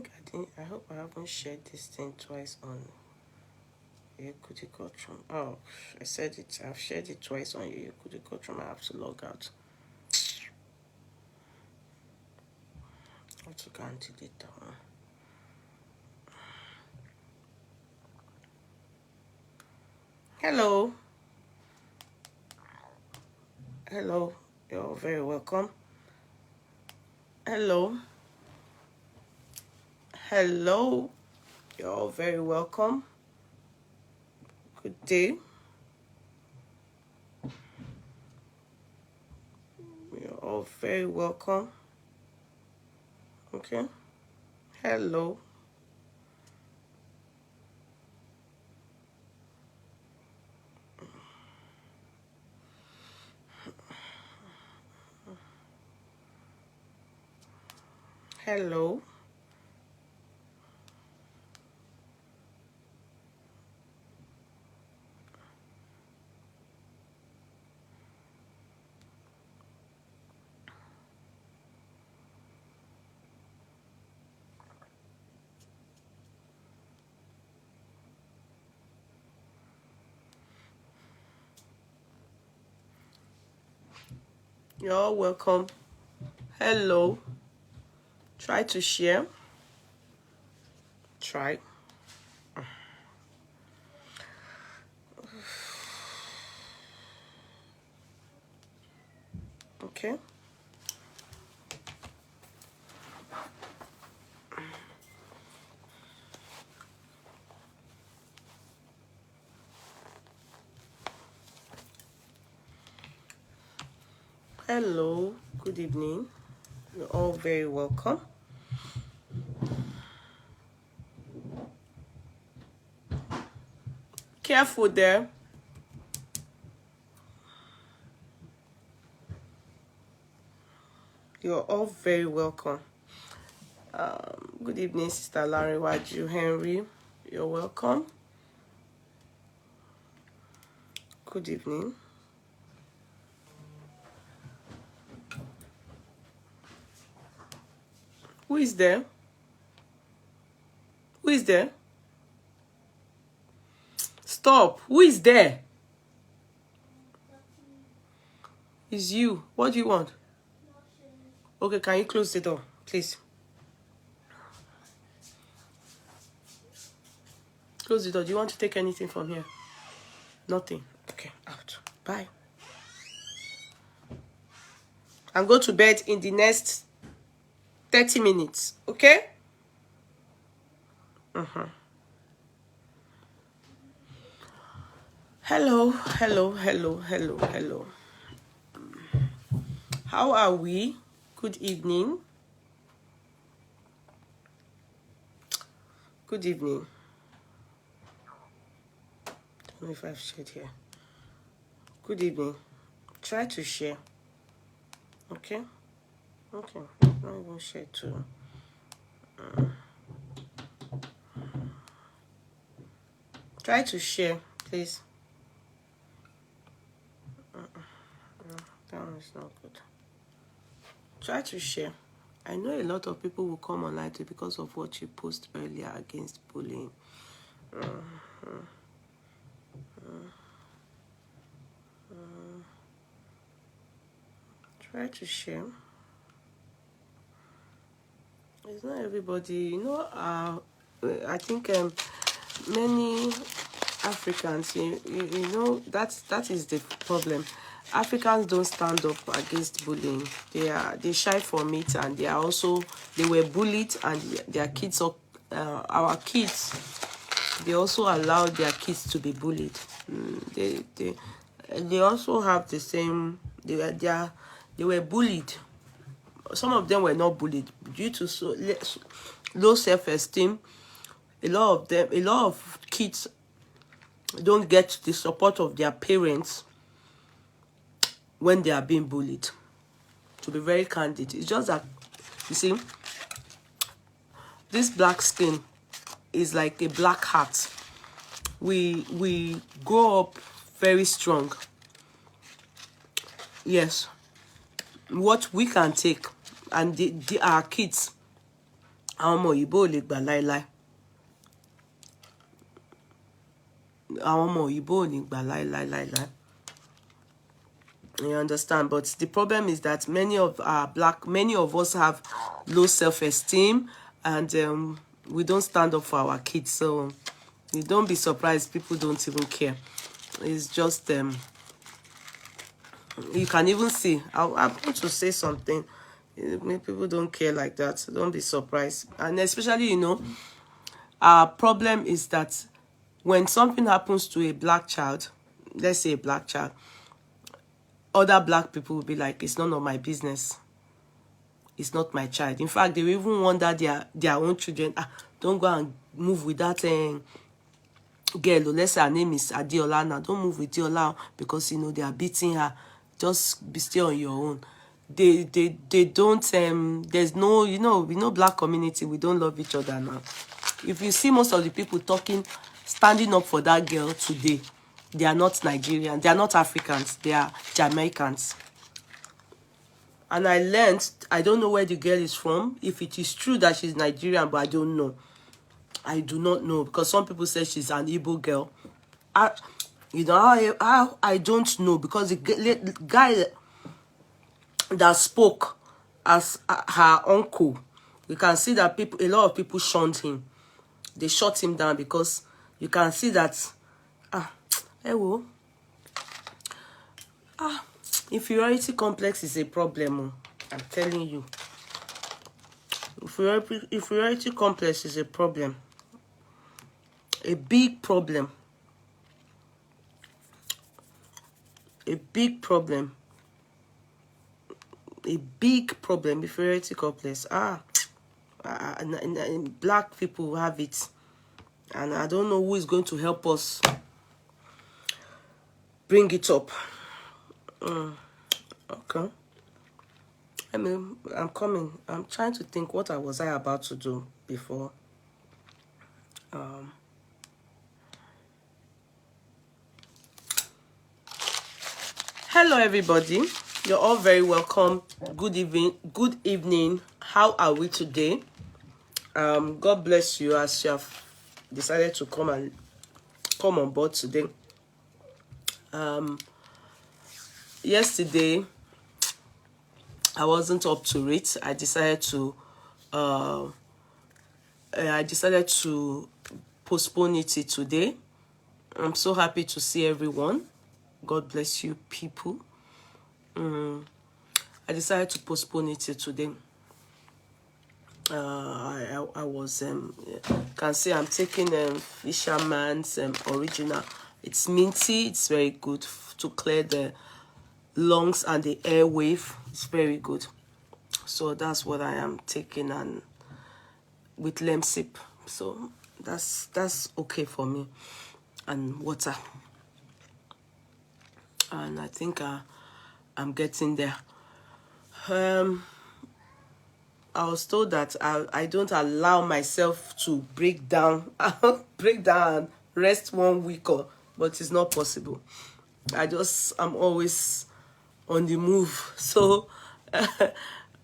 think I didn't. I hope I haven't shared this thing twice on Yeye Court. Oh, I said it. I've shared it twice on Yeye Court. I have to log out. I have to go and delete that one. Hello. Hello. You're very welcome. Hello. Hello. You're all very welcome. Good day. You're all very welcome. Okay. Hello. Hello. You're all welcome. Hello. Try to share. Try. Okay. Hello. Good evening. You're all very welcome. Careful there. You're all very welcome. Good evening, Sister Larry Waju Henry. You're welcome. Good evening. Who is there? Who is there? Stop. Who is there? It's you. What do you want? Okay, can you close the door, please? Close the door. Do you want to take anything from here? Nothing. Okay, out. Bye. And go to bed in the next 30 minutes, okay? Hello, hello, hello, hello, hello. How are we? Good evening. Good evening. I don't know if I've shared here. Good evening. Try to share. Okay? Okay. Not even share too. Try to share, please. No, that one is not good. Try to share. I know a lot of people will come online too because of what you posted earlier against bullying. Try to share. It's not everybody, you know. I think many Africans, you know, that is the problem. Africans don't stand up against bullying. They shy from it, and they were bullied, and their kids, our kids, they also allow their kids to be bullied. They also have the same. They were bullied. Some of them were not bullied due to low self-esteem. A lot of kids don't get the support of their parents when they are being bullied. To be very candid, it's just that, you see, this black skin is like a black heart. We grow up very strong. Yes, what we can take, and our kids àwọn ọmọ òyìnbó ò lè gbà láéláé. Àwọn ọmọ òyìnbó ò ní gbà láéláé. You understand? But the problem is that many of us have low self-esteem, and we don't stand up for our kids. So you don't be surprised people don't even care. It's just you can even see. I'm going to say something. People don't care like that. So don't be surprised. And especially, our problem is that when something happens to a black child, let's say a black child, other black people will be like, it's none of my business. It's not my child. In fact, they will even wonder their own children. Don't go and move with that girl. Let's say her name is Adiola now. Don't move with Diola because they are beating her. Just be still on your own. They don't there's no, we know black community, we don't love each other now. If you see most of the people standing up for that girl today, they are not Nigerians, they are not Africans, they are Jamaicans. And I learned, I don't know where the girl is from, if it is true that she's Nigerian, but I don't know. I do not know, because some people say she's an Igbo girl. I don't know, because the guy that spoke as her uncle, you can see that a lot of people shunned him. They shut him down because you can see that inferiority complex is a problem. I'm telling you. Inferiority complex is a problem. A big problem. A big problem. A big problem. Inferiority complex. And black people have it. And I don't know who is going to help us bring it up. Okay. I'm coming. I'm trying to think, what was I about to do before? Hello, everybody. You're all very welcome. Good evening. How are we today? God bless you as you have decided to come on board today. Yesterday I wasn't up to it. I decided to postpone it to today. I'm so happy to see everyone. God bless you, people. I decided to postpone it to today. I was can see I'm taking Fisherman's original. It's minty. It's very good to clear the lungs and the airwave. It's very good. So that's what I am taking, and with Lemsip. So that's okay for me. And water. And I think I'm getting there. I was told that I don't allow myself to break down and rest 1 week, but it's not possible. I'm always on the move. So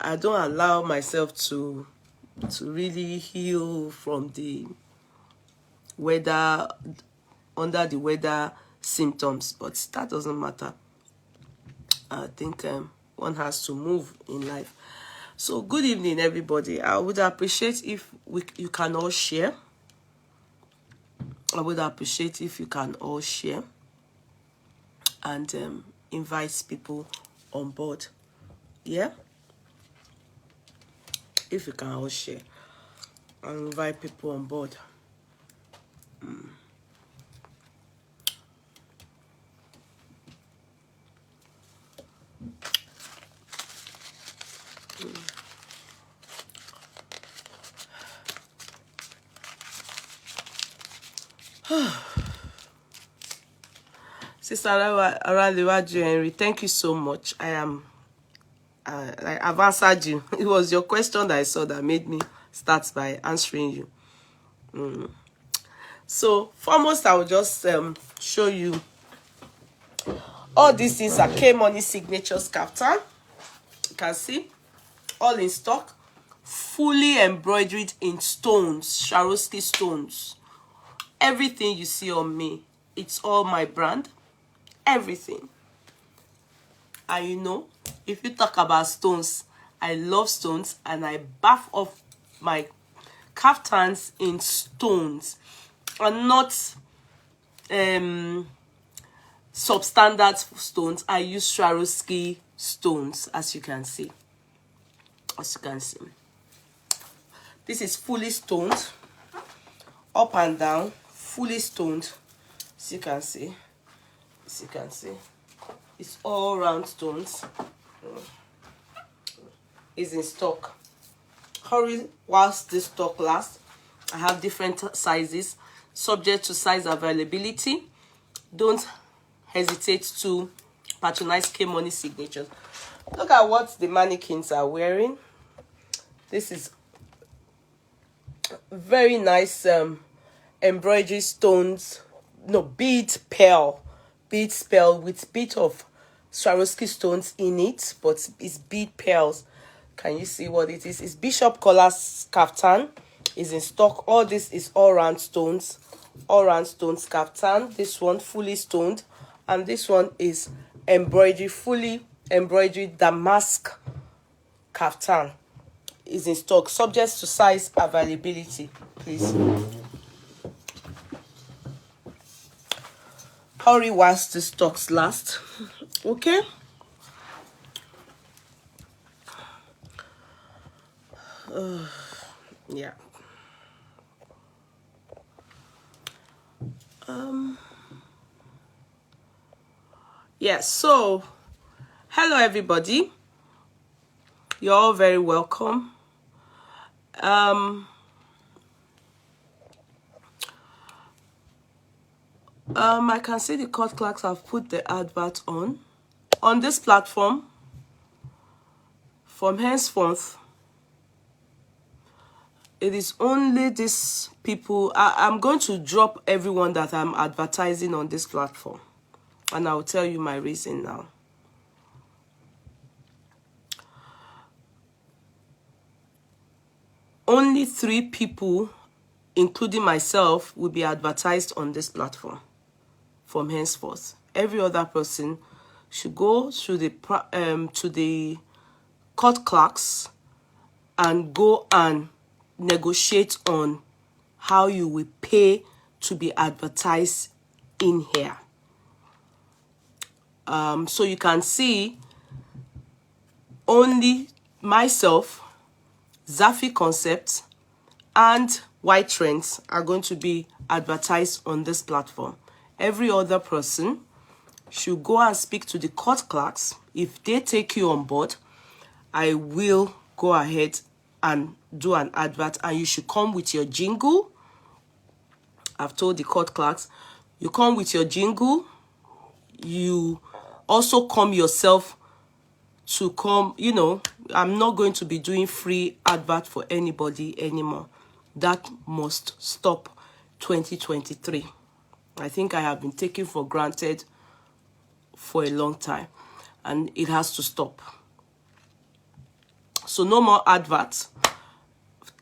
I don't allow myself to really heal from the weather, under the weather symptoms, but that doesn't matter. I think one has to move in life. So good evening, everybody. I would appreciate if you can all share. I would appreciate if you can all share and invite people on board. Yeah? If you can all share and invite people on board. Sister Araliwaju Henry, thank you so much. I've answered you. It was your question that I saw that made me start by answering you. So foremost, I will just show you all these things are K-Money signature kaftan. You can see all in stock fully embroidered in stones, Swarovski stones. Everything you see on me, it's all my brand. Everything. And you know, if you talk about stones, I love stones, and I bath off my kaftans in stones, and not substandard stones. I use Swarovski stones, as you can see. This is fully stoned, up and down, fully stoned. As you can see, it's all round stones. Is in stock. Hurry whilst this stock lasts. I have different sizes, subject to size availability. Don't hesitate to patronize K Money Signatures. Look at what the mannequins are wearing. This is very nice embroidery stones, no, bead pearl with bit of Swarovski stones in it, but it's bead pearls. Can you see what it is? It's Bishop Collar's kaftan is in stock. All this is all round stones kaftan. This one fully stoned, and this one is embroidery, fully embroidered damask kaftan is in stock, subject to size availability. Please hurry whilst the stocks last. Okay. Yeah. Yeah, so hello everybody. You're all very welcome. I can see the court clerks have put the advert on this platform. From henceforth, it is only these people. I'm going to drop everyone that I'm advertising on this platform, and I'll tell you my reason now. Only 3 people, including myself, will be advertised on this platform from henceforth. Every other person should go to the court clerks and go and negotiate on how you will pay to be advertised in here. So you can see only myself, Zafi Concepts, and White Trends are going to be advertised on this platform. Every other person should go and speak to the court clerks. If they take you on board, I will go ahead and do an advert, and you should come with your jingle. I've told the court clerks, you come with your jingle. You also come yourself to come, you know, I'm not going to be doing free advert for anybody anymore. That must stop 2023. I think I have been taken for granted for a long time, and it has to stop. So no more adverts.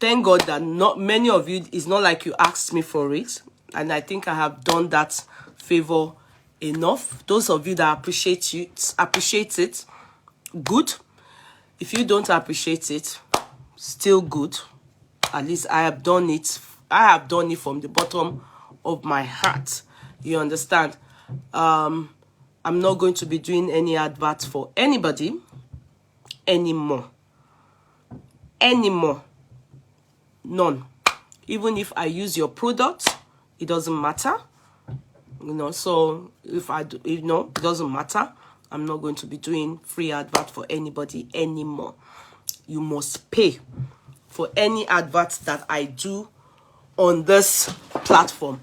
Thank God that not many of you, it's not like you asked me for it, and I think I have done that favor enough. Those of you that appreciate it, good. If you don't appreciate it, still good. At least I have done it. I have done it from the bottom of my heart. You understand? I'm not going to be doing any adverts for anybody anymore. None. Even if I use your product, it doesn't matter. You know, so if I do, you know, it doesn't matter. I'm not going to be doing free advert for anybody anymore. You must pay for any adverts that I do on this platform.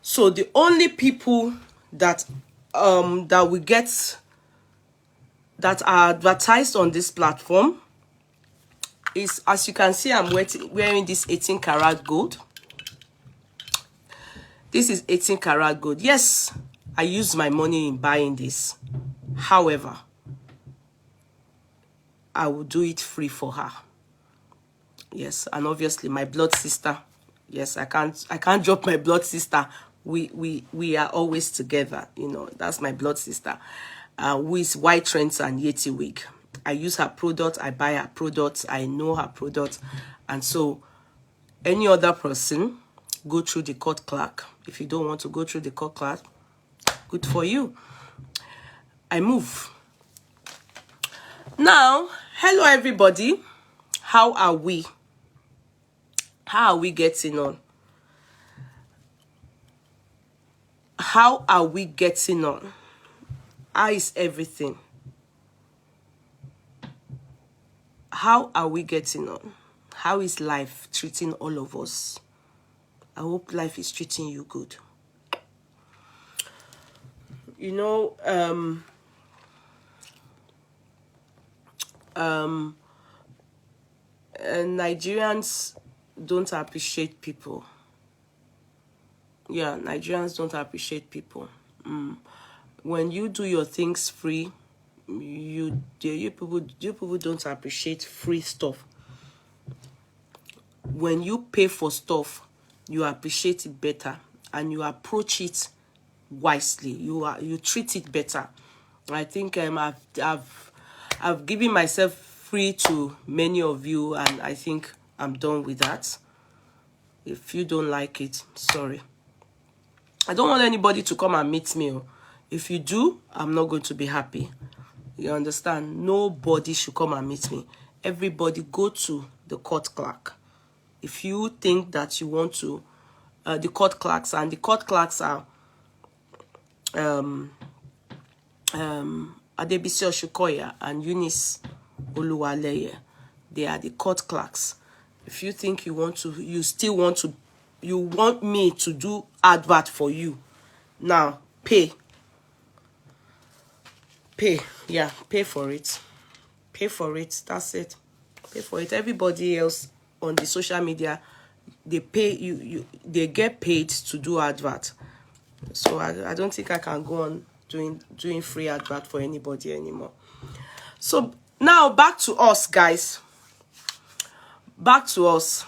So the only people that we get that are advertised on this platform is, as you can see, I'm wearing this 18 karat gold. This is 18 karat gold. Yes, I use my money in buying this. However, I will do it free for her. Yes, and obviously my blood sister. Yes, I can't drop my blood sister. We are always together, you know. That's my blood sister. Who is White Trends and Yeye Wig. I use her product, I buy her product, I know her product. And so any other person, go through the court clerk. If you don't want to go through the court clerk, good for you. I move. Now, hello everybody. How are we? How are we getting on? How are we getting on? How is everything? How are we getting on? How is life treating all of us? I hope life is treating you good. You know, Nigerians don't appreciate people. Yeah, Nigerians don't appreciate people. When you do your things free, you people don't appreciate free stuff. When you pay for stuff, you appreciate it better and you approach it wisely. You treat it better. I think I've given myself free to many of you, and I think I'm done with that. If you don't like it, sorry. I don't want anybody to come and meet me. If you do, I'm not going to be happy. You understand? Nobody should come and meet me. Everybody go to the court clerk. If you think that you want to, the court clerks, and the court clerks are Adebisi Oshukoya and Eunice Oluwaleye. They are the court clerks. If you think you want me to do advert for you, now pay. Yeah, pay for it. Pay for it. That's it. Pay for it. Everybody else on the social media, they pay they get paid to do advert. So I don't think I can go on doing free advert for anybody anymore. So now back to us, guys. Back to us.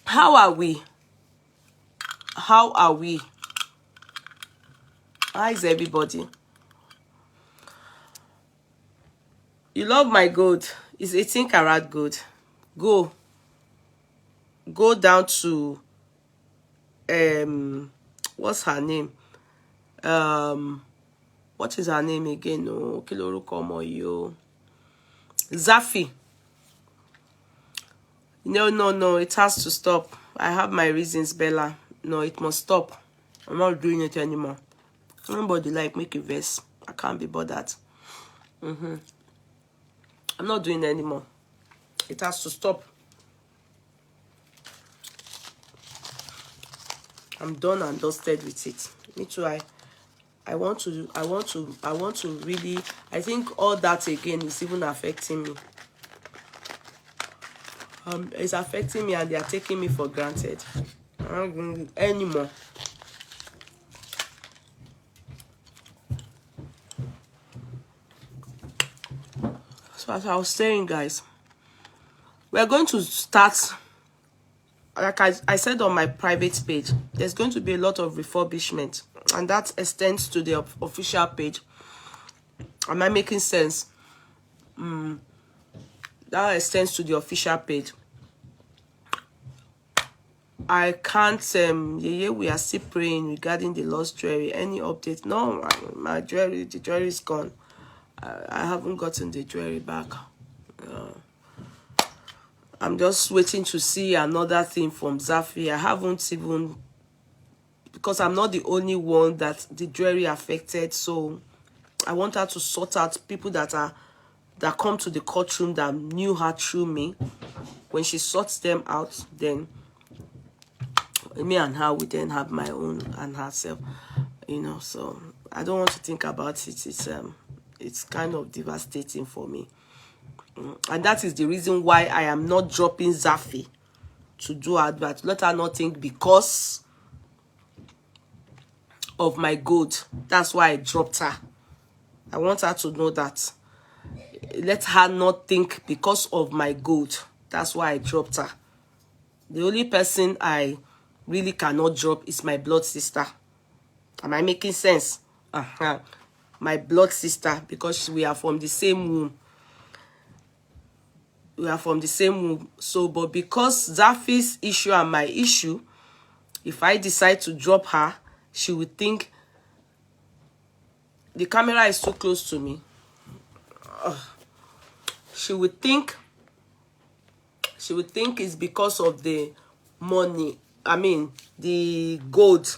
How are we? How are we? How is everybody? You love my gold. It's 18 karat gold. Go down to what's her name? What is her name again? No, Zafi. No, it has to stop. I have my reasons, Bella. No, it must stop. I'm not doing it anymore. Nobody like make a verse. I can't be bothered. I'm not doing it anymore. It has to stop. I'm done and dusted with it. Me too. I want to really, I think all that again is even affecting me. It's affecting me and they are taking me for granted. I'm not going to do anymore. So as I was saying, guys, we're going to start, like I said on my private page, there's going to be a lot of refurbishment, and that extends to the official page. Am I making sense? That extends to the official page. I can't we are still praying regarding the lost jewelry. Any update? No, my jewelry, the jewelry is gone. I haven't gotten the jewelry back. I'm just waiting to see another thing from Zafi. I haven't even, because I'm not the only one that the jewelry affected. So I want her to sort out people that come to the courtroom that knew her through me. When she sorts them out, then me and her will then have my own and herself. So I don't want to think about it. It's kind of devastating for me. And that is the reason why I am not dropping Zafi to do advert. Let her not think because of my gold, that's why I dropped her. I want her to know that. Let her not think because of my gold That's why I dropped her. The only person I really cannot drop is my blood sister. Am I making sense? My blood sister, because we are from the same womb. We are from the same womb. So, but because Zafi's issue and my issue, if I decide to drop her, she would think the camera is too close to me. She would think it's because of the money. I mean, the gold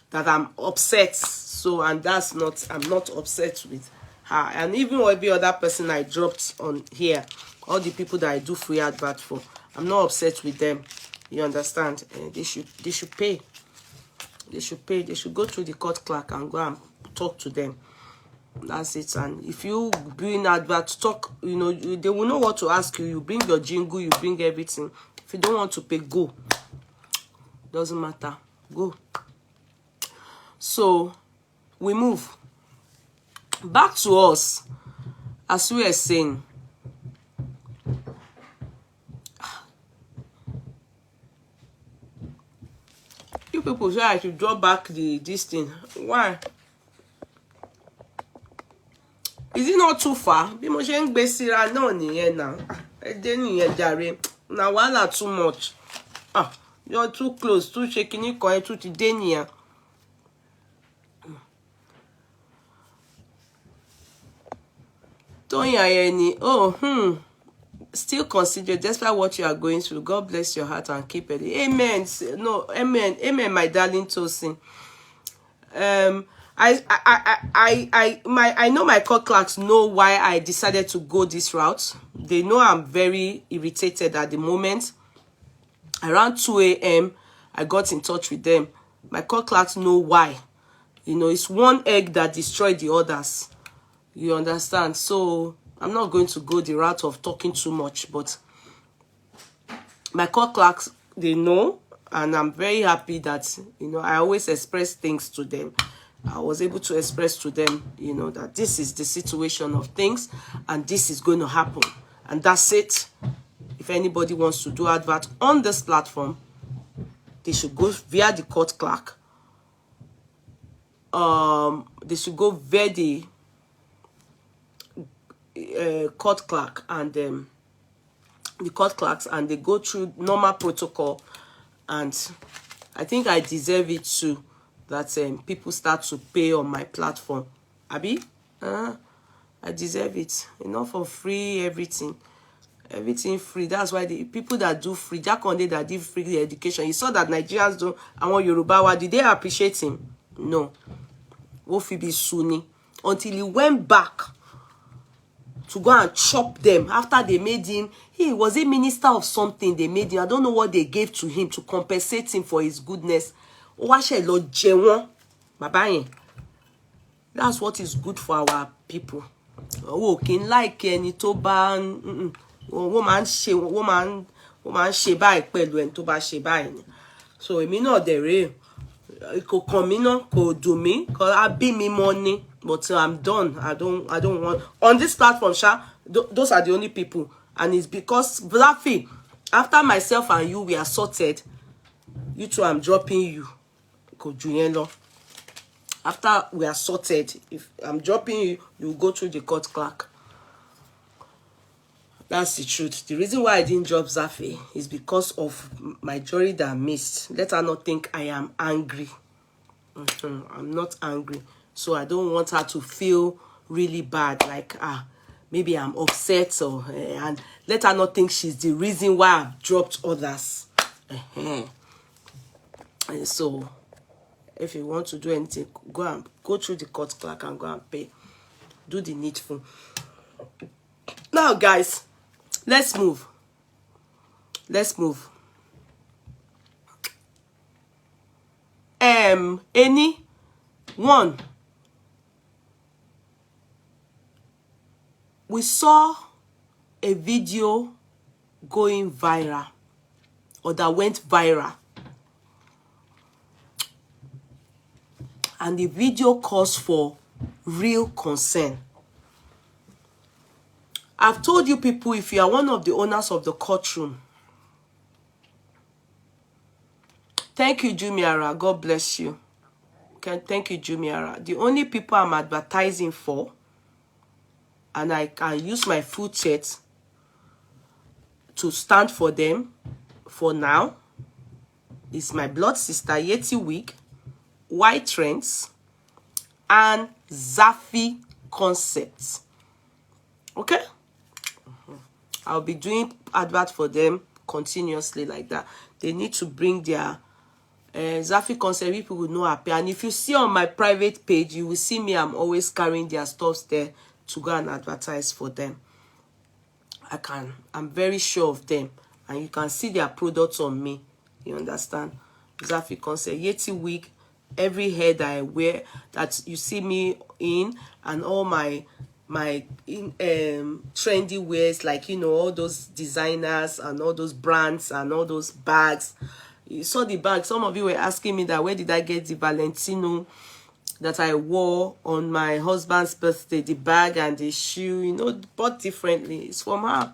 that I'm upset. So, and that's not, I'm not upset with her. And even every other person I dropped on here, all the people that I do free advert for, I'm not upset with them. You understand? They should pay. They should pay. They should go through the court clerk and go and talk to them. That's it. And if you bring advert talk, you know, they will know what to ask you. You bring your jingle, you bring everything. If you don't want to pay, go. Doesn't matter. Go. So we move back to us. As we are saying, you people say I should draw back this thing. Why? Is it not too far? Bí mo ṣe ń gbé síra náà nìyẹn náà. Ẹ dé nìyẹn jàre. Na wàhálà too much. You're too close. Too shaking it kan ẹ tún ti dé nìyẹn. Tóyìn Ayẹni, still consider despite what you are going through. God bless your heart and keep it. Amen. No, amen. Amen, my darling Tosin. I know my court clerks know why I decided to go this route. They know I'm very irritated at the moment. Around 2 a.m., I got in touch with them. My court clerks know why. You know, it's one egg that destroyed the others. You understand? So I'm not going to go the route of talking too much, but my court clerks, they know, and I'm very happy that, you know, I always express things to them. I was able to express to them, you know, that this is the situation of things and this is going to happen. And that's it. If anybody wants to do advert on this platform, they should go via the court clerk. They should go via the court clerk and the court clerks, and they go through normal protocol. And I think I deserve it too, that people start to pay on my platform. Abi, I deserve it. Enough of free everything. Everything free. That's why the people that do free, Jack Conde that did free education, you saw that Nigerians don't. I want Yoruba. Did they appreciate him? No. Wofibi Sunni. Until he went back to go and chop them after they made him. He was a minister of something. They made him. I don't know what they gave to him to compensate him for his goodness. That's what is good for our people. Oh, can like any toba. Woman she buy pẹ̀lú ẹni tó bá ṣe báyìí. So èmi náà dere kò kàn mí náà, kò dùn mí, cause I be me money, but I'm done. I don't want on this platform, Sha. Those are the only people, and it's because Blaffy, after myself and you, we are sorted. You two, I'm dropping you. Kò jù yẹn lọ. After we are sorted, if I'm dropping you, you go through the court clerk. That's the truth. The reason why I didn't drop Zafi is because of my jury that I missed. Let her not think I am angry. I'm not angry. So I don't want her to feel really bad, like, maybe I'm upset, or and let her not think she's the reason why I've dropped others. And so, if you want to do anything, go through the court clerk and go and pay. Do the needful. Now, guys, let's move. Let's move. Any one. We saw a video going viral, or that went viral. And the video calls for real concern. I've told you people, if you are one of the owners of the courtroom, thank you, Jumiara. God bless you. Okay, thank you, Jumiara. The only people I'm advertising for, and I can use my full chat to stand for them for now, is my blood sister, Yeye Wig, White Trends, and Zafi Concepts. Okay? I'll be doing advert for them continuously like that. They need to bring their Zafi Concept. People will know happy. And if you see on my private page, you will see me. I'm always carrying their stuff there to go and advertise for them. I'm very sure of them. And you can see their products on me. You understand? Zafi Concept, Yeye Wig, every hair that I wear, that you see me in, and all my trendy wears, like, you know, all those designers and all those brands and all those bags. You saw the bag. Some of you were asking me that where did I get the Valentino that I wore on my husband's birthday, the bag and the shoe, you know, bought differently. It's from her.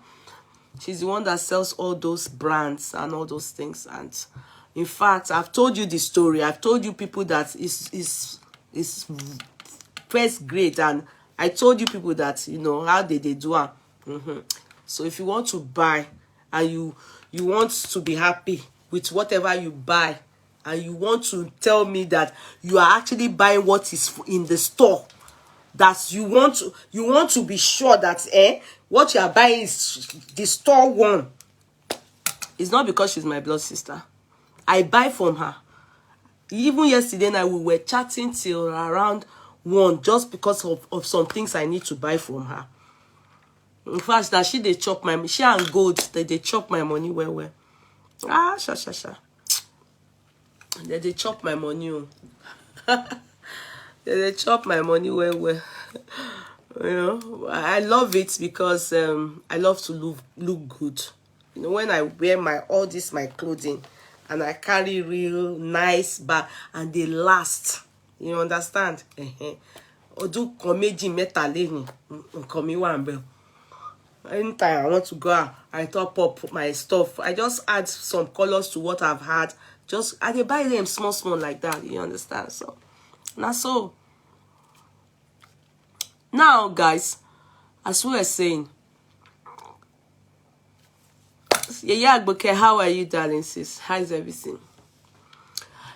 She's the one that sells all those brands and all those things. And in fact, I've told you the story. I've told you people that is first grade, and I told you people that, you know, how they do it. So if you want to buy and you want to be happy with whatever you buy, and you want to tell me that you are actually buying what is in the store, that you want to be sure that what you are buying is the store one, it's not because she's my blood sister. I buy from her. Even yesterday night, we were chatting till around 1 just because of some things I need to buy from her. In fact, that she chop my, she and Gold, they chop my money well. They chop my money. They chop my money well. You know, I love it because I love to look good. You know, when I wear my clothing, and I carry real nice bag, and they last. You understand? Odu komeji metaleni, komi wambe. Anytime I want to go out, I top up my stuff. I just add some colors to what I've had. I dey buy them small like that. You understand? So now, so now, guys, as we were saying, yeah, okay, how are you, darling sis? How's everything?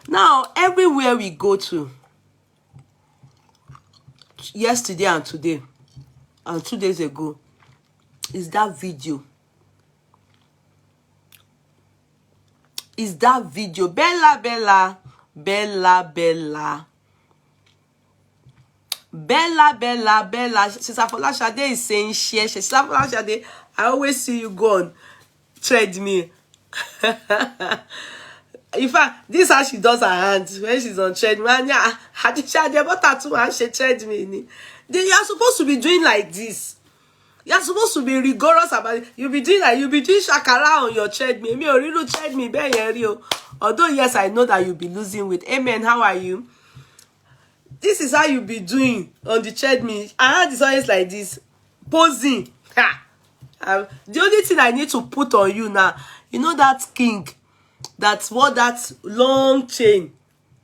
Now, everywhere we go to, yesterday and today, and 2 days ago, is that video. Is that video. Bella. Sister Folashade is saying share. Sister Folashade, I always see you go on treadmill. In fact, this is how she does her hands when she's on treadmill. Yeah, she treadmill. Then you are supposed to be doing like this. You are supposed to be rigorous about it. You'll be doing shakara on your treadmill. Me or treadmill. Although yes, I know that you'll be losing weight. Amen. How are you? This is how you'll be doing on the treadmill. I hand is always like this, posing. The only thing I need to put on you now, you know that king, that's what that long chain,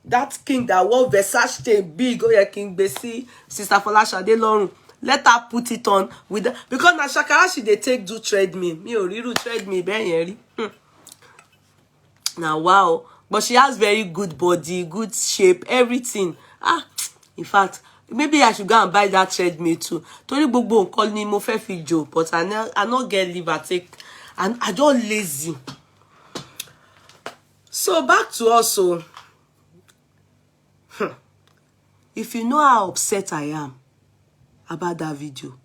that king that wore Versace chain big. Oh yeah, King Bessie, Sister Folashade Lorun. Let her put it on with the, because na shakara she they take do treadmill. Me oriru treadmill ben yeri. Now wow, but she has very good body, good shape, everything. In fact, maybe I should go and buy that treadmill too. Tori gbogbo nkan ni mo fẹ́ fi jo, but I not get leave I take, and I don't lazy. So back to also, if you know how upset I am about that video,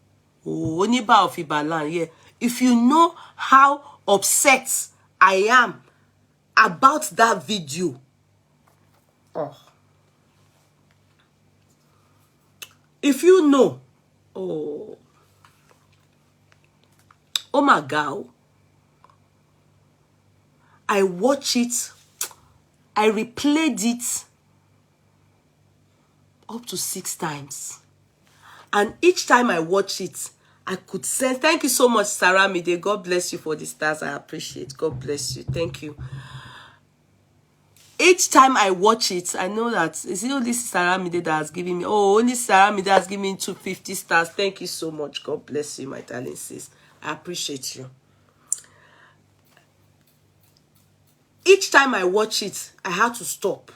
Oniba of Ibalan, yeah. If you know how upset I am about that video, if you know, oh my God, I watch it, I replayed it up to 6 times. And each time I watch it, I could sense. Thank you so much, Sarah Mide. God bless you for the stars. I appreciate. God bless you. Thank you. Each time I watch it, I know that it's only Sarah Mide that has given me. Oh, only Sarah Mide has given me 250 stars. Thank you so much. God bless you, my darling sis. I appreciate you. Each time I watch it, I had to stop.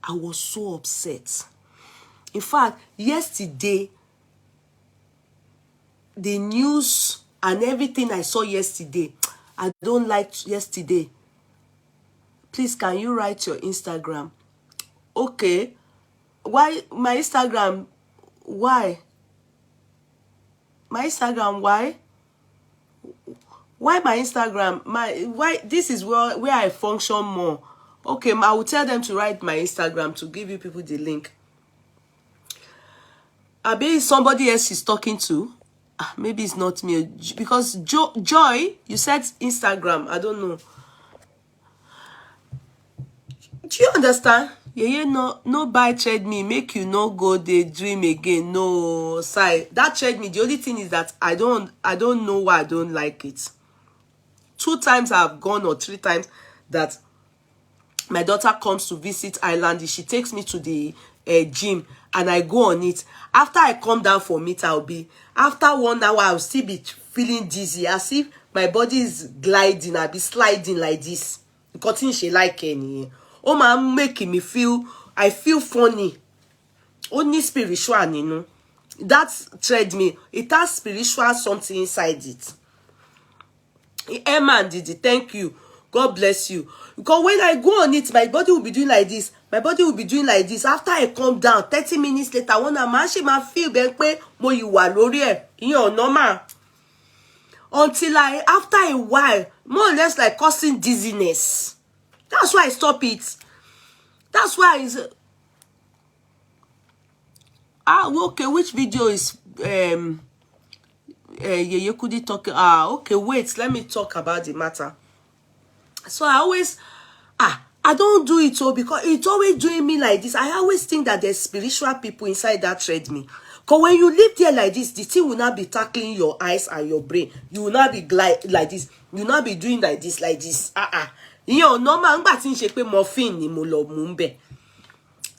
I was so upset. In fact, yesterday, the news and everything I saw yesterday, I don't like yesterday. Please, can you write your Instagram? Okay. Why my Instagram? Why? My Instagram, why? Why my Instagram? Why this is where I function more. Okay, I will tell them to write my Instagram to give you people the link. Maybe somebody else is talking to. Maybe it's not me. Because Joy, you said Instagram. I don't know. Do you understand? Yeah, no buy trade me, make you no go dey dream again. No, sorry. That trade me, the only thing is that I don't know why I don't like it. 2 times I've gone, or 3 times that my daughter comes to visit Ireland. She takes me to the gym and I go on it. After I come down from it, after 1 hour, I'll still be feeling dizzy, as if my body is gliding. I'll be sliding like this. Because she like any. Oh man, making me feel, I feel funny. Only spiritual, you know. That trade me. It has spiritual something inside it. Emma did it. Thank you. God bless you. Because when I go on it, my body will be doing like this. My body will be doing like this. After I come down, 30 minutes later, when I'm actually feel ben mo you are normal. Until after a while, more or less like causing dizziness. That's why I stop it. That's why it's okay. Which video is you could talk? Okay, wait, let me talk about the matter. So I always I don't do it because it's always doing me like this. I always think that there's spiritual people inside that treadmill. Because when you live there like this, the thing will not be tackling your eyes and your brain. You will not be like this. You will not be doing like this, like this. Normal.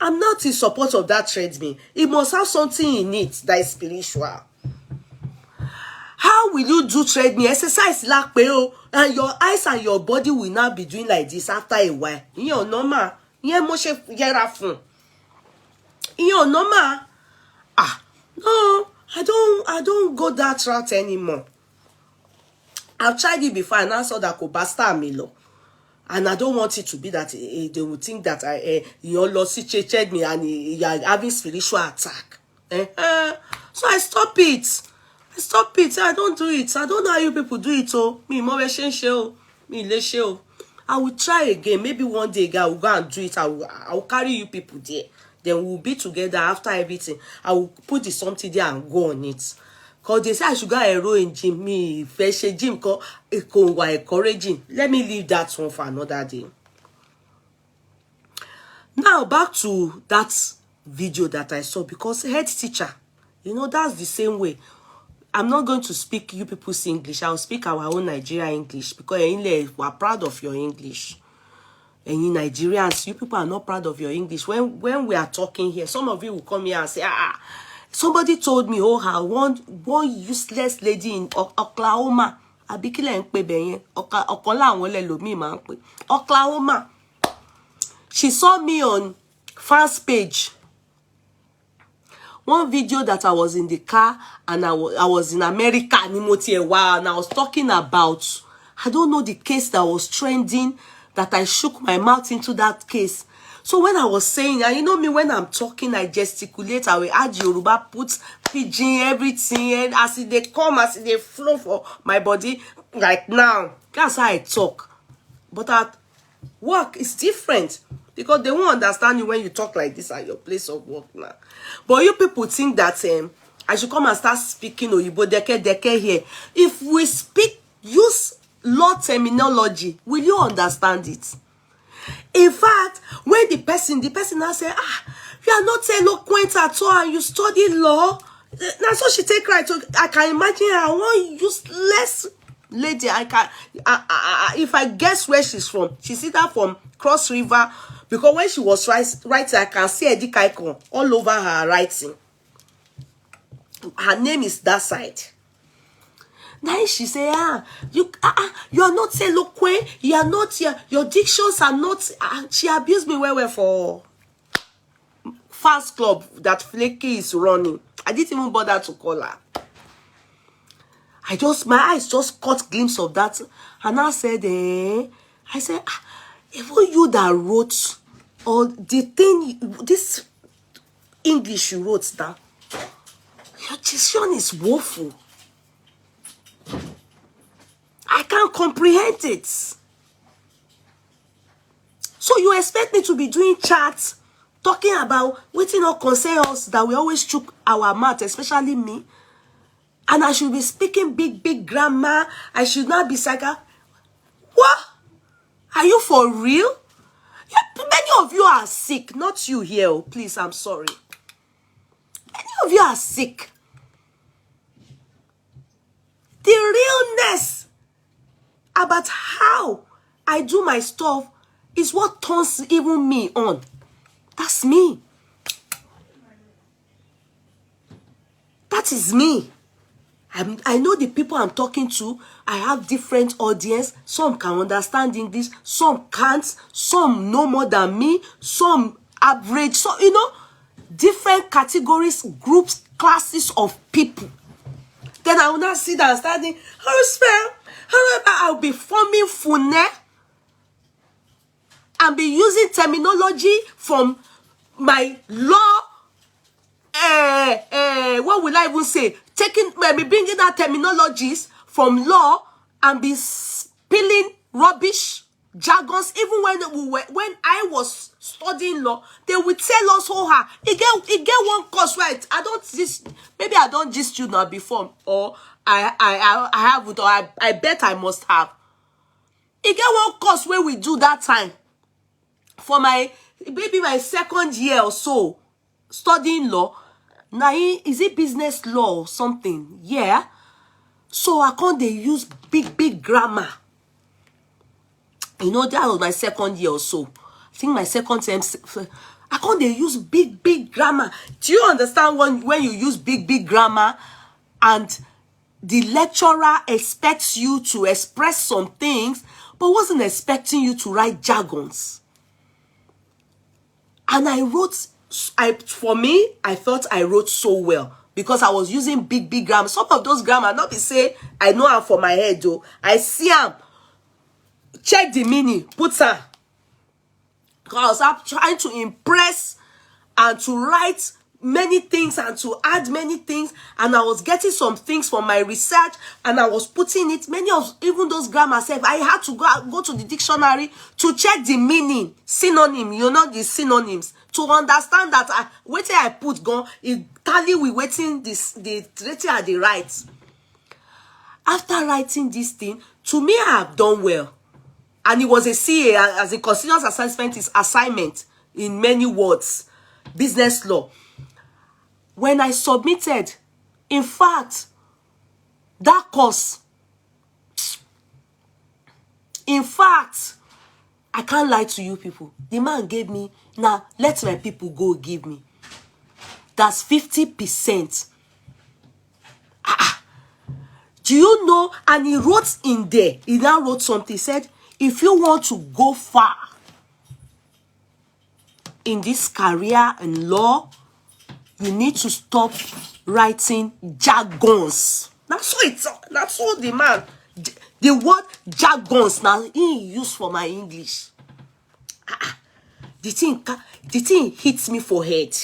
I'm not in support of that treadmill. It must have something in it that is spiritual. How will you do treadmill exercise like and your eyes and your body will not be doing like this after a while? Normal. Normal. No, I don't go that route anymore. I've tried it before and I saw that could basta me lo. And I don't want it to be that they will think that you lost me and you are having spiritual attack. So I stop it. I don't do it. I don't know how you people do it. I will try again. Maybe one day I will go and do it. I will carry you people there. Then we'll be together after everything. I will put the something there and go on it. Because they say I should go in gym. Me, fresh gym, encouraging. Let me leave that one for another day. Now, back to that video that I saw. Because head teacher, that's the same way. I'm not going to speak you people's English. I'll speak our own Nigeria English. Because we're proud of your English. And in Nigerians, you people are not proud of your English. When we are talking here, some of you will come here and say, somebody told me, one useless lady in Oklahoma. Oklahoma. She saw me on fans page. One video that I was in the car and I was in America and I was talking about, I don't know, the case that was trending, that I shook my mouth into that case. So when I was saying, and you know me, when I'm talking, I gesticulate, I will add Yoruba, put pidgin, everything, and as they come, as they flow for my body, like now. That's how I talk. But at work, it's different. Because they won't understand you when you talk like this at your place of work now. But you people think that I should come and start speaking Oyibo deke here. If we use law terminology, will you understand it? In fact, when the person now say, you are not eloquent at all and you study law, Now so she take right. So I can imagine her one useless lady. If I guess where she's from, she's either from Cross River, because when she was writing, I can see Eddie Kaikon all over her writing. Her name is that side. Now she say, you are not eloquent. You are not your dictions are not. She abused me well for fast club that Flaky is running. I didn't even bother to call her. My eyes just caught glimpse of that, and I said, I said, even you that wrote all the thing, this English you wrote that, your diction is woeful. I can't comprehend it. So you expect me to be doing chats, talking about waiting or concern us that we always choke our mouth, especially me. And I should be speaking big grammar. I should not be psycho. What? Are you for real? Yeah, many of you are sick. Not you here. Oh, please, I'm sorry. Many of you are sick. The realness about how I do my stuff is what turns even me on. That's me. That is me. I know the people I'm talking to. I have different audience. Some can understand English. Some can't. Some know more than me. Some average. So, you know, different categories, groups, classes of people. Then I will not sit down studying. How you spell? However, I'll be forming phone and be using terminology from my law. What will I even say? Maybe bringing out terminologies from law and be spilling rubbish jargons. Even when I was studying law, they would tell us, it get one course right. Maybe I don't gist you now before, or I have it, or I bet I must have. It get one course where we do that time for maybe my second year or so studying law. Now, is it business law or something? Yeah. So I can't they use big grammar. You know, that was my second year or so. I think my second term. I can't they use big grammar. Do you understand when you use big grammar and the lecturer expects you to express some things, but wasn't expecting you to write jargons? And I wrote. For me, I thought I wrote so well because I was using big grammar. Some of those grammar, not be say I know them for my head though. I see them, check the meaning, put her. Because I'm trying to impress and to write many things and to add many things, and I was getting some things from my research and I was putting it. Many of even those grammar self, I had to go to the dictionary to check the meaning, synonym, you know, the synonyms, to understand that waiting I put gone, it tally we waiting the rating at the right. After writing this thing, to me I have done well. And it was a CA, as a continuous assessment is assignment in many words, business law. When I submitted, in fact, that course, in fact, I can't lie to you people. The man gave me, now let my people go give me. That's 50%. Do you know? And he wrote in there, he now wrote something, he said, if you want to go far in this career in law, you need to stop writing jargons. That's all the man. The word jargons now he used for my English. The thing hits me for head.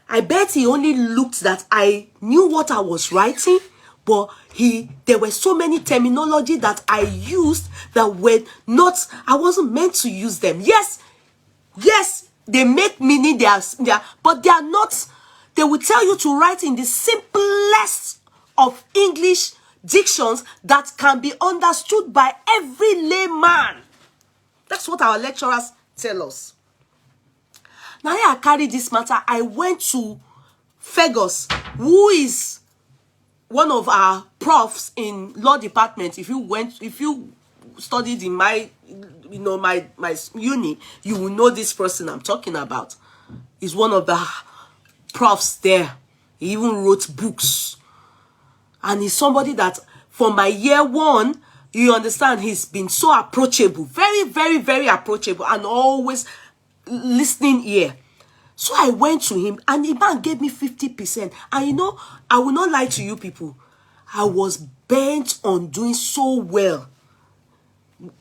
I bet he only looked that I knew what I was writing, but there were so many terminology that I used that were not, I wasn't meant to use them. Yes, they make meaning, but they are not. They will tell you to write in the simplest of English dictions that can be understood by every layman. That's what our lecturers tell us. Now I carry this matter. I went to Fergus, who is one of our profs in law department, if you studied in my, my uni, you will know this person I'm talking about. He's one of the profs there. He even wrote books. And he's somebody that, from my year one, you understand, he's been so approachable. Very, very, very approachable. And always listening ear. So I went to him, and the man gave me 50%. And I will not lie to you people. I was bent on doing so well.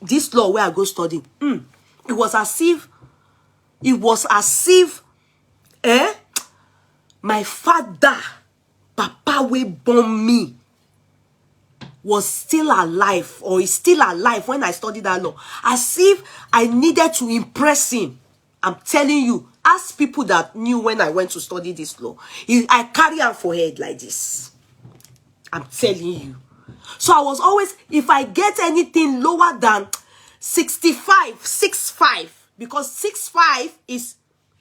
This law where I go study. It was as if, my father, Papa we born me, was still alive, or is still alive when I studied that law. As if I needed to impress him. I'm telling you, ask people that knew when I went to study this law. I carry on for head like this. I'm telling you. So I was always, if I get anything lower than 65, because 65 is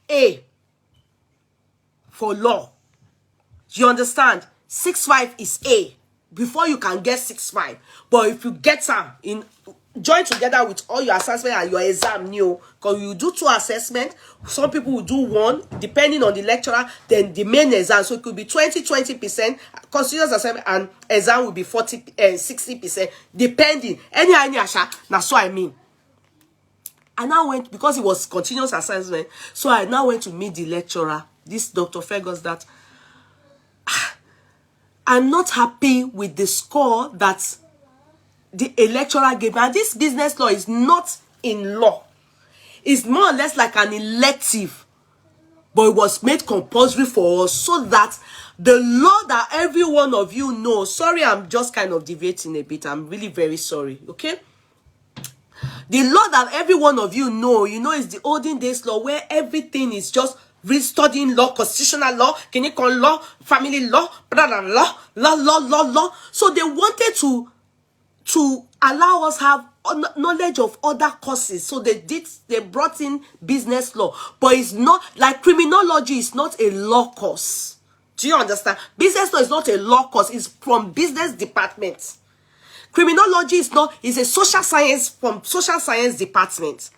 A for law. Do you understand? 65 is A before you can get 65. But if you get some join together with all your assessment and your exam, because you do 2 assessments, some people will do 1 depending on the lecturer, then the main exam. So it could be 20% continuous assessment, and exam will be 60%, depending. That's what I mean. I now went, because it was continuous assessment, so I now went to meet the lecturer, this Dr. Fergus, that I'm not happy with the score that a lecturer gave. And this business law is not in law. It's more or less like an elective. But it was made compulsory for us, so that the law that every one of you know. Sorry, I'm just kind of deviating a bit. I'm really very sorry. Okay? The law that every one of you know, is the olden days law, where everything is just studying law, constitutional law, clinical law, family law, blah, blah, law. So they wanted to allow us have knowledge of other courses. So they brought in business law. But it's not, like criminology is not a law course. Do you understand? Business law is not a law course. It's from business department. Criminology is a social science from social science department.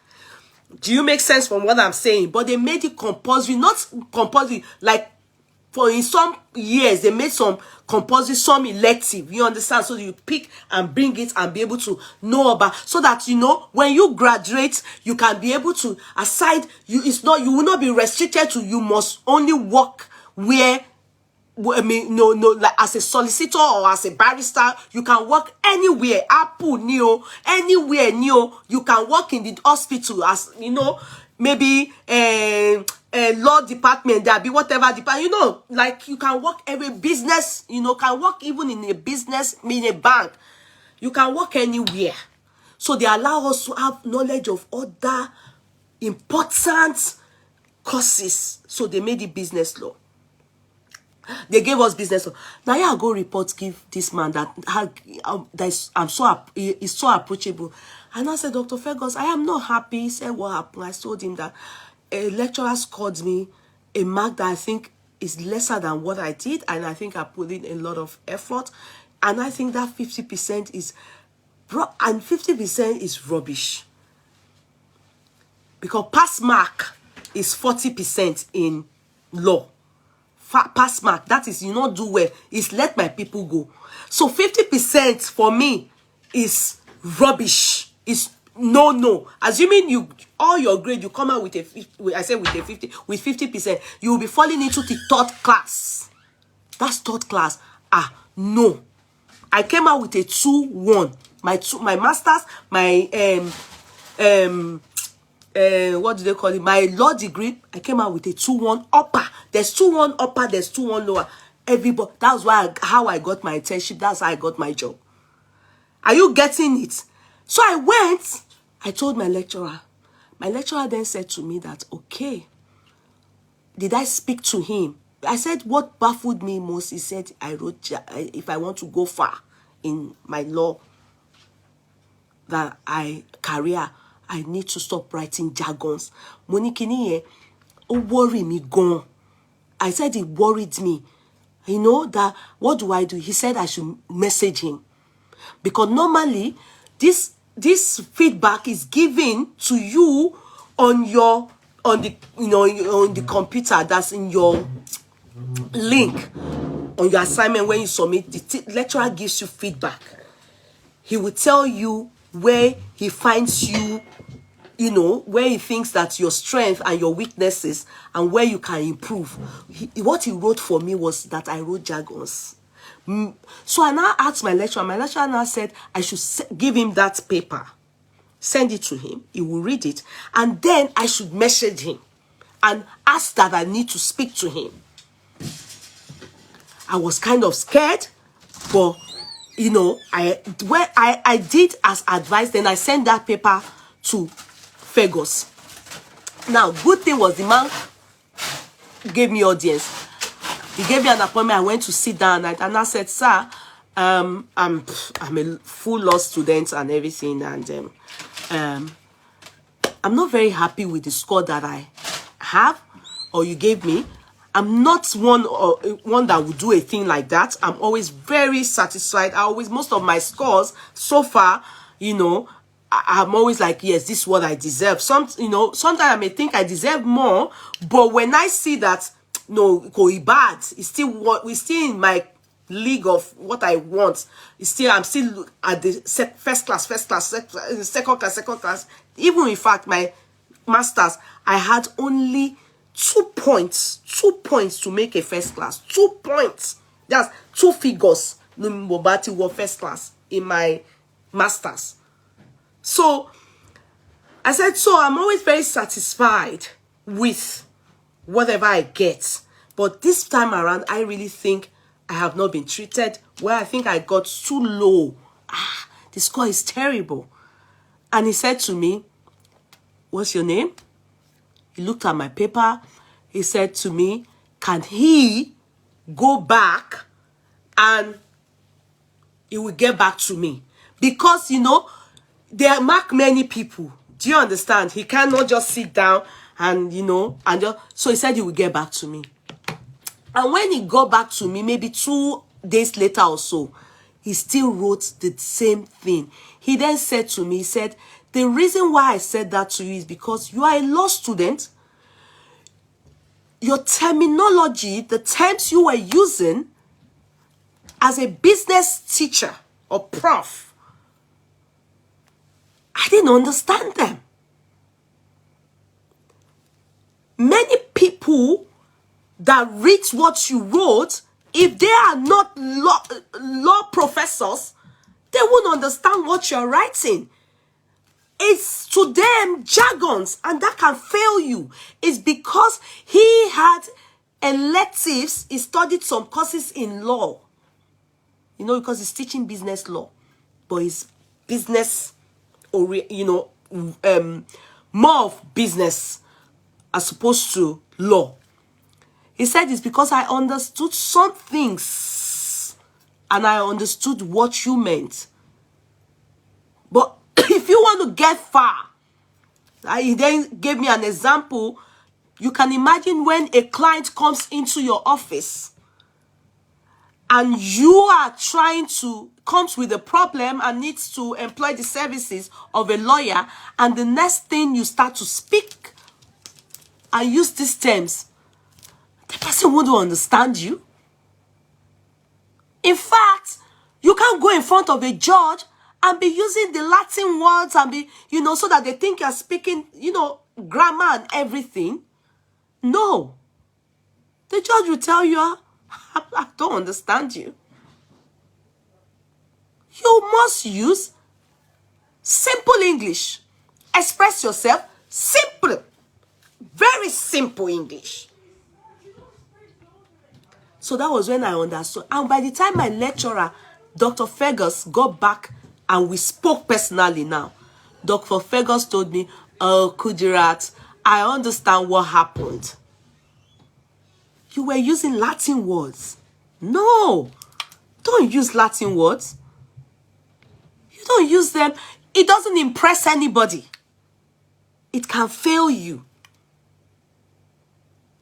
Do you make sense from what I'm saying? But they made it compulsory, not compulsory, like in some years, they made some compulsory, some elective. You understand? So you pick and bring it and be able to know about, so that, when you graduate, you can be able to, you will not be restricted to, you must only work where, like as a solicitor or as a barrister, you can work anywhere. Anywhere, you can work in the hospital as, maybe law department, there be whatever department, like you can work every business, can work even in a business, in a bank. You can work anywhere. So they allow us to have knowledge of other important courses. So they made it business law. They gave us business law. Now I go report, give this man that he's so approachable. And I said, Dr. Fergus, I am not happy. He said, what happened? I told him that a lecturer scored me a mark that I think is lesser than what I did. And I think I put in a lot of effort. And I think that 50% is, and 50% is rubbish. Because pass mark is 40% in law. Pass mark, that is, you not do well, is let my people go. So 50% for me is rubbish. Is no. Assuming all your grade, you come out with a 50, with 50%, you will be falling into the 3rd class. That's 3rd class. No. I came out with a 2-1. My masters, my what do they call it? My law degree, I came out with a 2-1 upper. There's 2-1 upper, there's 2-1 lower. Everybody, that's how I got my internship. That's how I got my job. Are you getting it? So I went, I told my lecturer. My lecturer then said to me that, okay, did I speak to him? I said, what baffled me most, he said, I wrote, if I want to go far in my law, career, I need to stop writing jargons. Monikini, worry me gone. I said it worried me. You know, that what do I do? He said I should message him. Because normally, this feedback is given to you on the on the computer that's in your link on your assignment. When you submit, the lecturer gives you feedback. He will tell you where he finds you, you know, where he thinks that your strength and your weaknesses and where you can improve. What he wrote for me was that I wrote jargons. So I now asked my lecturer. My lecturer now said I should give him that paper, send it to him. He will read it. And then I should message him and ask that I need to speak to him. I was kind of scared, but, you know, I did as advised. Then I sent that paper to Fergus. Now, good thing was the man gave me audience. He gave me an appointment. I went to sit down and I said, sir, I'm a full law student and everything, and I'm not very happy with the score that I have or you gave me. I'm not one that would do a thing like that. I'm always very satisfied. Most of my scores so far, you know, I'm always like, yes, this is what I deserve. Sometimes I may think I deserve more, but when I see that, no, bad, it's still we're still in my league of what I want. I'm still at the first class, second class. Even in fact, my masters, I had only 2 points to make a first class. 2 points. That's 2 figures. Mobati were first class in my masters. So I said, so I'm always very satisfied with whatever I get. But this time around, I really think I have not been treated well. I think I got too low. The score is terrible. And he said to me, what's your name? He looked at my paper. He said to me, can he go back and he will get back to me? Because, you know, they mark many people. Do you understand? He cannot just sit down and, you know, so he said he will get back to me. And when he got back to me, maybe 2 days later or so, he still wrote the same thing. He then said to me, he said, the reason why I said that to you is because you are a law student. Your terminology, the terms you were using as a business teacher or prof, I didn't understand them. Many people that read what you wrote, if they are not law professors, they won't understand what you're writing. It's to them jargons, and that can fail you. It's because he had electives. He studied some courses in law. You know, because he's teaching business law. But it's business, or, you know, more of business as opposed to law. He said it's because I understood some things and I understood what you meant. But if you want to get far, he then gave me an example. You can imagine when a client comes into your office and you are comes with a problem and needs to employ the services of a lawyer, and the next thing you start to speak and use these terms, the person wouldn't understand you. In fact, you can't go in front of a judge and be using the Latin words and be, you know, so that they think you're speaking, you know, grammar and everything. No. The judge will tell you, I don't understand you. You must use simple English. Express yourself simple. Very simple English. So that was when I understood. And by the time my lecturer, Dr. Fergus, got back and we spoke personally now, Dr. Fergus told me, oh, Kudirat, I understand what happened. You were using Latin words. No, don't use Latin words. You don't use them. It doesn't impress anybody. It can fail you.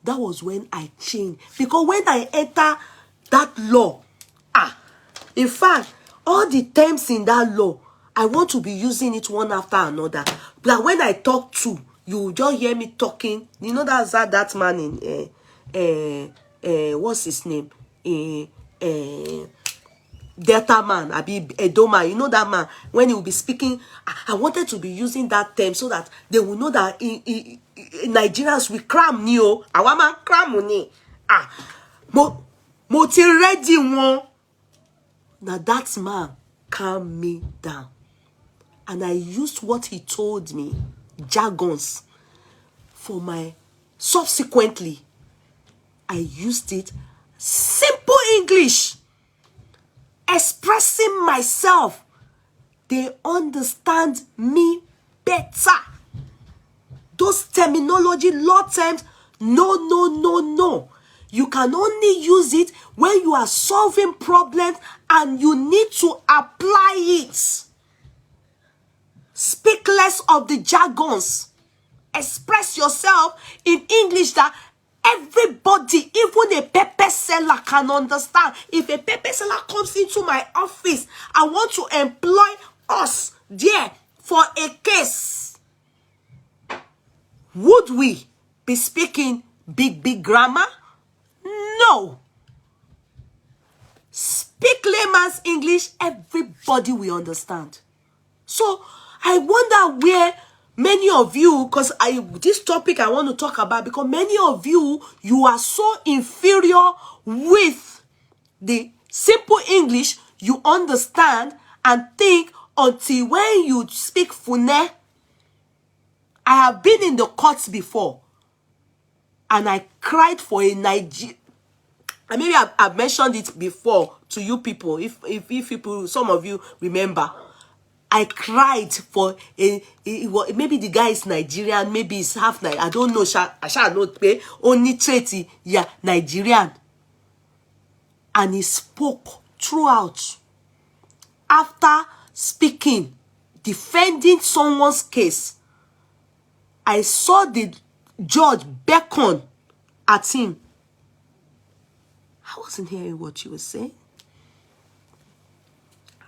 That was when I changed. Because when I enter that law, in fact, all the terms in that law, I want to be using it one after another. But when I talk to, you just hear me talking. You know that man in what's his name? Delta man, Abi Edoma, you know that man, when he will be speaking, I wanted to be using that term so that they will know that in Nigerians we cram ni o, awama cram ni. Mo ti ready one. Now that man calm me down. And I used what he told me, jargons, for my, subsequently, I used it, simple English, expressing myself. They understand me better. Those terminology, law terms, no. You can only use it when you are solving problems and you need to apply it. Speak less of the jargons. Express yourself in English that everybody, even a pepper seller, can understand. If a pepper seller comes into my office, I want to employ us there for a case. Would we be speaking big grammar? No. Speak layman's English, everybody will understand. So I wonder where many of you, because this topic I want to talk about, because many of you are so inferior with the simple English you understand and think until when you speak Fune. I have been in the courts before and I cried for a Nigerian. And maybe I've mentioned it before to you people, if people, some of you remember. I cried for maybe the guy is Nigerian, maybe he's half Nigerian. I don't know. I shall not pay. Only 30, yeah, Nigerian. And he spoke throughout. After speaking, defending someone's case, I saw the judge beckon at him. I wasn't hearing what you were saying.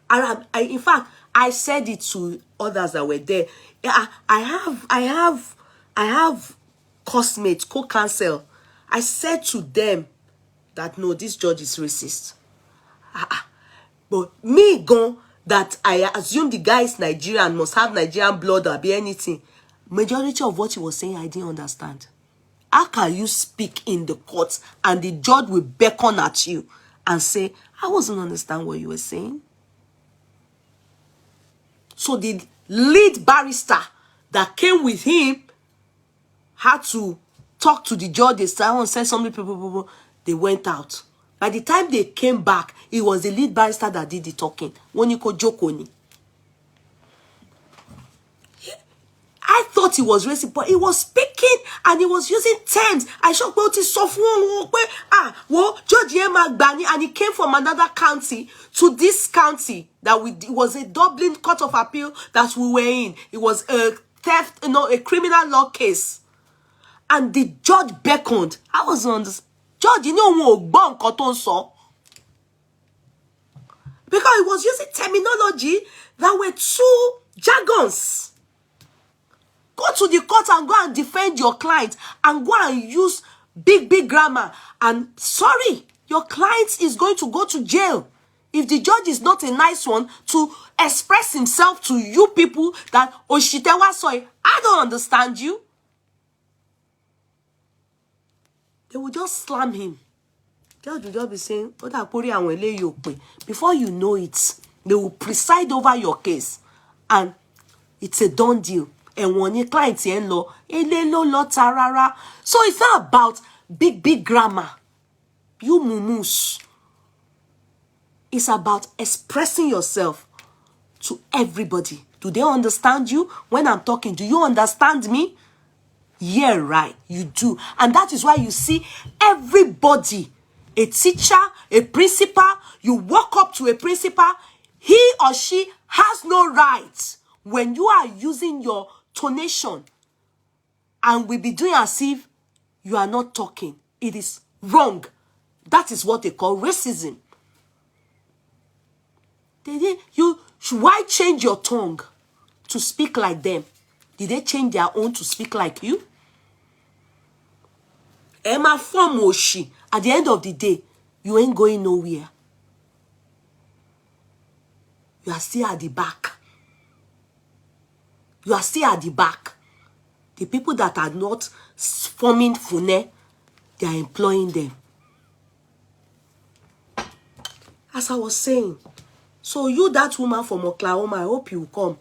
In fact, I said it to others that were there. I have cosmates, co-counsel. I said to them that no, this judge is racist. But me gone that I assume the guy is Nigerian, must have Nigerian blood or be anything. Majority of what he was saying, I didn't understand. How can you speak in the court and the judge will beckon at you and say, I wasn't understand what you were saying? So the lead barrister that came with him had to talk to the judge. They said something, they went out. By the time they came back, it was the lead barrister that did the talking. Woniko Jokoni. I thought he was racist, but he was speaking and he was using terms. I shocked about his software. Judge Yemagbani, and he came from another county to this county it was a Dublin Court of Appeal that we were in. It was a theft, a criminal law case. And the judge beckoned. I was on this. Judge, you know what cotton saw? Because he was using terminology that were too jargons. Go to the court and go and defend your client and go and use big grammar. And sorry, your client is going to go to jail. If the judge is not a nice one to express himself to you people that Oshitewa soy, I don't understand you. They will just slam him. Judge will just be saying, before you know it, they will preside over your case. And it's a done deal. And when your client in law, so it's not about big grammar. You mumus. It's about expressing yourself to everybody. Do they understand you? When I'm talking, do you understand me? Yeah, right, you do. And that is why you see everybody, a teacher, a principal, you walk up to a principal, he or she has no right when you are using your tonation and we be doing as if you are not talking. It is wrong. That is what they call racism. Why change your tongue to speak like them? Did they change their own to speak like you? Emma form Oshi. At the end of the day, you ain't going nowhere. You are still at the back. You are still at the back. The people that are not forming Fune, they are employing them. As I was saying, so you, that woman from Oklahoma, I hope you will come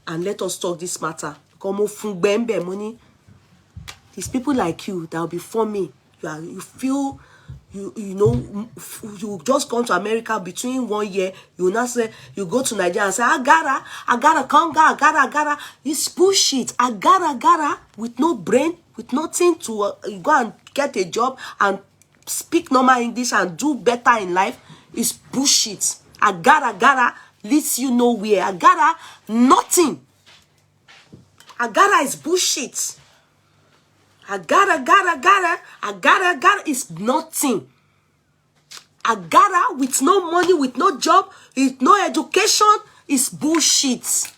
and let us talk this matter. Money. These people like you that will be forming. You feel, you know, you just come to America between 1 year, you will not say, you go to Nigeria and say, I gotta come, I gotta. It's bullshit. I gotta, with no brain, with nothing to go and get a job and speak normal English and do better in life. It's bullshit. I gotta leads you nowhere. I gotta nothing. I gotta is bullshit. I gotta is nothing. I gotta with no money, with no job, with no education is bullshit.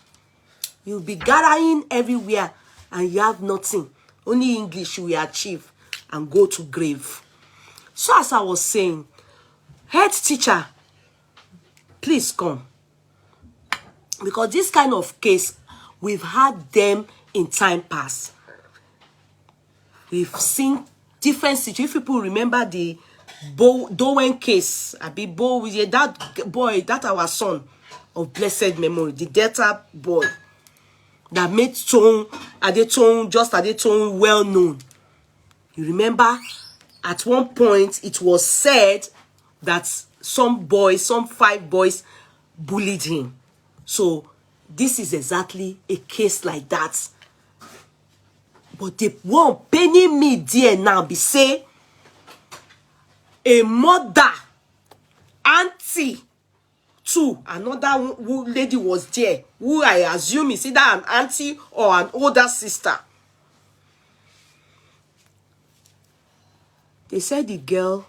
You'll be gathering everywhere and you have nothing. Only English you will achieve and go to grave. So as I was saying, head teacher, please come. Because this kind of case, we've had them in time past. We've seen different situations. If people remember the Dowen case, that boy, that our son of blessed memory, the Delta boy that made Adetone well known. You remember, at one point it was said that some 5 boys bullied him. So this is exactly a case like that. But the one penny me there now be say a mother, auntie, too, another lady was there, who I assume is either an auntie or an older sister. They said the girl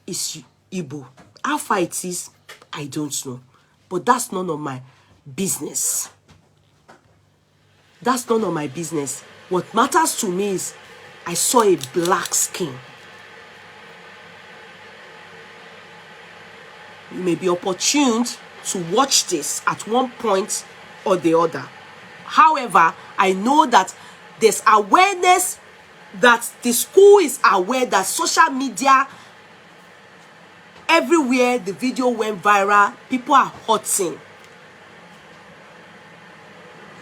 is Igbo. How far it is, I don't know. But that's none of my business. That's none of my business. What matters to me is I saw a black skin. You may be opportune to watch this at one point or the other. However, I know that there's awareness, that the school is aware, that social media, everywhere the video went viral, people are hurting.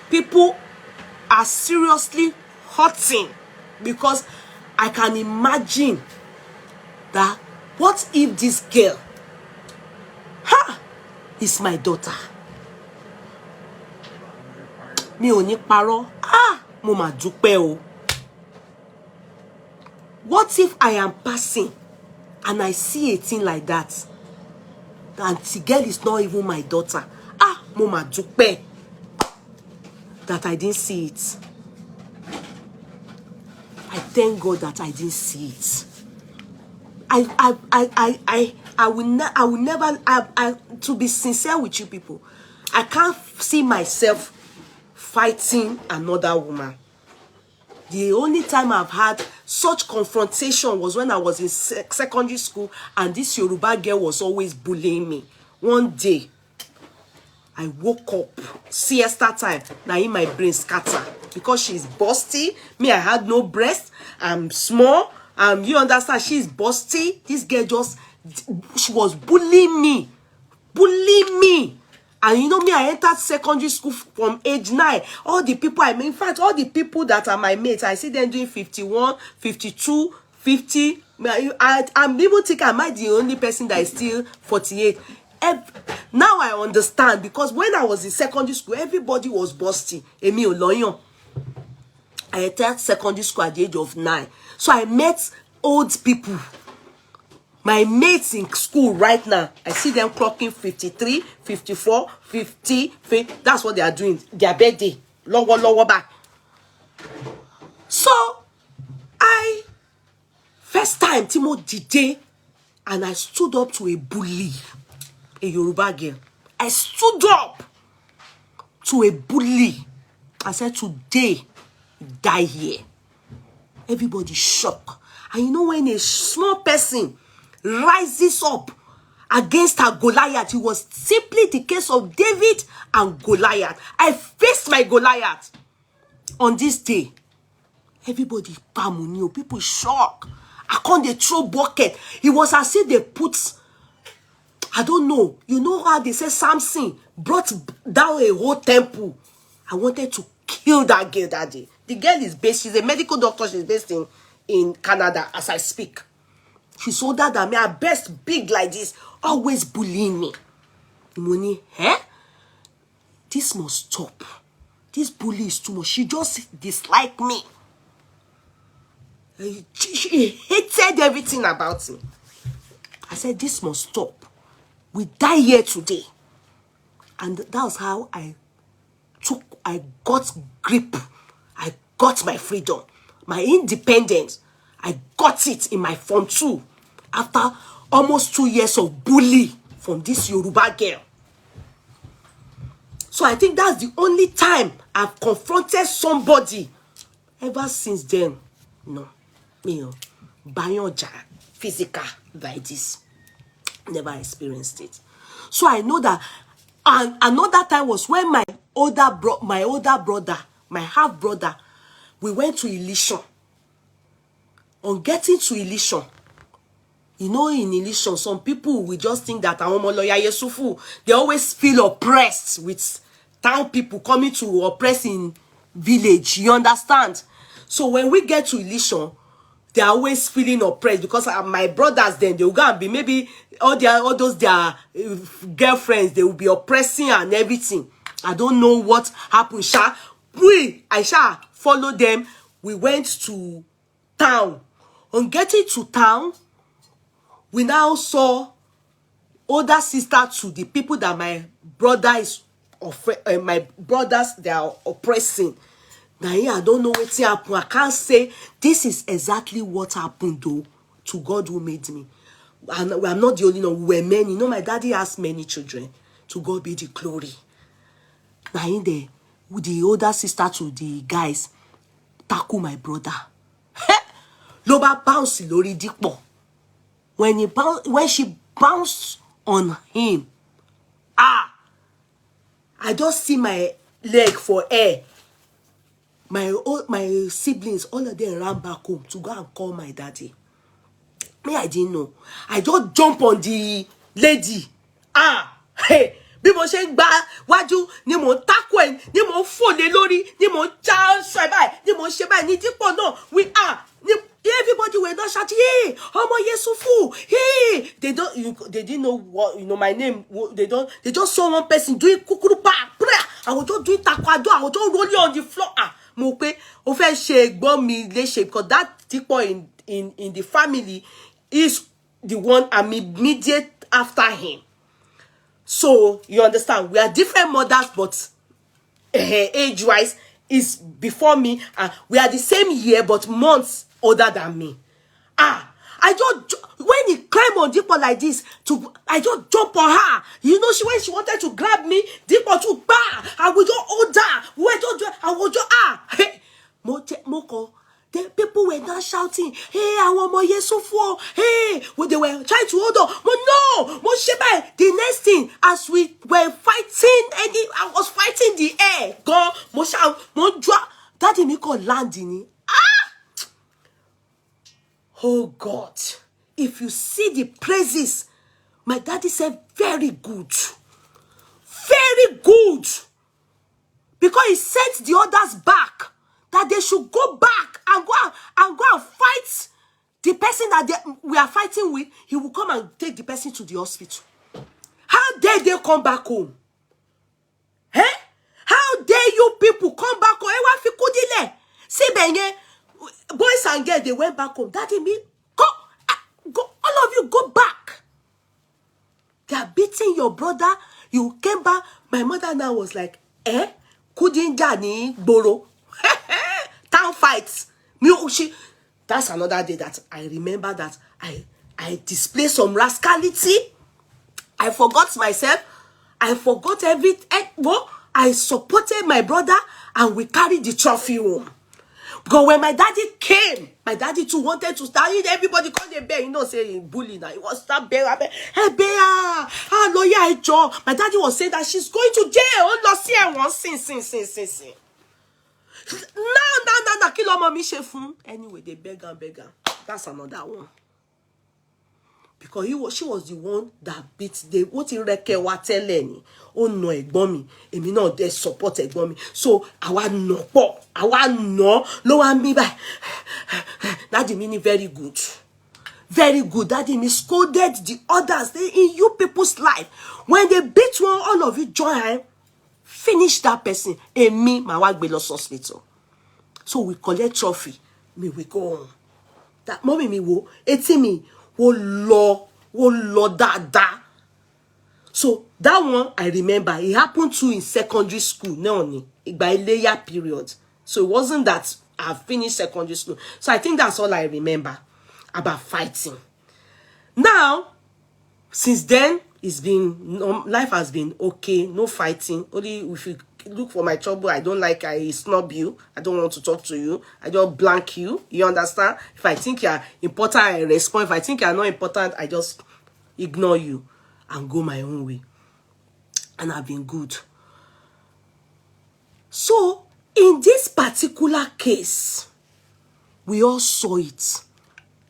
People are seriously hurting because I can imagine that what if this girl is my daughter? Mi ò ní parọ́. Mo mà dúpẹ́ o. What if I am passing and I see a thing like that? And the girl is not even my daughter. Mo mà dúpẹ́ that I didn't see it. I thank God that I didn't see it. I will never, to be sincere with you people, I can't see myself fighting another woman. The only time I've had such confrontation was when I was in secondary school and this Yoruba girl was always bullying me. One day, I woke up, siesta time, now in my brain scatter. Because she's busty, me, I had no breast, I'm small, you understand, she's busty. This girl she was bullying me. And you know me, I entered secondary school from age 9. All the people I met, in fact, all the people that are my mates, I see them doing 51, 52, 50. I'm even thinking, am I the only person that is still 48? Now I understand, because when I was in secondary school, everybody was busty. Emi Oloyan. I entered secondary school at the age of 9. So I met old people. My mates in school right now, I see them clocking 53, 54, 50. That's what they are doing. Their birthday. Lower back. So, I time tí mo dìde and I stood up to a bully, a Yoruba girl. I stood up to a bully. I said, today, die here. Everybody shocked. And you know, when a small person rises up against a Goliath, it was simply the case of David and Goliath. I faced my Goliath on this day. Everybody, people shocked. I can't they throw bucket. It was as if they put, I don't know. You know how they say Samson brought down a whole temple. I wanted to kill that girl that day. The girl is based, she's a medical doctor, she's based in Canada as I speak. She's older than me, her best big like this, always bullying me. Money, this must stop. This bully is too much. She just disliked me. She hated everything about me. I said, this must stop. We die here today. And that was how I got grip. I got my freedom, my independence. I got it in my form 2 after almost 2 years of bully from this Yoruba girl. So I think that's the only time I've confronted somebody. Ever since then, no. Bayoja, physical like this. Never experienced it. So I know that. And another time was when my older brother, my half brother, we went to Ileshan. On getting to Ileshan, you know, in Ileshan, some people will just think that Yeye Yusufu, they always feel oppressed with town people coming to oppress in village. You understand? So when we get to Ileshan, they are always feeling oppressed because my brothers then they will go and be maybe all those their girlfriends, they will be oppressing and everything. I don't know what happened. I follow them. We went to town. On getting to town, we now saw older sister to the people that my brother is my brothers they are oppressing. Now I don't know what happened. I can't say this is exactly what happened though to God who made me. And I'm not the only one. We were many. You know, my daddy has many children. To God be the glory. Now in there, with the older sister to the guys, tackle my brother. Loba bounce lori dipo. When she bounced on him, I just see my leg for air. My siblings, all of them ran back home to go and call my daddy. Me, I didn't know. I just jump on the lady. Hey, bí mo ṣe gba wájú ni mo tako ẹ, ni mo fò lé lórí, ni mo já so báyìí, ni mo ṣe báyìí ní dípò náà. Everybody were not shouting, hey, Ọmọ Yusufu, hey. They didn't know what, my name. They just saw one person doing kukuru pa prayer. I was just doing taekwondo. I was just rolling on the floor. Mo pe o fẹ́ ṣe gbọ́ mi léṣe because that tipo in the family is the one I'm immediate after him. So you understand, we are different mothers, but age-wise is before me. We are the same year, but months older than me. I just when he climbed on Dipo like this, I just jump on her. You know, when she wanted to grab me, Dipo to I would just hold her. I would just hey, Moko. The people were not shouting, hey, I want more Yusufu. Hey, they were trying to hold on. But no, Mosheba. The next thing, as we were fighting, I was fighting the air. Go, Mosha, Mondra. Daddy Miko landing. Oh God, if you see the praises, my daddy said, very good. Very good. Because he sent the others back. That they should go back and go and fight the person that we are fighting with. He will come and take the person to the hospital. How dare they come back home? How dare you people come back home? See, Benye, boys and girls, they went back home. Daddy, me, go, all of you go back. They are beating your brother. You came back. My mother now was like, Kudinjani Boro. Town fights. That's another day that I remember that I displayed some rascality. I forgot myself. I forgot everything. Well, I supported my brother and we carried the trophy home. Because when my daddy came, my daddy too wanted to start. Everybody called the bear, say he bully now. He was that bear. Hey bear, lawyer, Joe. My daddy was saying that she's going to jail. Oh no, see I want sin. No, kill mommy chefun. Anyway, they beg and beg. That's another one. Because she was the one that beat the what in reke wa tele ni. Oh no, ẹ̀gbọ́n mi. Èmi náà dey support ẹ̀gbọ́n mi. So àwa no po. Àwa no lo wa mi báyìí. Daddy me very good. Very good. Daddy me scolded the others in you people's life. When they beat one, all of you join him. Finish that person. And me, my wife be lost hospital. So we collect trophy. Me we go on. That mommy me wo. Eti me. Wo lo da. So that one I remember. It happened to in secondary school. No, by layer period. So it wasn't that I finished secondary school. So I think that's all I remember about fighting. Now, since then, it's been life has been okay. No fighting. Only if you look for my trouble, I don't like. I snub you. I don't want to talk to you. I just blank you. You understand? If I think you're important, I respond. If I think you're not important, I just ignore you and go my own way. And I've been good. So, in this particular case, we all saw it.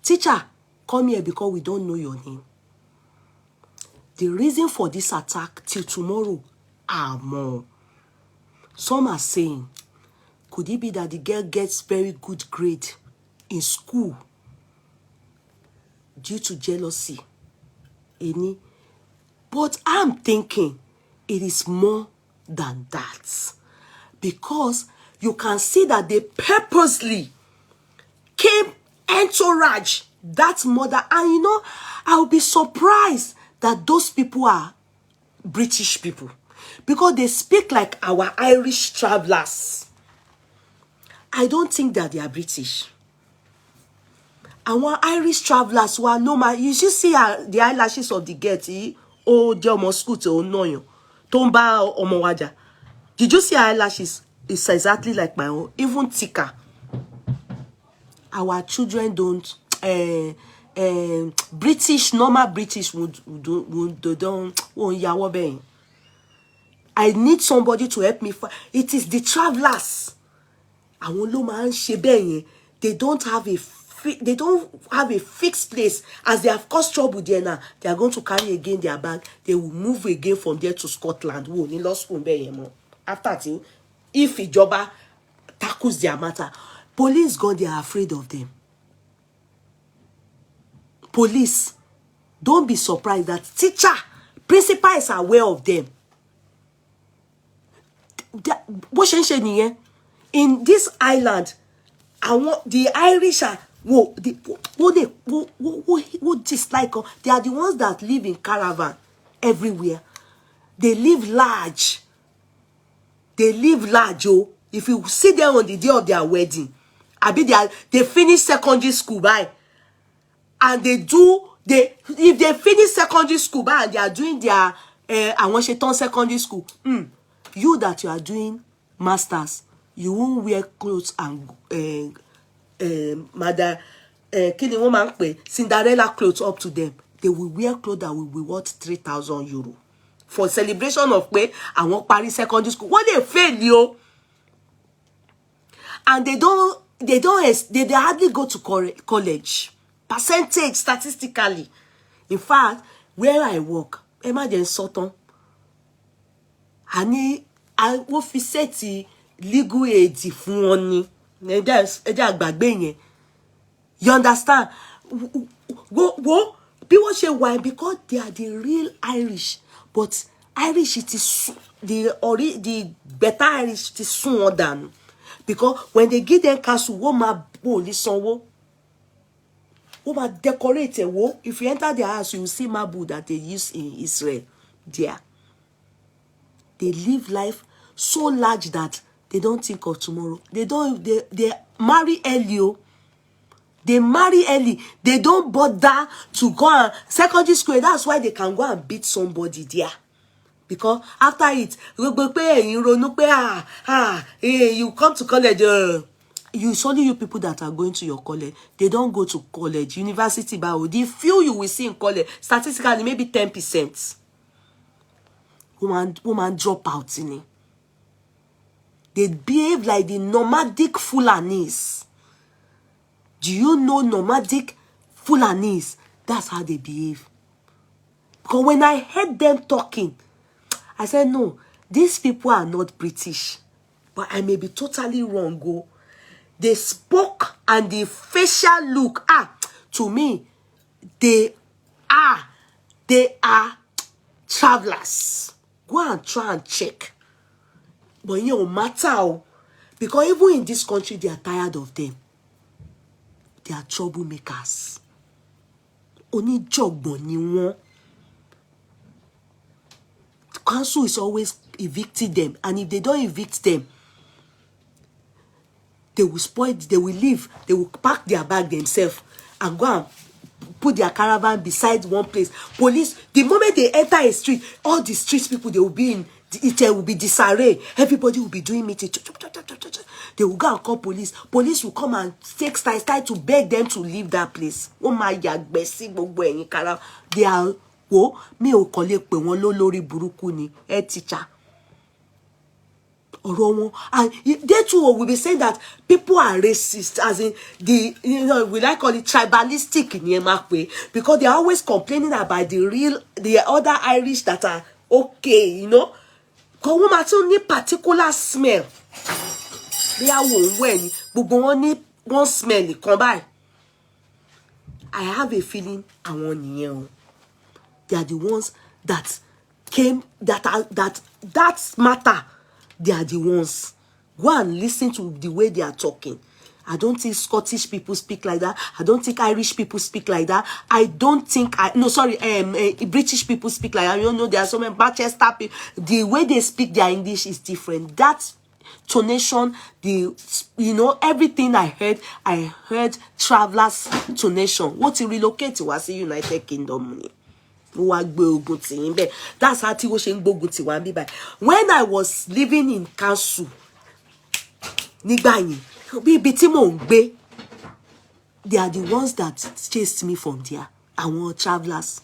Teacher, come here because we don't know your name. The reason for this attack till tomorrow are more. Some are saying, could it be that the girl gets very good grade in school due to jealousy? But I'm thinking it is more than that. Because you can see that they purposely came entourage that mother. And I'll be surprised that those people are British people. Because they speak like our Irish travelers. I don't think that they are British. Our Irish travelers who are normal. You should see the eyelashes of the girl. Oh, Jomo Scooter, oh no, Tomba Omowaja. Did you see her eyelashes? It's exactly like my own, even thicker. Our children don't. British, normal British don't. I need somebody to help me. It is the travelers. They don't have a fixed place. As they have caused trouble there now, they are going to carry again their bag. They will move again from there to Scotland. After if Ijoba tackles their matter, police gone, they are afraid of them. Police, don't be surprised that teacher, principal is aware of them. In this island, I want the Irish are what dislike. They are the ones that live in caravan everywhere. They live large. Oh. If you see them on the day of their wedding, they finish secondary school by, and if they finish secondary school by and they are doing their secondary school. You that you are doing masters, you won't wear clothes and Cinderella clothes up to them. They will wear clothes that will be worth 3,000 euro for celebration of pay. I want Paris secondary school. What they fail you, and they hardly go to college. Percentage statistically. In fact, where I work, imagine Sutton. I fi seti legal aid fún wọn ni. You understand? Go people say why? Because they are the real Irish. But Irish, it is the better Irish, it is sooner than. Because when they give them castle, decorate a wall. If you enter their house, you will see marble that they use in Israel. There. They live life so large that they don't think of tomorrow. They marry early. They marry early. They don't bother to go and secondary school. That's why they can go and beat somebody there. Because after it, you come to college. It's only you people that are going to your college. They don't go to college, university. But the few you will see in college, statistically, maybe 10%. Woman drop out in it. They behave like the nomadic Fulanis. Do you know nomadic Fulanis? That's how they behave. Because when I heard them talking, I said, no, these people are not British. But I may be totally wrong. Go. They spoke and the facial look, to me, they are travelers. Go and try and check. But you know, matter, because even in this country, they are tired of them. They are troublemakers. Only job ni won. The council is always evicting them, and if they don't evict them, they will spoil, they will leave, they will pack their bag themselves and go and put their caravan beside one place. Police, the moment they enter a street, all the street people, they will be in, it will be disarray. Everybody will be doing meeting. They will go and call police. Police will come and take style to beg them to leave that place. Oh my God, they are, me o kole pe won lórí burúkú ni, teacher. And they too will be saying that people are racist, as in the, we like call it tribalistic in Yemakwe, because they are always complaining about the other Irish that are okay, Because woman too need particular smell. They are when one smell come by. I have a feeling I want you. They are the ones that came that matter. They are the ones. Go and listen to the way they are talking. I don't think Scottish people speak like that. I don't think Irish people speak like that. I don't think British people speak like that. You know, there are so many Manchester people. The way they speak their English is different. That tonation, everything I heard travelers tonation. What relocate was the United Kingdom. That's how when I was living in council, they are the ones that chased me from there. I want travelers.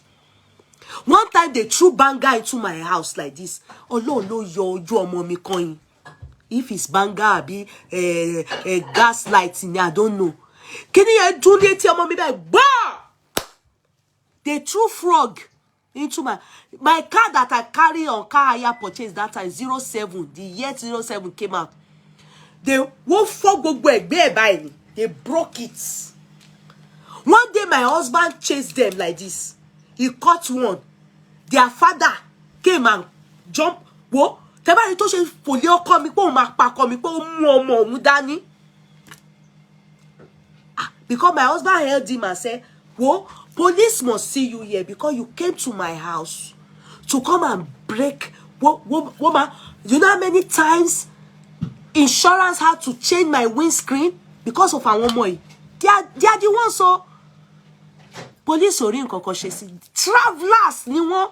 One time they threw banger into my house like this. Oh no, your mommy coin. If it's banger, be a gas lighting, I don't know. Can you do that? Your mommy like bah! They threw frog into my car that I carry on car hire purchase that time 07. The year 07 came out. They won't fuck by. They broke it. One day my husband chased them like this. He caught one. Their father came and jumped. Whoa. Because my husband held him and said, whoa, police must see you here because you came to my house to come and break. Woman, you know how many times insurance had to change my windscreen because of our woman? They are the ones, so police are in travelers, ni won.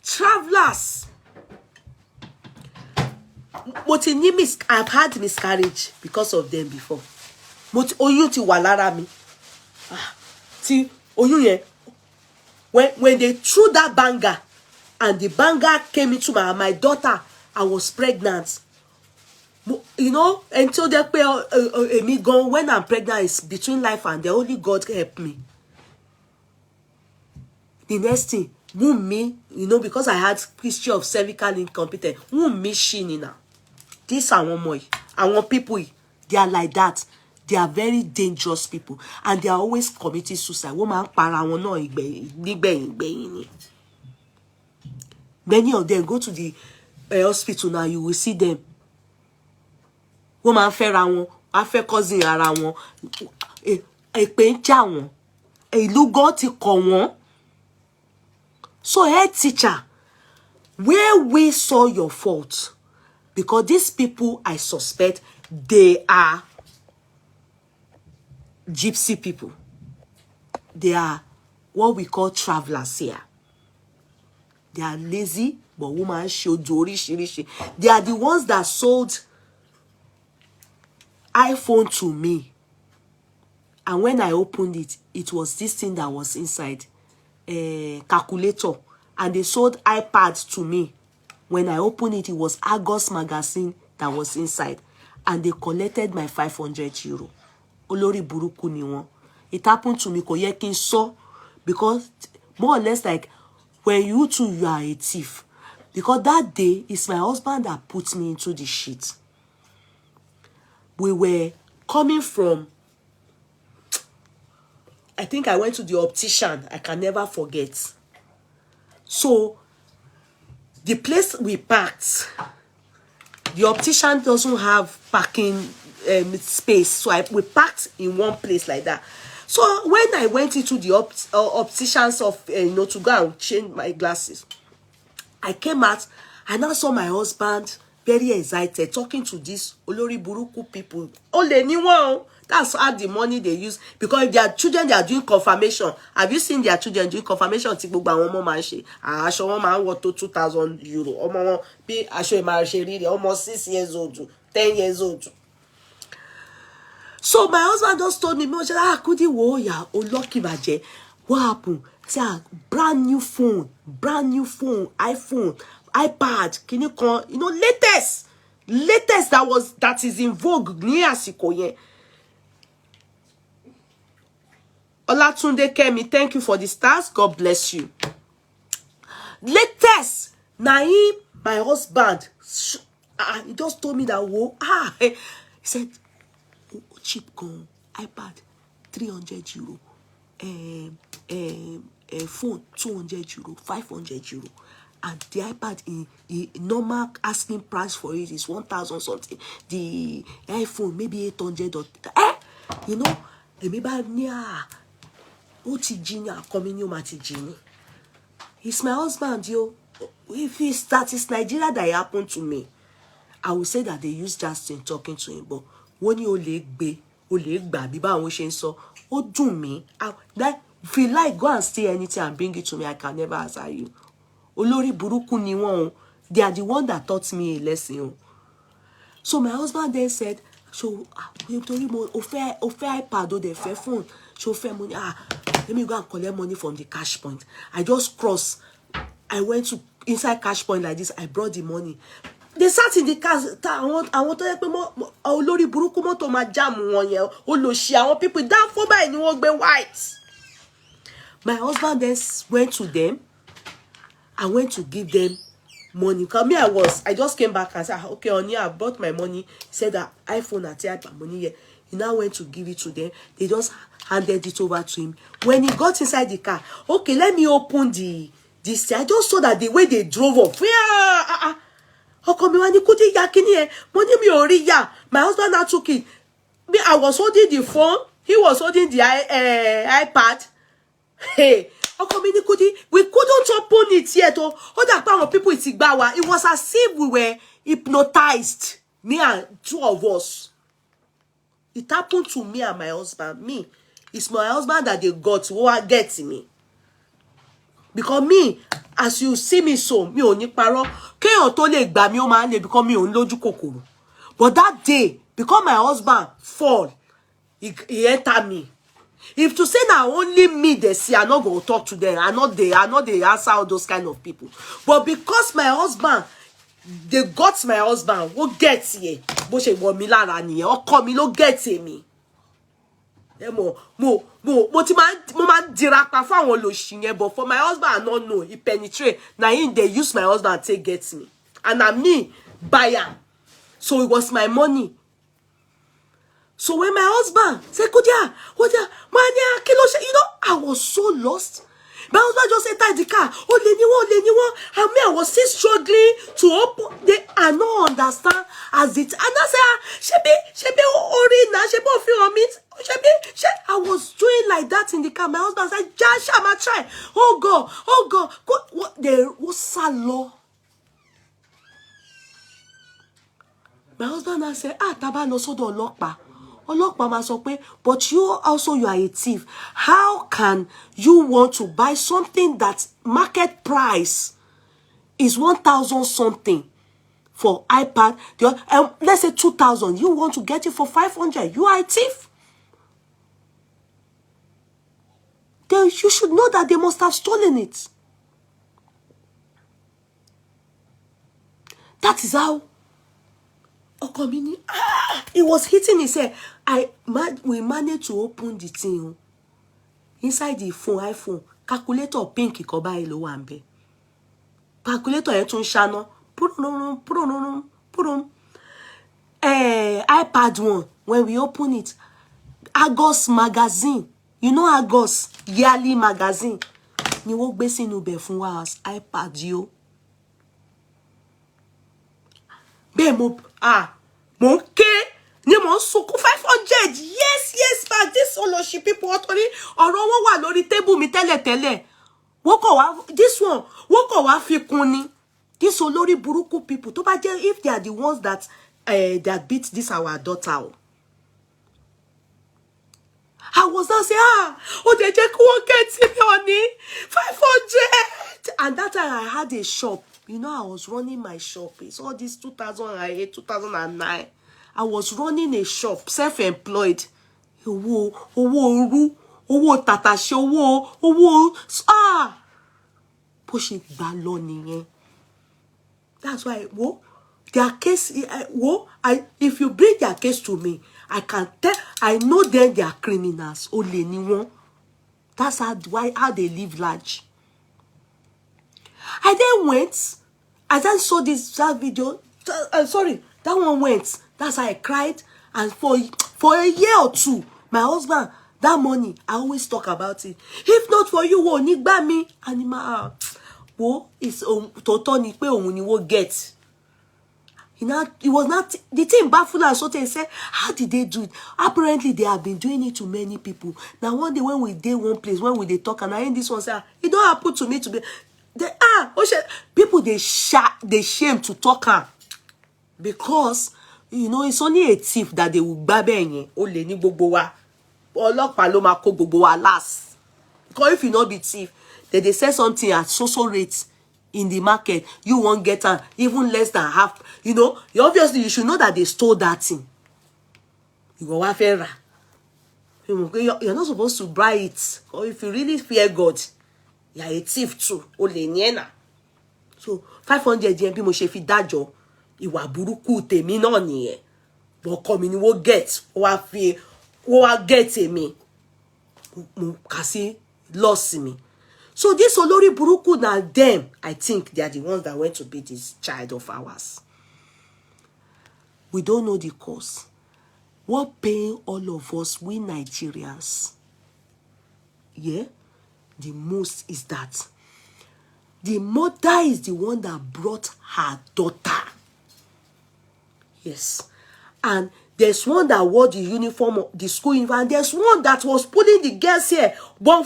Travelers. I've had miscarriage because of them before. Oyún ti wà lára mi. See, when they threw that banger and the banger came into my daughter, I was pregnant. Until they pay me go when I'm pregnant is between life and death. Only God help me. The next thing, me, because I had history of cervical incompetence, me shini now. This are one more. I want people, they are like that. They are very dangerous people, and they are always committing suicide. Woman, many of them go to the hospital now. You will see them. Woman, afẹ́ cousin ara wọn, èpè ń jà wọ́n, ìlú gan ti kọ̀ wọ́n. So, head teacher, where we saw your fault, because these people I suspect they are gypsy people. They are what we call travelers here. They are lazy, but woman shirishi. They are the ones that sold iPhone to me. And when I opened it, it was this thing that was inside, a calculator. And they sold iPad to me. When I opened it, it was Argos magazine that was inside. And they collected my 500 euro. Olori buruku ni won. It happened to me, because more or less like, when you two, you are a thief. Because that day, it's my husband that put me into the shit. We were coming from, I think I went to the optician. I can never forget. So, the place we parked, the optician doesn't have parking space. So we parked in one place like that. So when I went into the optician's to go and change my glasses, I came out and I saw my husband very excited talking to these Olori Buruku people. Only anyone. That's how the money they use. Because if their children, they are doing confirmation. Have you seen their children doing confirmation? Asho one man to 2,000 euro. Omo be asho marsheri almost 6 years old, 10 years old. So my husband just told me, could you lucky baje? What happened? Say brand new phone, iPhone, iPad. Can you latest that is in vogue near Sikoye. Olatunde Kemi, thank you for the stars. God bless you. Latest, Naim, my husband, he just told me that, he said, cheap gun, iPad, 300 euro, phone, 200 euro, 500 euro. And the iPad, in normal asking price for it is 1,000 something. The iPhone, maybe 800 or, it's my husband, yo. If that is Nigeria that happened to me, I would say that they use Justin talking to him. But when you do me, if you like, go and steal anything and bring it to me, I can never answer you. Olori buruku ni won. They are the one that taught me a lesson. So my husband then said, so iPad or the fair phone, show fair money. Let me go and collect money from the cash point. I just crossed. I went to inside cash point like this. I brought the money. They sat in the car. I want to help them. Olori buruku moto ma jam one year. Oloshi, I want people down for by any work be white. My husband then went to them. I went to give them money. Because me, I just came back and said, okay, Oni, I brought my money. He said that iPhone at my money here. He now went to give it to them. They just handed it over to him. When he got inside the car, okay, let me open this. I just saw that the way they drove off. My husband now took it. Me, I was holding the phone. He was holding the iPad. Hey, we couldn't open it yet. People, it was as if we were hypnotized. Me and two of us. It happened to me and my husband. Me, it's my husband that they got who are getting me. Because me, as you see me so, me only paro, me o man because me on loju kokoro. But that day, because my husband fall, he entered me. If to say now only me they see, I not go talk to them. I not they answer all those kind of people. But because my husband, they got my husband, who gets here, bo se wo mi lara ni, oko mi lo get me. Mo ti man dirapa for àwọn olóṣì yẹn, but for my husband I not know, he penetrate. Now they use my husband to get me. And I'm me buyer. So it was my money. So when my husband said, I was so lost. My husband just entered the car. And me, I was still struggling to open. They are not understand as it. And I said, I was doing like that in the car. My husband said, Joshua, try. Oh God. What the salo? My husband said, Taba no so do lockba. ọlọ́pàá máa sọ pé, but you also, you are a thief. How can you want to buy something that market price is 1,000 something for iPad? Let's say 2,000. You want to get it for 500. You are a thief. Then you should know that they must have stolen it. That is how Okomini, it was hitting his head. We managed to open the thing. Inside the iPhone, calculator pink ikoba ilo wambe. Calculator etun shano. iPad 1, when we open it, Argos magazine. You know Argos yearly magazine. Ni wo gbe sínú be fún wa as iPad yo. Be mo ni mo sunkún 500. Yes, but this oloshi people otori ọ̀rọ̀ wọn wà lórí table mi tẹ́lẹ̀. This one wọ́n kò wá fi kún ni. This olórí burúkú people tó bá jẹ́, if they are the ones that beat this our daughter. I was not saying, they just won't get me money, 500. And that time I had a shop. You know, I was running my shop. It's all this 2008, 2009. I was running a shop, self-employed. Pushing balloon. That's why, their case, if you bring their case to me, I can tell, I know them, they are criminals. Only anyone. That's how they live large. I then went, I then saw that video. Sorry, that one went. That's how I cried. And for a year or two, my husband, that money, I always talk about it. If not for you, won't buy me. Animal, it's totally pe ni wo get. It was not the thing baffled and so they said, how did they do it? Apparently they have been doing it to many people. Now one day when we did one place, when they talk, and I hear this one say, it don't happen to me to be people they shame to talk because it's only a thief that they will babe ole ni gbogbo wa. Ọlọ́pàá ló máa kó gbogbo wa last. Because if you not be thief, they say something at so rate in the market, you won't get even less than half. Obviously you should know that they stole that thing. You go wafera. You're not supposed to buy it. Or if you really fear God, you're a thief too. So 500 yen bí mo ṣe fi dájọ́ ìwà burúkú tèmi náà nìyẹn. But come ni wo get, wo get me. Mo kasi lost me. So this olórí burúkú na them, I think they are the ones that went to beat this child of ours. We don't know the cause. What pain all of us, we Nigerians, the most is that the mother is the one that brought her daughter. Yes. And there's one that wore the uniform, the school uniform, and there's one that was pulling the girls here. Even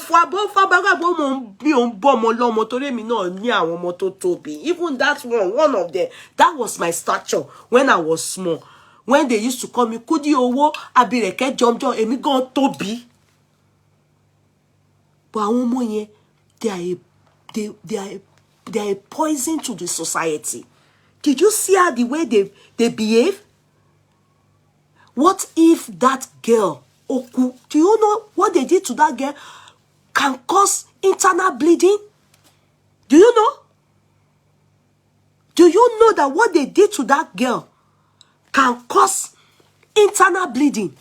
that one of them, that was my stature when I was small. When they used to call me, Kudi Owo, Abireke Jomjo, Emi Gon Tobi. But they are a poison to the society. Did you see how the way they behave? What if that girl, Oku, do you know what they did to that girl can cause internal bleeding? Do you know? Do you know that what they did to that girl can cause internal bleeding?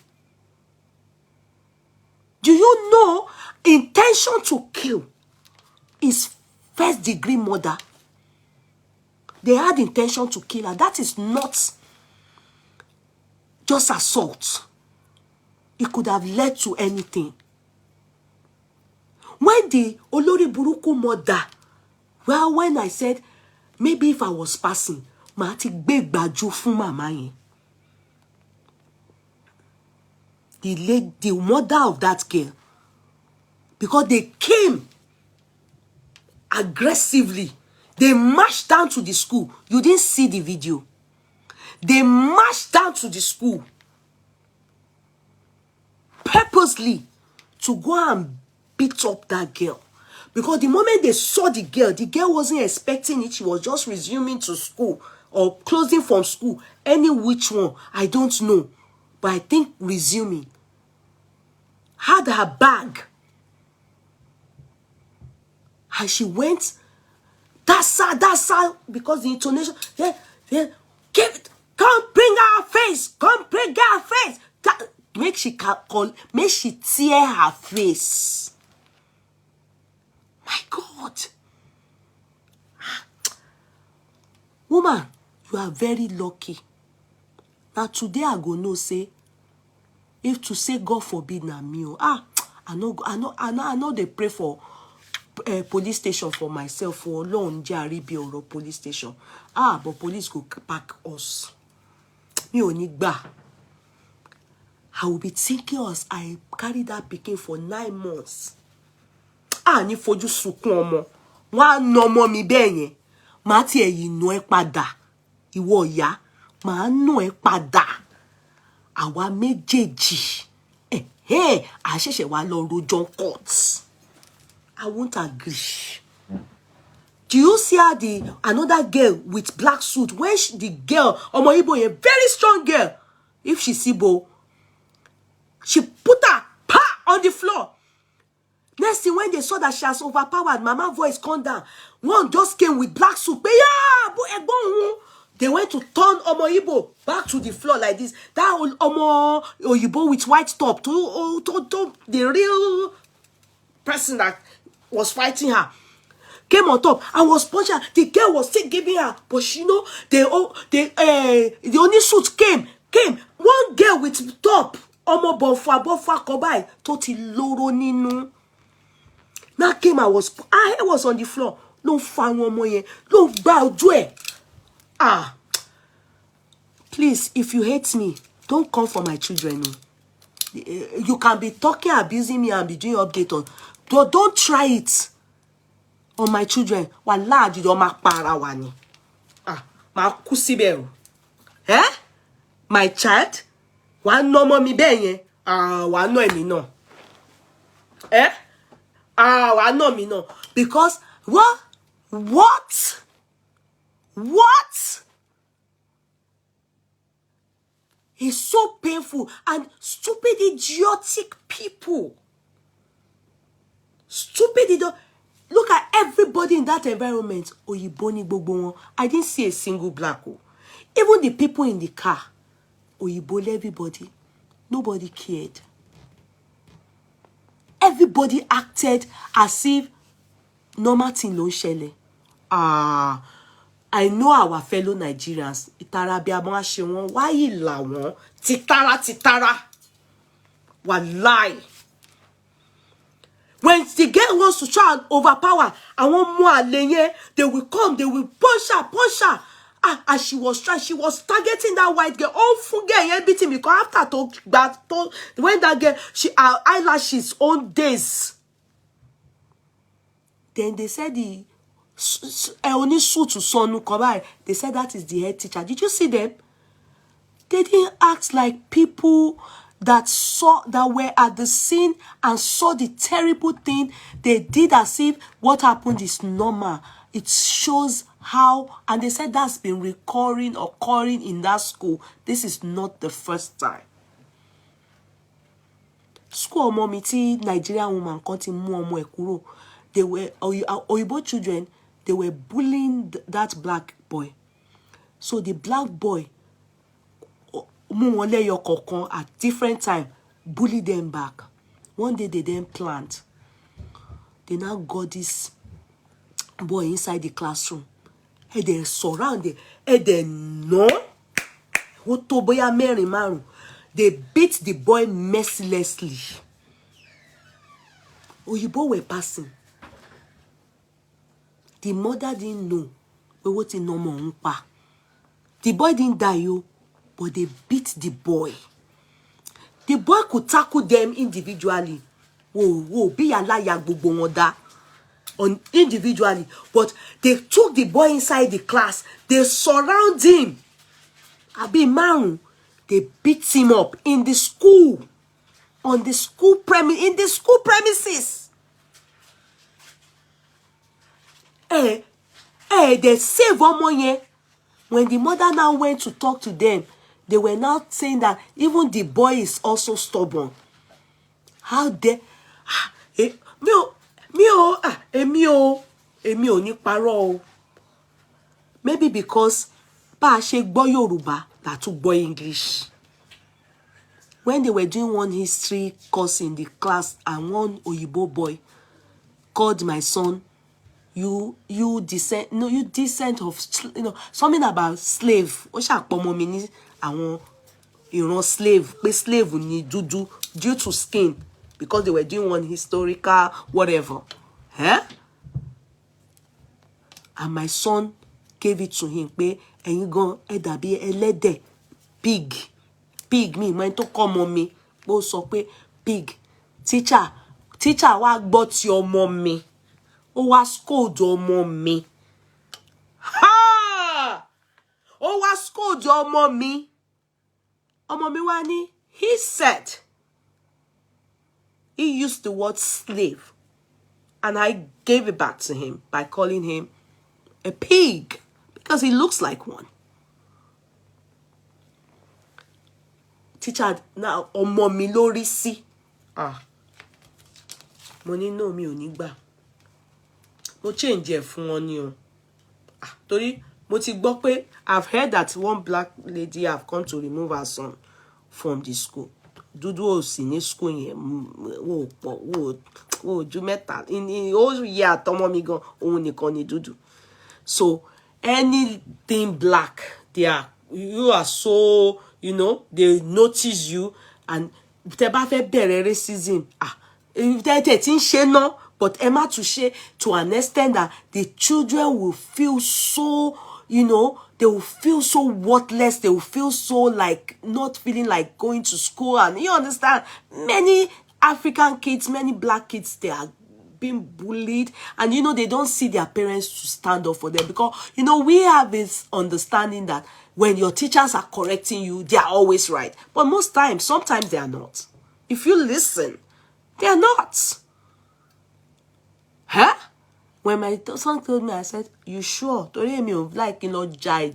Do you know intention to kill is first degree murder? They had intention to kill her. That is not just assault. It could have led to anything. When the Olori Buruku mother, well, when I said, maybe if I was passing, ma ti gbe gbaju fun mama yen. The mother of that girl, because they came aggressively. They marched down to the school. You didn't see the video. They marched down to the school. purposely to go and beat up that girl. Because the moment they saw the girl wasn't expecting it. She was just resuming to school or closing from school. Any which one, I don't know. But I think resuming. Had her bag. And she went, that's her, because the intonation, come bring her face, come bring her face. Make she tear her face. My God. Woman, you are very lucky. Now today I go know say, if to say God forbid na me, I know they pray for police station for myself for long jaribi or police station. But police go pack us. Me only gba. I will be thinking us. I carry that pikin for 9 months. Ni fojú sunkún ọmọ. Wọ́n no ọmọ mi bẹ́ẹ̀ yẹn. Màá ti ẹ̀yìn nù ẹ́ padà. Ìwọ ìyá, màá nù ẹ́ padà. Àwa méjèèjì. A ṣẹ̀ṣẹ̀ wá lọ rojọ́ court. I won't agree. Do you see how another girl with black suit, when the girl, Omo Igbo, a very strong girl, if she see Bo, she put her on the floor. Next thing, when they saw that she has overpowered, Mama voice come down. One just came with black suit. They went to turn Omo Igbo back to the floor like this. That Omo Igbo with white top, to the real person that was fighting her, came on top and was punching her. The girl was still giving her, but she know the only suit came. One girl with top, Omo bofa kobai, toti loro ninu. Now came, I was on the floor. No fan one ye, no bow joy. Please, if you hate me, don't come for my children. You can be talking, abusing me, and be doing update on. Don't try it on my children. Wallah, you don't make para wani. Ma kusibero. My child? One no mommy benye. One no me no. One no me no. Because what? It's so painful and stupid, idiotic people. Stupid. Look at everybody in that environment. Oyiboni gbogbo. I didn't see a single black. Even the people in the car. Oyibole everybody. Nobody cared. Everybody acted as if normal thing no shele. I know our fellow Nigerians. Why la won? Titara. Wallahi. When the girl wants to try and overpower, I want more lenye, they will come, they will punch her. And she was targeting that white girl. Oh, forget beating me. Because after when that girl, her eyelashes on days. Then they said the only suit to Sonu Kobai. They said that is the head teacher. Did you see them? They didn't act like people that were at the scene and saw the terrible thing. They did as if what happened is normal. It shows how, and they said that's been occurring in that school. This is not the first time. School mommy, Nigerian woman ekuro. They were Oyibo children. They were bullying that black boy. So the black boy, at different time, bully them back. One day they then plant. They now got this boy inside the classroom. And they surrounded. And they know. They beat the boy mercilessly. Oyibo were passing. The mother didn't know. What in no more. The boy didn't die, but they beat the boy. The boy could tackle them individually. Be a liar, individually. But they took the boy inside the class. They surround him. They beat him up in the school. on the school in the school premises. They save ọmọ. When the mother now went to talk to them, they were now saying that even the boy is also stubborn. How dare èmi ò ní parọ́. Maybe because bá a ṣe gbọ́ Yorùbá la tún gbọ́ English. When they were doing one history course in the class, and one Oyibo boy called my son, you descent of, something about slave. Ó ṣàpọ̀mọ́ mi ní àwọn ìran slave, pé slave ni dúdú due to skin, because they were doing one historical whatever. And my son gave it to him, pé ẹ̀yin gan ẹ dàbí ẹlẹ́dẹ̀, pig mi mo tó kọ́ ọmọ mi, bó sọ pé pig. Teacher wá gbọ́ ti ọmọ mi, ó wá scold ọmọ mi. Ó wá scold ọmọ mi. Ọmọ mi wá ní, he said, he used the word slave, and I gave it back to him by calling him a pig, because he looks like one. Teacher now ọmọ mi lórí sí. Mo ní no, mi ò ní gbà. Mo change ẹ̀ fún wọn ni o. Torí mo ti gbọ́ pé I've heard that one black lady have come to remove her son from the school. Dúdú ò sí ní school yẹn. Wo ojú mẹ́ta. Ó yẹ àtọmọ mi gan, òun nìkan ni dúdú. So anything black, you are so, they notice you, and tẹ́ bá fẹ́ bẹ̀rẹ̀ racism, tẹ́ ti ń ṣe náà, but ẹ má tún ṣe to an extent that the children will feel so, they will feel so worthless, they will feel so like not feeling like going to school. And you understand, many African kids, many black kids, they are being bullied, and they don't see their parents to stand up for them, because we have this understanding that when your teachers are correcting you, they are always right, but sometimes they are not. If you listen, they are not. When my son told me, I said, you sure? Torí mi ò like jai.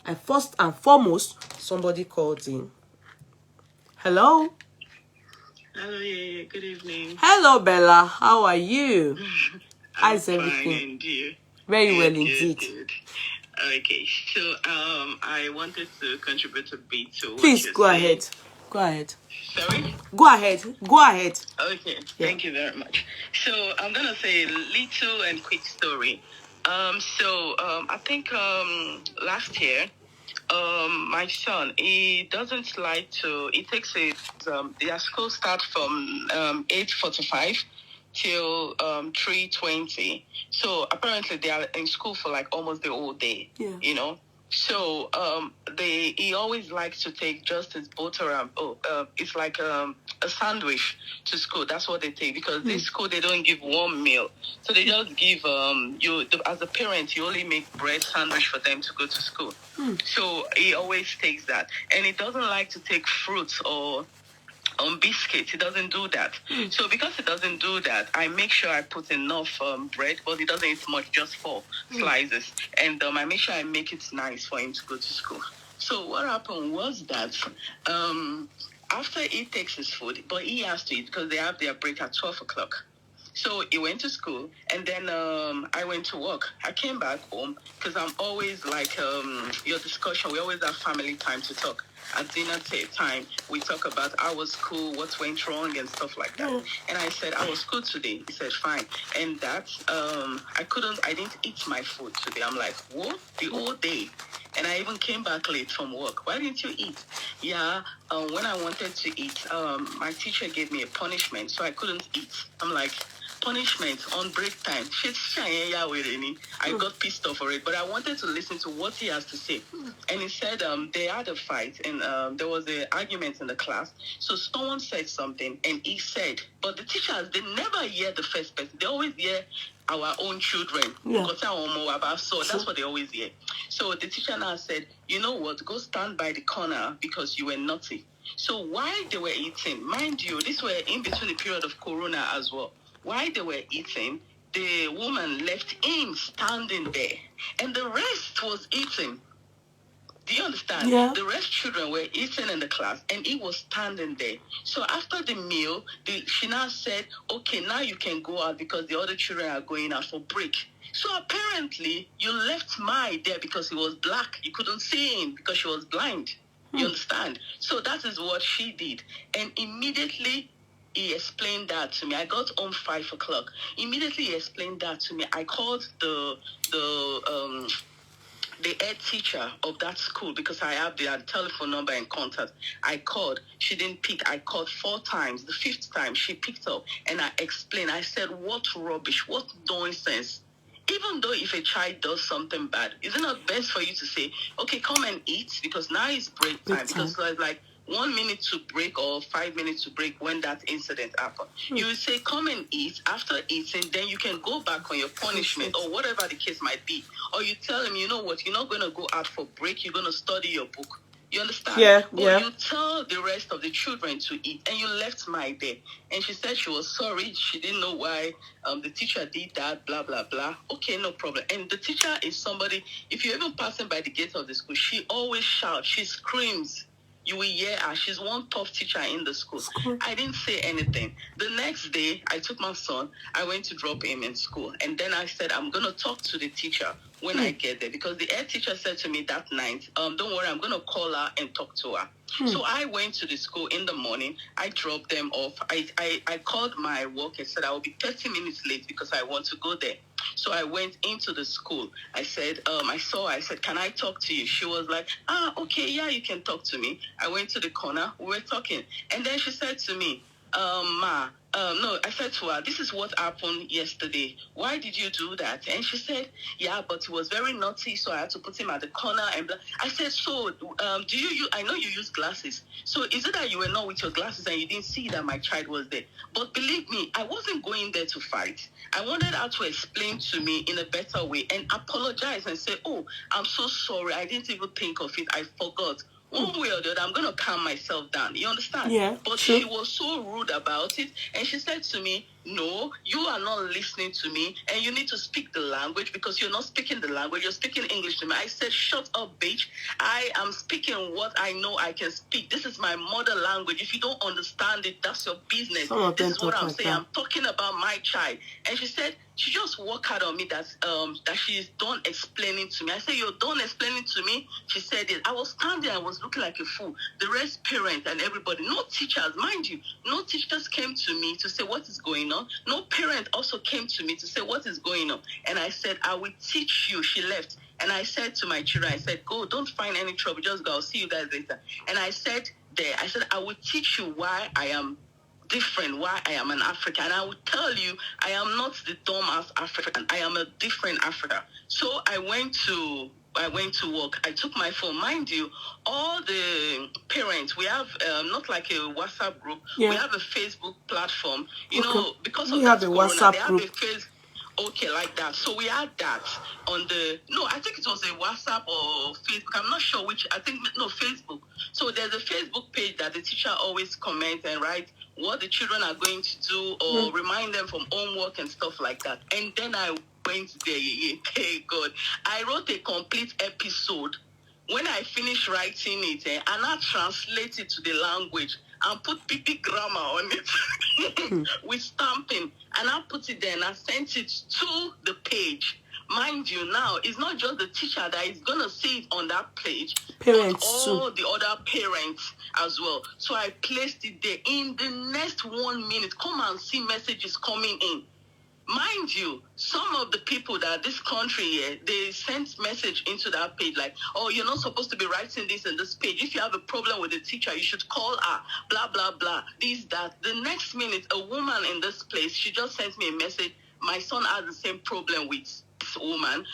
And first and foremost, somebody called in. Hello. Hello, yeah, good evening. Hello, Bella. How are you? How's everything? everything? And you? Very well indeed. Good. Okay, so I wanted to contribute a bit to what Please you're go saying. ahead. Go ahead. Sorry? Go ahead. Okay, thank you very much. So I'm gonna say a little and quick story. I think last year, my son, he doesn't like to. He takes it. Their school starts from 8:45 till 3:20. So apparently they are in school for like almost the whole day. Yeah. So he always likes to take just his butter. It's like a sandwich to school. That's what they take, because this school they don't give warm meal, so they just give as a parent you only make bread sandwich for them to go to school. So he always takes that, and he doesn't like to take fruits or biscuits. He doesn't do that. So because he doesn't do that, I make sure I put enough bread, but he doesn't eat much, just 4 slices. And I make sure I make it nice for him to go to school. So what happened was that after he takes his food, but he has to eat because they have their break at 12 o'clock. So he went to school, and then I went to work. I came back home because I'm always like your discussion. We always have family time to talk. At dinner time, we talk about our school, what went wrong, and stuff like that. And I said, I was good today. He said, fine. And that, I didn't eat my food today. I'm like, what? The whole day? And I even came back late from work. Why didn't you eat? Yeah, when I wanted to eat, my teacher gave me a punishment, so I couldn't eat. I'm like, punishment on break time. I got pissed off for it, but I wanted to listen to what he has to say. And he said they had a fight, and there was an argument in the class. So someone said something, and he said, but the teachers, they never hear the first person. They always hear our own children. Yeah. So that's what they always hear. So the teacher now said, you know what, go stand by the corner because you were naughty. So while they were eating, mind you, this were in between the period of Corona as well. While they were eating, the woman left him standing there, and the rest was eating. Do you understand? Yeah. The rest children were eating in the class, and he was standing there. So after the meal, she now said, okay, now you can go out because the other children are going out for break. So apparently, you left Mai there because he was black. You couldn't see him because she was blind. You understand? So that is what she did. And immediately, he explained that to me. I got home 5 o'clock. Immediately, he explained that to me. I called the head teacher of that school because I have their telephone number and contact. I called. She didn't pick. I called 4 times. The 5th time, she picked up. And I explained. I said, what rubbish, what nonsense. Even though if a child does something bad, is it not best for you to say, okay, come and eat because now it's break time. Because like 1 minute to break or 5 minutes to break when that incident happened. You would say, come and eat. After eating, then you can go back on your punishment or whatever the case might be. Or you tell him, you know what, you're not going to go out for break. You're going to study your book. You understand? Yeah, but yeah. You tell the rest of the children to eat, and you left Mai there. And she said she was sorry. She didn't know why the teacher did that, blah, blah, blah. Okay, no problem. And the teacher is somebody, if you're even passing by the gate of the school, she always shouts, she screams. You will hear her. She's one tough teacher in the school. I didn't say anything. The next day, I took my son. I went to drop him in school. And then I said, I'm going to talk to the teacher when I get there. Because the head teacher said to me that night, don't worry, I'm going to call her and talk to her. So I went to the school in the morning. I dropped them off. I called my work and said I will be 30 minutes late because I want to go there. So I went into the school. I said, I said, can I talk to you? She was like, okay, yeah, you can talk to me. I went to the corner. We were talking. And then she said to me, no, I said to her, this is what happened yesterday. Why did you do that? And she said, yeah, but he was very naughty, so I had to put him at the corner. And I said, so do you I know you use glasses. So is it that you were not with your glasses and you didn't see that my child was there? But believe me, I wasn't going there to fight. I wanted her to explain to me in a better way and apologize and say, oh, I'm so sorry. I didn't even think of it. I forgot. One way or the other, I'm going to calm myself down. You understand? Yeah. But she was so rude about it. And she said to me, no, you are not listening to me. And you need to speak the language because you're not speaking the language. You're speaking English to me. I said, shut up, bitch. I am speaking what I know I can speak. This is my mother language. If you don't understand it, that's your business. This is what I'm saying. I'm talking about my child. And she said, she just walked out on me that she's done explaining to me. I said, you're done explaining to me? She said it. I was standing, I was looking like a fool. The rest parents and everybody, no teachers, mind you, no teachers came to me to say what is going on. No parent also came to me to say what is going on. And I said, I will teach you. She left. And I said to my children, I said, go, don't find any trouble. Just go. I'll see you guys later. And I said I will teach you why I am different, why I am an African. And I will tell you, I am not the dumbass African. I am a different Africa. So I went to work. I took my phone. Mind you, all the parents, we have not like a WhatsApp group. Yeah. We have a Facebook platform. You know, because of that corona, WhatsApp they have group. Okay, like that. So we had that on I think it was a WhatsApp or Facebook. I'm not sure which. Facebook. So there's a Facebook page that the teacher always comments and writes what the children are going to do or remind them from homework and stuff like that. And then I went there. Hey God, I wrote a complete episode. When I finished writing it, and I translate it to the language and put PP grammar on it with stamping, and I put it there and I sent it to the page. Mind you, now it's not just the teacher that is gonna see it on that page, parents but all the other parents as well. So I placed it there. In the next 1 minute, come and see messages coming in. Mind you, some of the people that this country here, they sent message into that page like, oh, you're not supposed to be writing this in this page. If you have a problem with the teacher, you should call her, blah, blah, blah, this, that. The next minute, a woman in this place, she just sent me a message. My son has the same problem with this woman.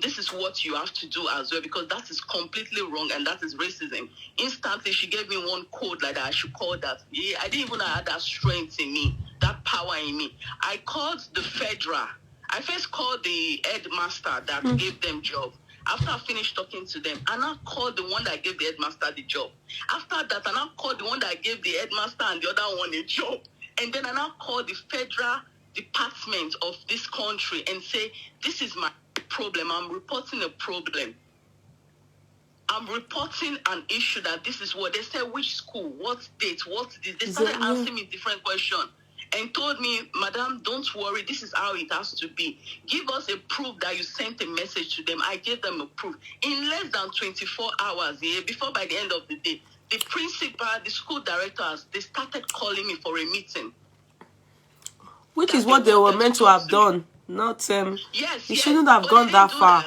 This is what you have to do as well, because that is completely wrong and that is racism. Instantly, she gave me one code like that. I should call that. Yeah, I didn't even have that strength in me, that power in me. I called the federal. I first called the headmaster that gave them job. After I finished talking to them, I now called the one that gave the headmaster the job. After that, I now called the one that gave the headmaster and the other one a job. And then I now called the federal department of this country and say, this is my problem. I'm reporting a problem. I'm reporting an issue that this is what they said, which school, what date, what this. They started asking me different questions and told me, madam, don't worry, this is how it has to be. Give us a proof that you sent a message to them. I gave them a proof. In less than 24 hours, before by the end of the day, the principal, the school directors, they started calling me for a meeting. Which is what they were meant to have done. Not, yes, you shouldn't have gone that far.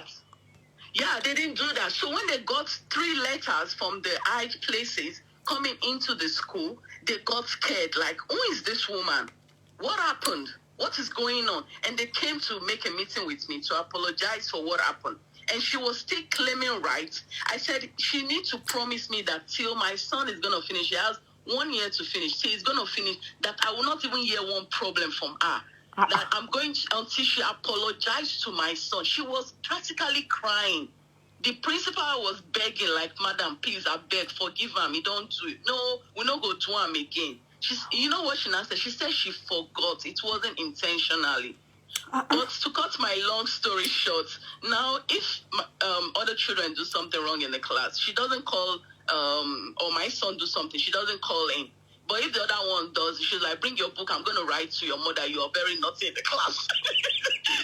Yeah, they didn't do that. So when they got 3 letters from the high places coming into the school, they got scared. Like, who is this woman? What happened? What is going on? And they came to make a meeting with me to apologize for what happened. And she was still claiming rights. I said, she needs to promise me that till my son is going to finish, he has 1 year to finish. Till he's going to finish, that I will not even hear one problem from her. That I'm going to, until she apologized to my son. She was practically crying. The principal was begging, like, madam, please, I beg, forgive him. He don't do it. No, we're not going to do him again. You know what she now said? She said she forgot. It wasn't intentionally. But to cut my long story short, now if other children do something wrong in the class, she doesn't call, or my son do something, she doesn't call in. But if the other one does, she's like, bring your book, I'm going to write to your mother, you are very naughty in the class.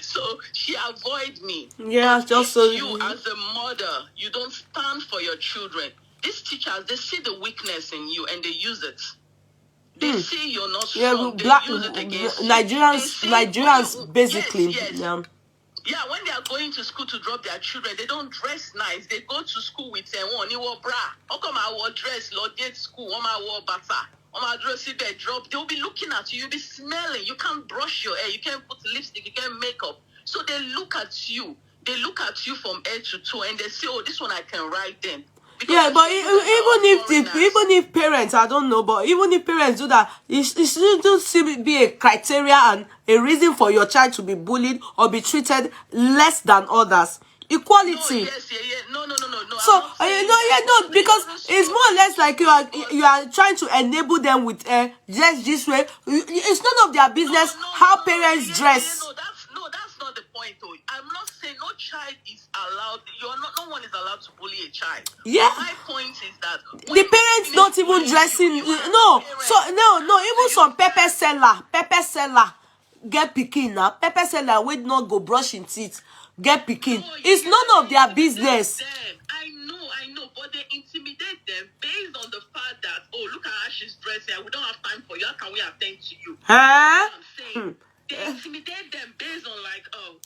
So she avoid me. Yeah, but just so you, as a mother, you don't stand for your children. These teachers, they see the weakness in you and they use it. They see you're not strong. They use it against Nigerians basically. Yes. Yeah, when they are going to school to drop their children, they don't dress nice. They go to school with one bra. How come I will dress lodgate school? I will bata. I dress if they drop. They'll be looking at you. You'll be smelling. You can't brush your hair. You can't put lipstick. You can't make up. So they look at you. They look at you from head to toe, and they say, "Oh, this one I can write them." Because yeah, but even if parents, I don't know, but even if parents do that, it shouldn't be a criteria and a reason for your child to be bullied or be treated less than others. Equality. No, No. So because it's more or less like you are trying to enable them with just this way. It's none of their business how parents dress. That's not the point though. I'm not saying no child is allowed. No one is allowed to bully a child. Yeah. But my point is that the parents not even dressing. Even some pepper seller get pikin now. Pepper seller will not go brushing teeth. Get pikin. It's none of their business. I know, but they intimidate them based on the fact that, oh, look at how she's dressing. We don't have time for you. How can we attend to you? Huh? I'm saying. They intimidate them based on like, oh,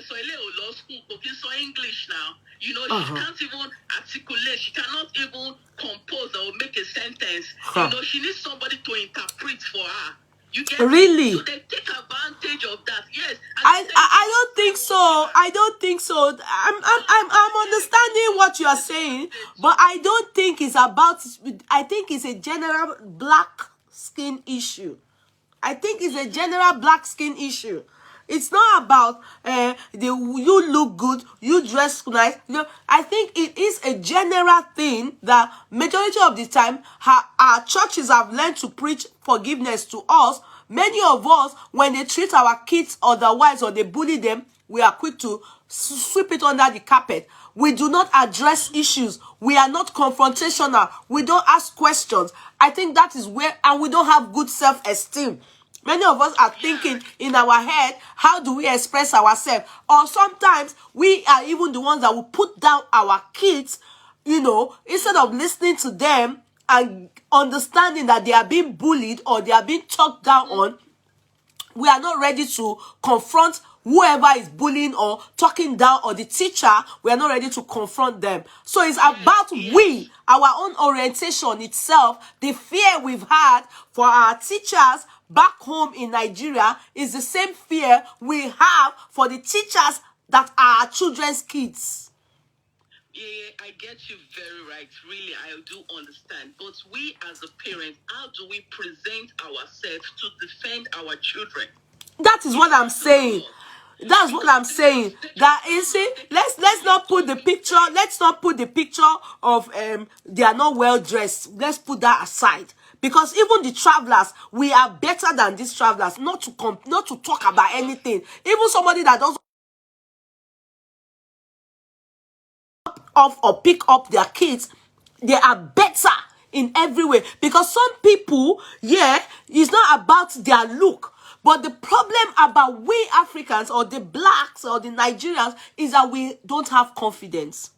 so English now. You know, she can't even articulate. She cannot even compose or make a sentence. You know, she needs somebody to interpret for her. You get really? So they take advantage of that. Yes. I don't think so. I don't think so. I'm understanding what you are saying, but I don't think it's about. I think it's a general black skin issue. I think it's a general black skin issue. It's not about you look good, you dress nice. You know, I think it is a general thing that majority of the time our churches have learned to preach forgiveness to us. Many of us, when they treat our kids otherwise or they bully them, we are quick to sweep it under the carpet. We do not address issues. We are not confrontational. We don't ask questions. I think that is where, and we don't have good self-esteem. Many of us are thinking in our head, how do we express ourselves? Or sometimes we are even the ones that will put down our kids, you know, instead of listening to them and understanding that they are being bullied or they are being talked down on. we are not ready to confront whoever is bullying or talking down, or the teacher, we are not ready to confront them. So it's about we, our own orientation itself. The fear we've had for our teachers back home in Nigeria is the same fear we have for the teachers that are our children's kids. Yeah, I get you very right. Really, I do understand. But we as a parent, how do we present ourselves to defend our children? That is what I'm saying. That's what I'm saying. That is it. Let's not put the picture. Let's not put the picture of they are not well dressed. Let's put that aside. Because even the travelers, we are better than these travelers. Not to talk about anything. Even somebody that doesn't off or pick up their kids, they are better in every way. Because some people, it's not about their look, but the problem about we Africans or the blacks or the Nigerians is that we don't have confidence.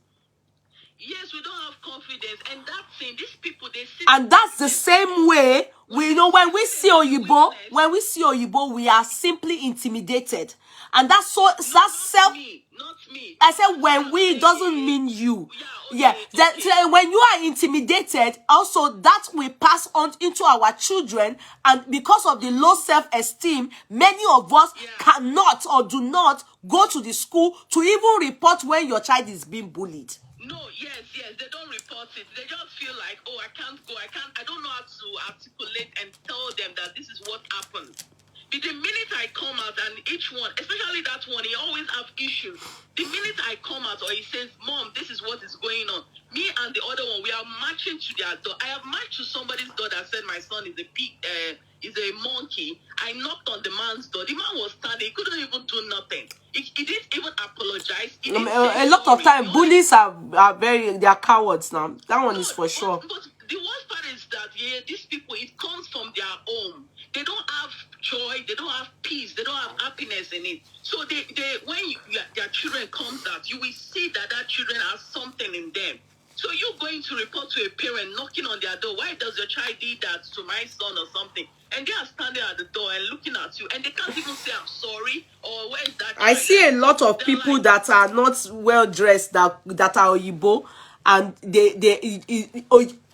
Yes, we don't have confidence, and that's thing. These people, they see. And that's the same way we know when we see Oyibo, we are simply intimidated. And that's self. Not me. I said when we doesn't mean you. So when you are intimidated, also that will pass on into our children, and because of the low self-esteem, many of us cannot or do not go to the school to even report when your child is being bullied. No, yes, they don't report it. They just feel like, oh, I can't go. I don't know how to articulate and tell them that this is what happened. But the minute I come out, and each one, especially that one, he always have issues. The minute I come out or he says, Mom, this is what is going on, me and the other one, we are marching to their door. I have marched to somebody's door that said my son is a monkey. I knocked on the man's door. The man was standing. He couldn't even do nothing. He didn't even apologize. A lot of time, bullies are they are cowards now. That one is for sure. But the worst part is that these people, it comes from their home. They don't have joy. They don't have peace. They don't have happiness in it. So when their children comes out, you will see that children has something in them. So you're going to report to a parent knocking on their door. Why does your child do that to my son or something? And they are standing at the door and looking at you, and they can't even say I'm sorry or where is that? I see a lot of people that are not well dressed that are Oyibo, and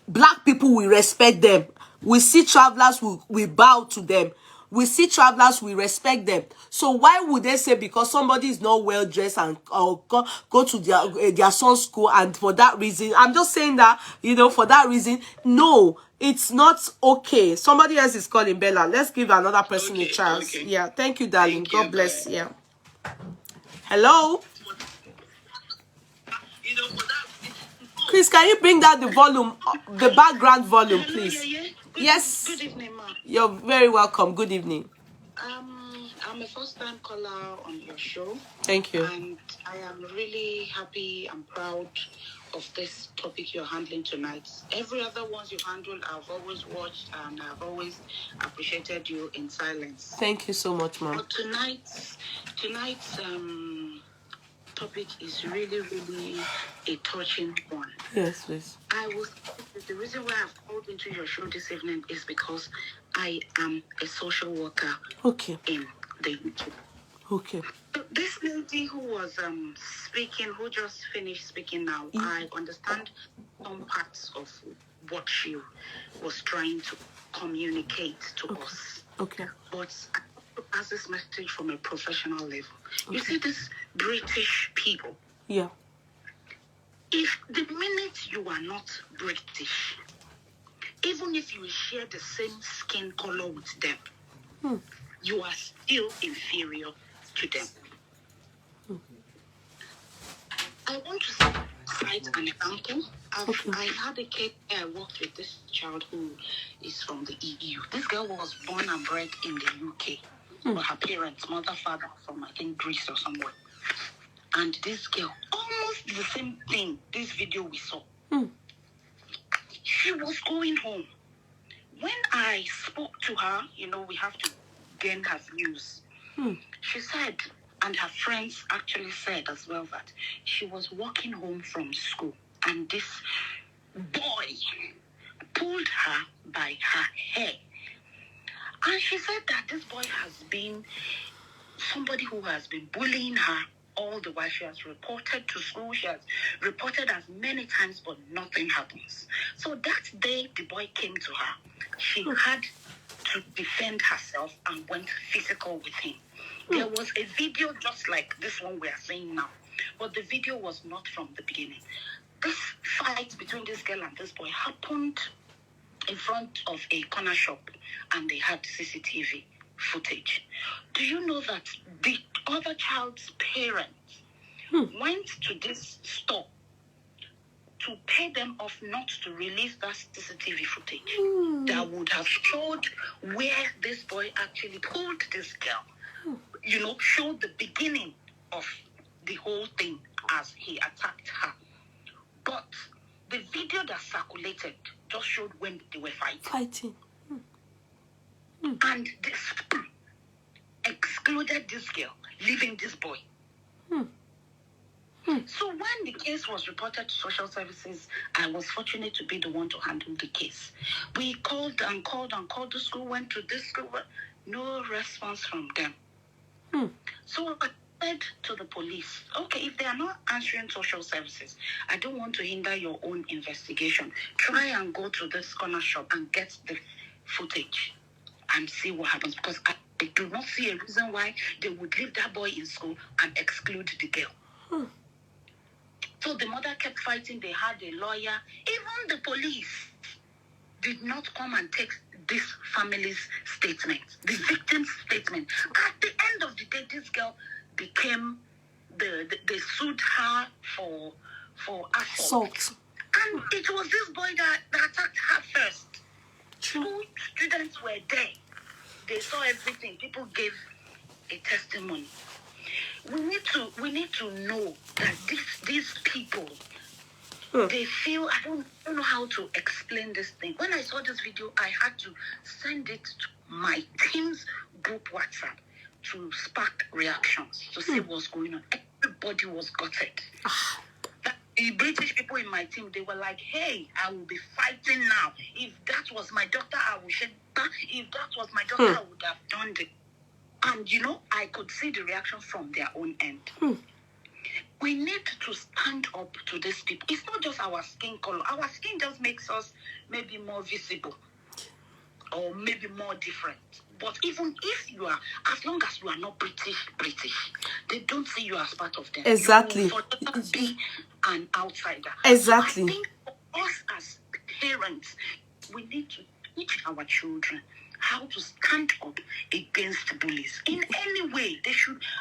black people will respect them. We see travelers, we bow to them. We see travelers, we respect them. So why would they say because somebody is not well dressed and go to their son's school, and for that reason, I'm just saying that, for that reason, no, it's not okay. Somebody else is calling Bella. Let's give another person a chance. Okay. Yeah, thank you, darling. God bless. Yeah. Hello? Please, can you bring down the volume, the background volume, please? Yes. Good evening, ma'am. You're very welcome. Good evening. I'm a first-time caller on your show. Thank you. And I am really happy and proud of this topic you're handling tonight. Every other ones you handled, I've always watched and I've always appreciated you in silence. Thank you so much, ma'am. But tonight's topic is really, really a touching one. Yes, please. The reason why I've called into your show this evening is because I am a social worker. Okay. In the UK. Okay. So this lady who was speaking, who just finished speaking now, I understand some parts of what she was trying to communicate to us. Okay. But I want to pass this message from a professional level. Okay. You see, these British people. Yeah. If the minute you are not British, even if you share the same skin color with them, you are still inferior to them. I want to cite an example. I had a case where I worked with this child who is from the EU. This girl was born and bred in the UK. But her parents, mother, father, from I think Greece or somewhere. And this girl, almost the same thing, this video we saw. She was going home. When I spoke to her, we have to gain her views. She said, and her friends actually said as well, that she was walking home from school and this boy pulled her by her hair And she said that this boy has been somebody who has been bullying her all the while. She has reported to school. She has reported as many times, but nothing happens. So that day the boy came to her. She had to defend herself and went physical with him. There was a video just like this one we are seeing now, but the video was not from the beginning. This fight between this girl and this boy happened in front of a corner shop, and they had CCTV footage. Do you know that the other child's parents went to this store to pay them off not to release that CCTV footage that would have showed where this boy actually pulled this girl, showed the beginning of the whole thing as he attacked her. But the video that circulated just showed when they were fighting. And the school excluded this girl, leaving this boy. So when the case was reported to social services, I was fortunate to be the one to handle the case. We called the school, went to this school, but no response from them. So I said to the police, okay, if they are not answering social services, I don't want to hinder your own investigation. Try and go to this corner shop and get the footage and see what happens, because I do not see a reason why they would leave that boy in school and exclude the girl. So the mother kept fighting. They had a lawyer. Even the police did not come and take this family's statement, the victim's statement. At the end of the day, this girl became they sued her for assault. And it was this boy that attacked her first. Two students were there. They saw everything. People gave a testimony. We need to know that these people, they feel, I don't know how to explain this thing. When I saw this video, I had to send it to my team's group WhatsApp to spark reactions, to see what's going on. Everybody was gutted. The British people in my team, they were like, hey, I will be fighting now. If that was my daughter, I would shed that. If that was my daughter, I would have done it. And, I could see the reaction from their own end. We need to stand up to these people. It's not just our skin color. Our skin just makes us maybe more visible or maybe more different. But even if you are, as long as you are not British, they don't see you as part of them. Exactly. You will forever be an outsider. Exactly. So I think for us as parents, we need to teach our children how to stand up against bullies. In any way,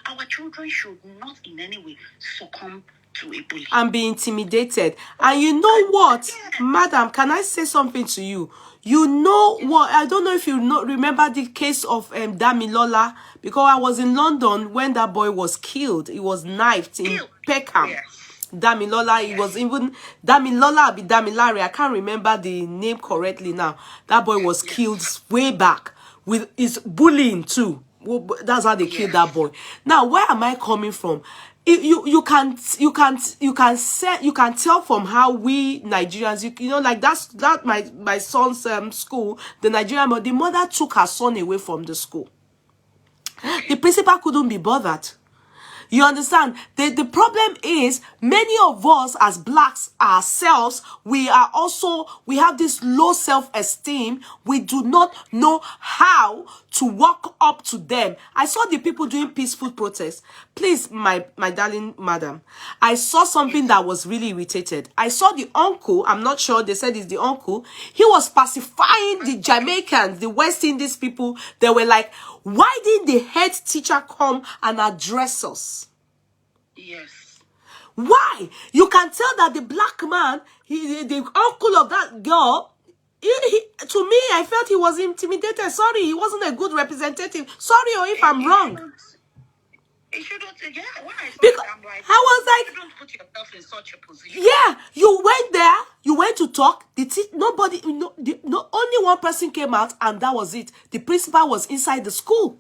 our children should not in any way succumb to a bully. And be intimidated. And you know what, madam, can I say something to you? You know what, I don't know if you remember the case of Damilola, because I was in London when that boy was killed. He was knifed in Peckham. Damilola, it was even Damilola, Damilare, I can't remember the name correctly now. That boy was killed way back with his bullying too. That's how they killed that boy. Now, where am I coming from? You can tell from how we Nigerians, like that my son's school, the Nigerian, the mother took her son away from the school. The principal couldn't be bothered. You understand? The problem is many of us as blacks ourselves, we have this low self-esteem. We do not know how to walk up to them. I saw the people doing peaceful protests. Please, my darling madam, I saw something that was really irritated. I saw the uncle, I'm not sure, they said it's the uncle. He was pacifying the Jamaicans, the West Indies people. They were like, why didn't the head teacher come and address us? Yes. Why? You can tell that the black man, the uncle of that girl, to me, I felt he was intimidated. Sorry, he wasn't a good representative. Sorry, or if I'm wrong. It shouldn't, yeah, when I saw Because it, I'm like, I was like, you don't put yourself in such a position. yeah, you went there, you went to talk, nobody, only one person came out, and that was it. The principal was inside the school.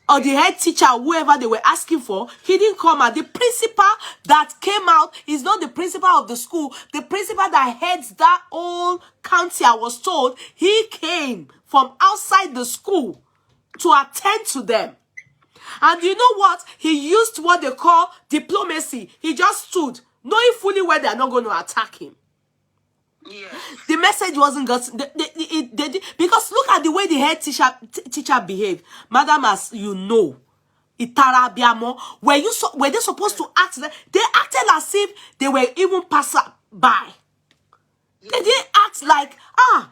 or the head teacher, whoever they were asking for, he didn't come out. The principal that came out is not the principal of the school. The principal that heads that whole county, I was told, he came from outside the school to attend to them. And you know what? He used what they call diplomacy. He just stood, knowing fully well they're not going to attack him. Yes. The message wasn't got because look at the way the head teacher behaved. Madam, as you know, Itarabiamo, were they supposed to act? They acted as if they were even passed by. Yes. They didn't act like, how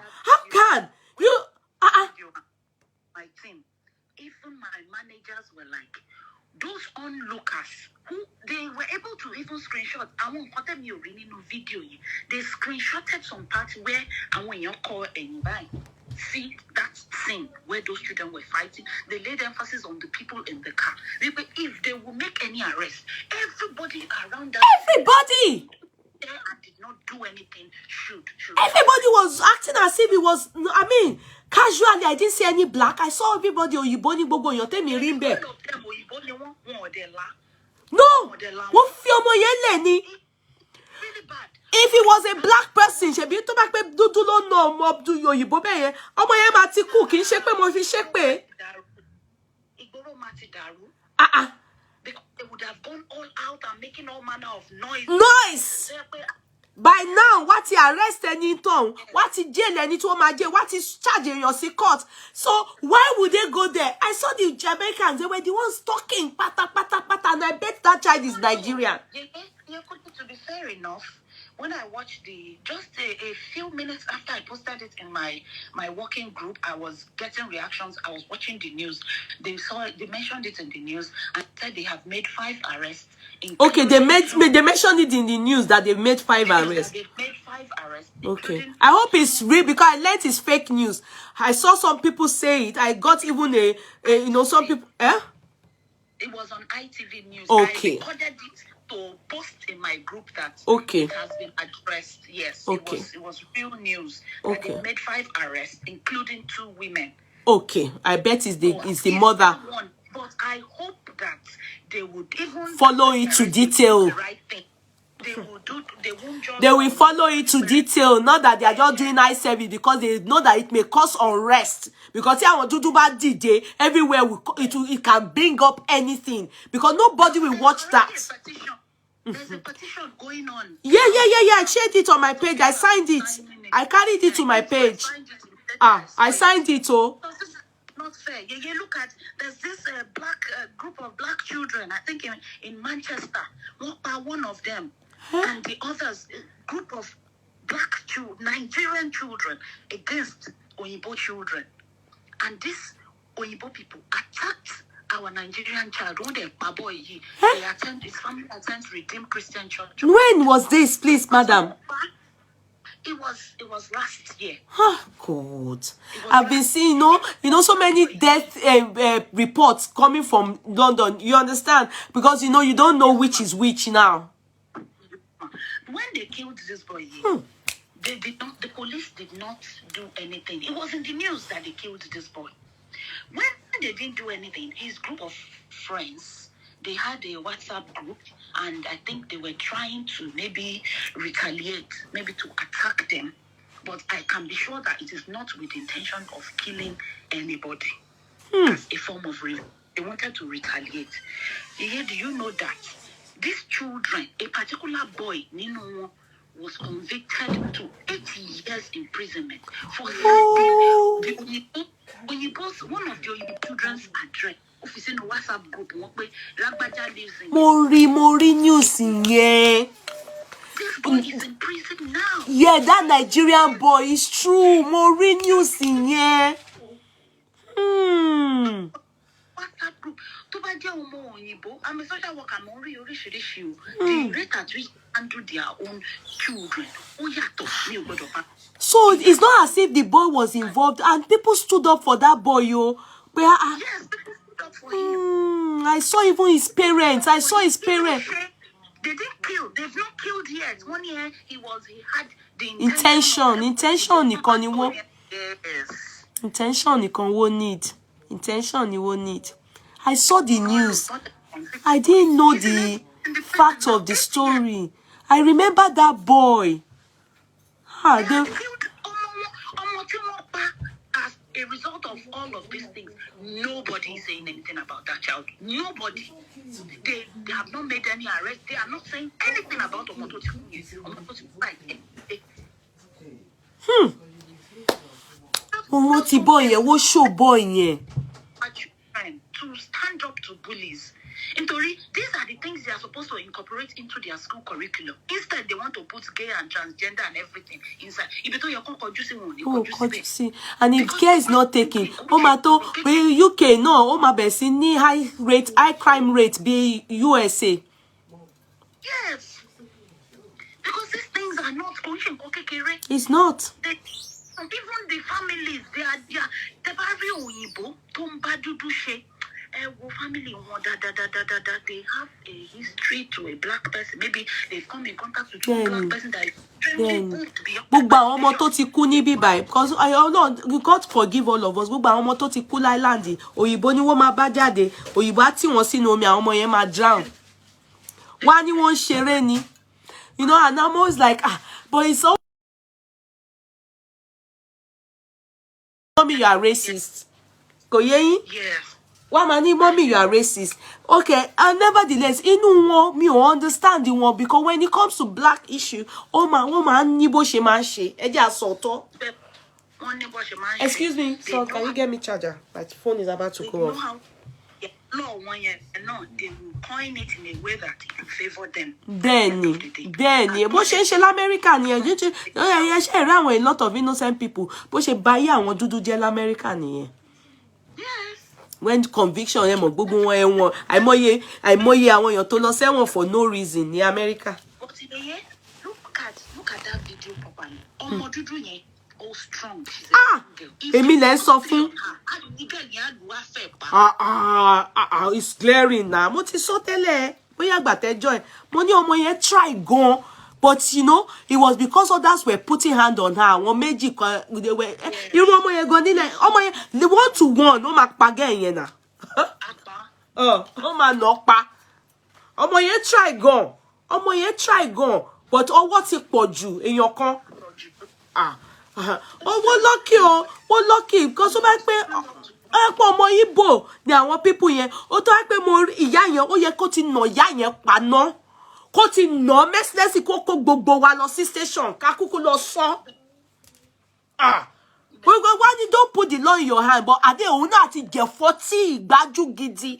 can you? My team, even my managers were like, those onlookers who they were able to even screenshot. I won't cut them your really no video. They screenshotted some parts where I want your call and buy. See that scene where those children were fighting. They laid emphasis on the people in the car. If they will make any arrest, everybody around that everybody there and did not do anything should. Everybody was acting as if it was, I mean, casually. I didn't see any black. I saw everybody Oyiboni Bobo Yote mi rimbe. No, really bad. if it was a black person, she be to back pe dudu lo no mo du Oyibo be yen. Omo yen ma ti ku kin se pe mo fi se pe. Because they would have gone all out and making all manner of noise. Noise. By now, what he arrest any tongue, what he jail any to my jail, what is charging your court. So why would they go there? I saw the Jamaicans, they were the ones talking, pata, and I bet that child is Nigerian. To be fair enough, when I watched just a few minutes after I posted it in my working group, I was getting reactions. I was watching the news. They mentioned it in the news and said they have made 5 arrests. Okay, they mentioned it in the news that they made 5 arrests. They've made 5 arrests. Okay, I hope it's real because I learned it's fake news. I saw some people say it. I got even some people. It was on ITV News. Okay. I recorded it to post in my group that okay. It has been addressed. Yes, okay. It was real news. Okay. They made 5 arrests, including 2 women. Okay, I bet it's the mother. But I hope that they would even follow it to detail. The right thing. They will follow it to detail, not that they are just doing eye service because they know that it may cause unrest. Because I want to do bad DJ everywhere, it can bring up anything because nobody will watch that. There's a petition going on. Yeah. I shared it on my page. I signed it. I carried it to my page. I signed it. Oh. Not fair. You look at, there's this black group of black children, I think in Manchester, one of them, and the others, group of black Nigerian children against Oyibo children. And these Oyibo people attacked our Nigerian child. One day, my boy, his family attends Redeemed Christian Church. When was this, please, madam? It was last year. God. I've been seeing, so many death reports coming from London. You understand? Because, you don't know which is which now. When they killed this boy, the police did not do anything. It was in the news that they killed this boy. When they didn't do anything, his group of friends, they had a WhatsApp group, and I think they were trying to maybe retaliate, maybe to attack them. But I can be sure that it is not with the intention of killing anybody as a form of revenge. They wanted to retaliate. Do you know that these children, a particular boy, Nino, was convicted to 80 years imprisonment for stealing one of the children's address. Office in the WhatsApp group, Mori news in here. This boy is in prison now. Yeah, that Nigerian boy is true. Mori news in here. WhatsApp group. I'm a social worker. The rate at which handle their own children. So it's not as if the boy was involved and people stood up for that boy, Yes, people stood up for him. I saw even his parents. They didn't kill. They've not killed yet. 1 year he had the intention. Intention Yes. Intention he won't need. I saw the news. I didn't know the fact of the story. I remember that boy. They killed as a result of all of these things. Nobody is saying anything about that child. Nobody. They have not made any arrest. They are not saying anything about Omototi. Omoti boy yẹn, wo show boy yẹn. To stand up to bullies. In theory, these are the things they are supposed to incorporate into their school curriculum. Instead, they want to put gay and transgender and everything inside. And if care is not taken, UK no, high crime rate be USA. Yes, because these things are not okay. It's not. Even the families, they very Oyibo, family, they have a history to a black person. Maybe they've come in contact with a black person that is extremely good. Because I don't know, God forgive all of us. Island, Oyibo ni wọ́n máa bá jáde, Oyibo á tì wọ́n sínú omi, àwọn ọmọ yẹn máa drown. Wá ní wọ́n ṣeré ni. You know, and I'm always like, but it's so mommy, you are racist. Go ye? Yes. Why mani mommy, you are racist. Okay, and nevertheless, me understand the one because when it comes to black issue, excuse me, so can you get me charger? My phone is about to go off. No, they will coin it in a way that it will favor them. Then, but she American, a lot of innocent people, but she buy and do jail American. Yes. When conviction, I moye àwọn èèyàn tó lọ sẹ́wọ̀n for no reason in America. But look at that video properly. Ọmọ dúdú yẹn, all strong. Èmi lẹ sọ fún. It's glaring now. Mo ti sọ tẹ́lẹ̀, bóyá gbà tẹ́ join. Mo ní ọmọ yẹn try gan. But you know, it was because others were putting hand on her. One magic, they were. You know, ọmọ yẹn gan nílẹ̀. Ọmọ yẹn, they 1-to-1. Ó máa pa gẹ́ yẹn náà. Ó máa nà pa. Ọmọ yẹn try gan. But ọwọ́ ti pọ̀ jù èèyàn kan. Wọ́n lucky because ó bá pé ọmọ Igbo ni àwọn people yẹn. Ó tó bá pé mo ìyá yẹn, ó yẹ kó ti nà ìyá yẹn pa ná. Kó ti nà mercilessly kó gbogbo wa lọ sí station ká kúkú lọ sọ. Why you don't put the law in your hand? But ade òun náà ti jẹ 40 ìgbájú gidi.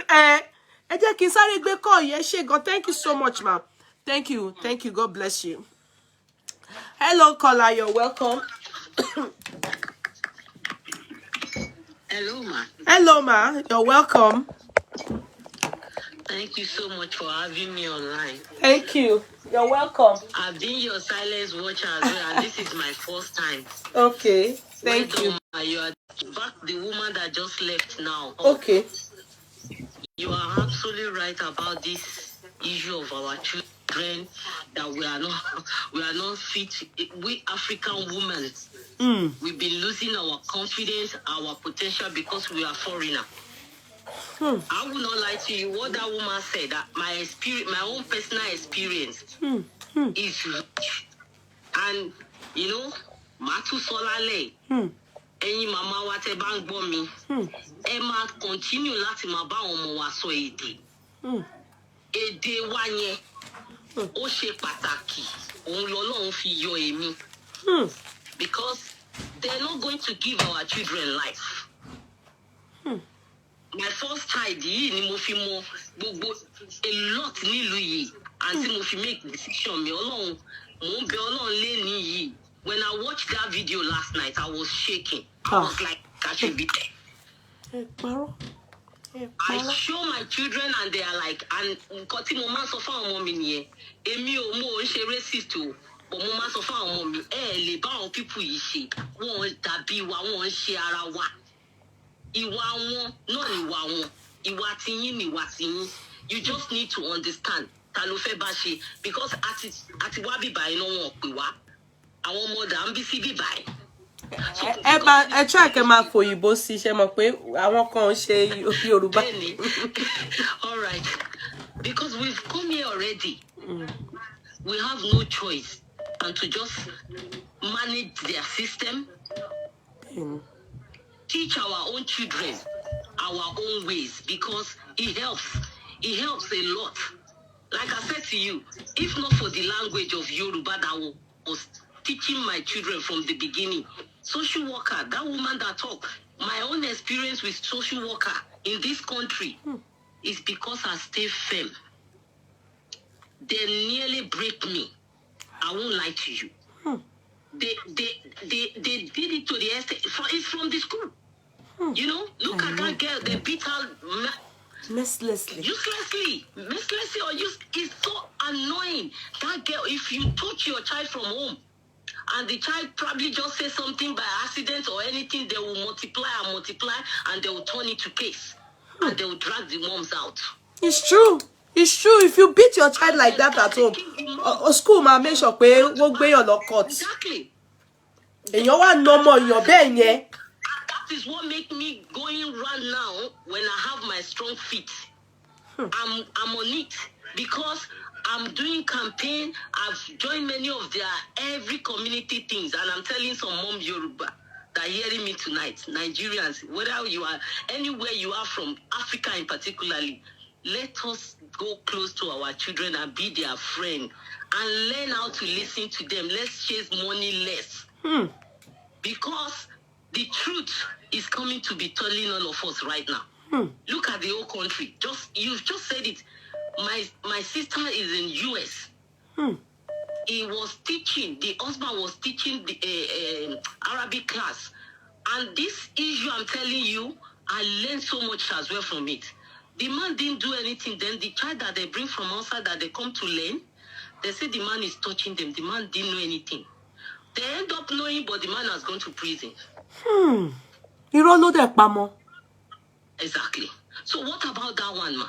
Ẹ jẹ́ kí n sáré gbé call yẹn ṣé gan. Thank you so much, ma'am. Thank you. God bless you. Hello, caller. You're welcome. Hello, ma. Hello, ma. You're welcome. Thank you so much for having me online. Thank you. You're welcome. I've been your silence watcher as well, and this is my first time. Okay. Thank you. You are back the woman that just left now. Okay. You are absolutely right about this issue of our children, that we are not fit. We African women, we've been losing our confidence, our potential because we are foreigner. I will not lie to you. What that woman said, that my experience, my own personal experience, is rich. And you know, Matu Solale, any mama wa te bang bomi, Emma continue láti máa bá ọmọ wa sọ èdè. Èdè wa yẹn, ó ṣe pàtàkì. Òun lọ́lọ́run fi yọ èmi. Because they're not going to give our children life. My first child yìí ni mo fi mọ gbogbo a lot nílùú yìí, and tí mo fi make decision mi Ọlọ́run mo ń bẹ Ọlọ́run lẹ́ni yìí. When I watched that video last night, I was shaking. I was like, I should be there. I show my children and they are like, and nǹkan tí mo máa sọ fún àwọn ọmọ mi nìyẹn. Èmi ò mọ̀ ṣe racist o, but mo máa sọ fún àwọn ọmọ mi, lè bá àwọn people yìí ṣe. Wọ́n dàbí wa, wọ́n ṣe ara wa. Ìwà wọn náà ni ìwà wọn. Ìwà tiyín ni ìwà tiyín. You just need to understand ta ló fẹ́ bá ṣe, because àti wá bíbá iná wọn pè wá. Àwọn ọmọ dà ń bí sí bíbá ẹ̀. ẹ try kẹ́ máa fòyìnbó sí ṣe mọ̀ pé àwọn kan ṣe Yorùbá. All right, because we've come here already. We have no choice and to just manage their system, teach our own children our own ways, because it helps a lot. Like I said to you, if not for the language of Yoruba that was teaching my children from the beginning, social worker, that woman that talked, my own experience with social worker in this country is because I stay firm. They nearly break me. I won't lie to you. They did it to the extent. It's from the school. You know, look at that girl. They beat her Mercilessly. uselessly, or it's so annoying. That girl, if you touch your child from home, and the child probably just says something by accident or anything, they will multiply, and they will turn it to case, and they will drag the moms out. It's true. It's true. If you beat your child like that at home, or school ma make sure pé wọ́n gbé yàn lọ court. Exactly. Èyàn wá normal èyàn bẹ́ẹ̀ yẹn. That is what make me going round now when I have my strong feet. I'm on it because I'm doing campaign. I've joined many of their every community things, and I'm telling some mom Yoruba that are hearing me tonight, Nigerians, whether you are anywhere you are from, Africa in particularly, let us go close to our children and be their friend and learn how to listen to them. Let's chase money less. Because the truth is coming to be telling all of us right now. Look at the whole country. You've just said it. My sister is in US. He was teaching. The husband was teaching the Arabic class, and this issue I'm telling you, I learned so much as well from it. The man didn't do anything. Then the child that they bring from outside that they come to learn, they say the man is touching them. The man didn't know anything. They end up knowing, but the man has gone to prison. Irọ́ ló dẹ̀ pamọ́. Exactly. So what about that one, man?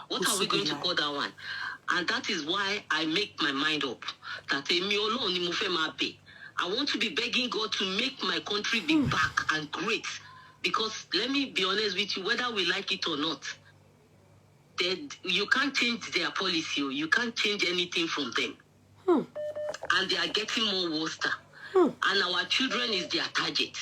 What are we going to call that one? And that is why I make my mind up that I want to be begging God to make my country be back and great. Because let me be honest with you, whether we like it or not, you can't change their policy. You can't change anything from them. And they are getting more worse. And our children is their target.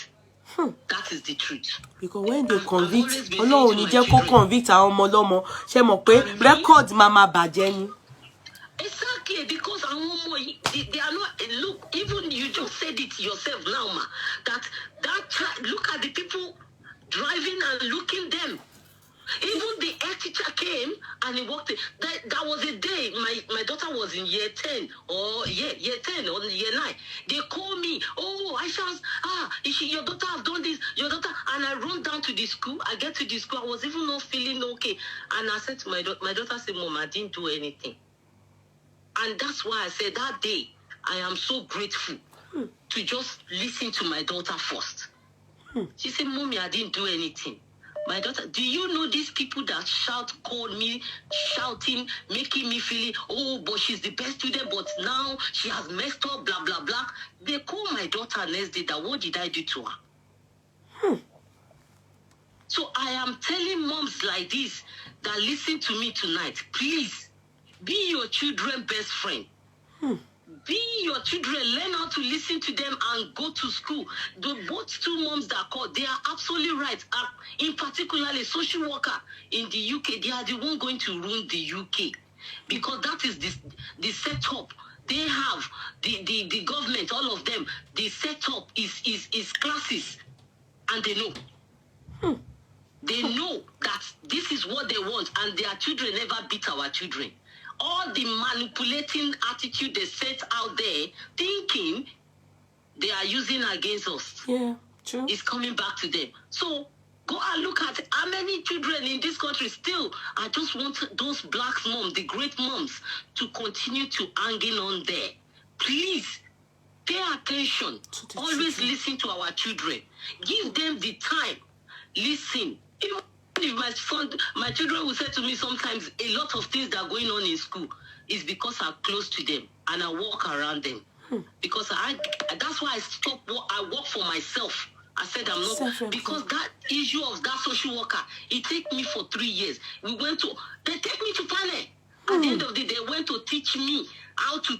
That is the truth. Because when they convict, Ọlọ́run ní jẹ́ kó convict àwọn ọmọ ọlọ́mọ, ṣé mọ̀ pé record mama bàjẹ́ ni. Exactly, because they are not. Look, even you just said it yourself now, ma. That child, look at the people driving and looking them. Even the head teacher came and he walked. That was a day my daughter was in year 10 or year 10 or year 9. They call me, oh, your daughter have done this, your daughter, and I run down to the school. I get to the school, I was even not feeling okay. And I said to my daughter said, Mom, I didn't do anything. And that's why I said that day, I am so grateful to just listen to my daughter first. She said, Mommy, I didn't do anything. My daughter, do you know these people that call me, shouting, making me feel, oh, but she's the best student, but now she has messed up, blah, blah, blah. They call my daughter next day that, what did I do to her? So I am telling moms like this that listen to me tonight, please, be your children's best friend. Be your children, learn how to listen to them and go to school. Both two moms that called, they are absolutely right. In particular, a social worker in the UK, they are the one going to ruin the UK. Because that is the setup. They have, the government, all of them, the setup is classes. And they know. They know that this is what they want, and their children never beat our children. All the manipulating attitude they set out there, thinking they are using against us. Yeah, true. It's coming back to them. So go and look at how many children in this country still. I just want those black moms, the great moms, to continue to hanging on there. Please pay attention. Always listen to our children. Give them the time. Listen. If my children will say to me sometimes, a lot of things that are going on in school is because I'm close to them and I walk around them. Because that's why I stop what I work for myself. I said I'm not, because that issue of that social worker, it took me for 3 years. They take me to panel. At the end of the day, they went to teach me how to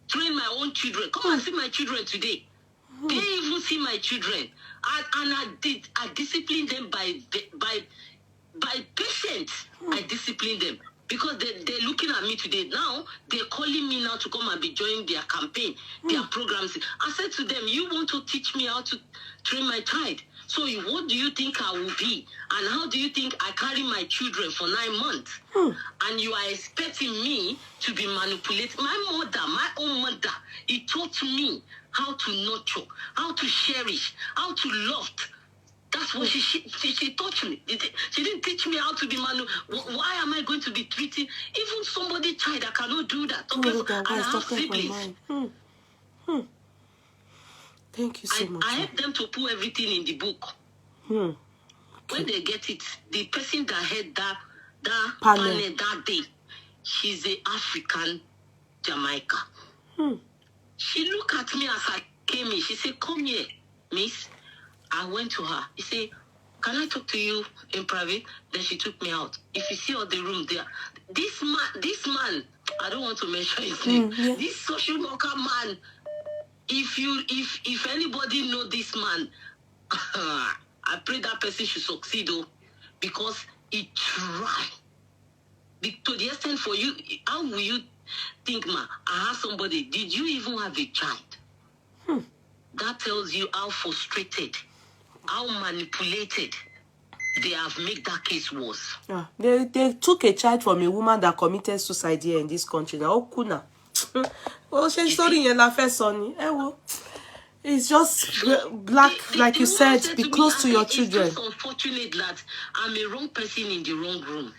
train my own children. Come and see my children today. They even see my children. I disciplined them by patience. I disciplined them. Because they're looking at me today. Now, they're calling me now to come and be joining their campaign, their programs. I said to them, you want to teach me how to train my child. So what do you think I will be? And how do you think I carry my children for 9 months? And you are expecting me to be manipulated? My own mother, he taught me how to nurture, how to cherish, how to love. That's what she taught me. She didn't teach me how to be Why am I going to be treating even somebody child that cannot do that? I have siblings. Thank you so much. I help them to put everything in the book. When they get it, the person that had that panel that day, she's an African Jamaica. She looked at me as I came in. She said, come here, miss. I went to her. He said, can I talk to you in private? Then she took me out. If you see all the room there, this man, I don't want to mention his name. This social worker man, if anybody know this man, I pray that person should succeed, because he tried. To the extent for you, how will you think, ma? I have somebody. Did you even have a child? That tells you how frustrated, how manipulated they have made that case worse. They took a child from a woman that committed suicide here in this country. Now, kuna. She's sorry, it's just black, like you said. Be close to your children. It's just unfortunate that I'm a wrong person in the wrong room.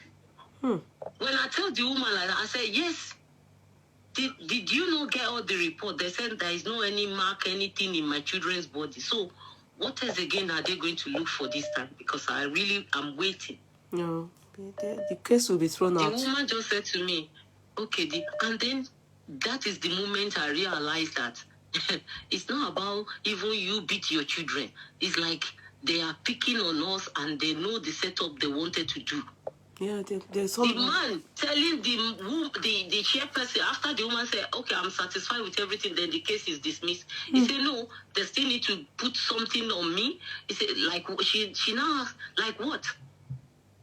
When I tell the woman like that, I said, yes. Did you not get all the report? They said there is no any mark, anything in my children's body. So what else again are they going to look for this time? Because I'm waiting. No, the case will be thrown out. The woman just said to me, okay, and then that is the moment I realized that it's not about even you beat your children. It's like they are picking on us and they know the setup they wanted to do. Yeah, there's some... The man telling the chairperson, after the woman said, okay, I'm satisfied with everything, then the case is dismissed. He said, no, they still need to put something on me. He said, like, she now asked, like what?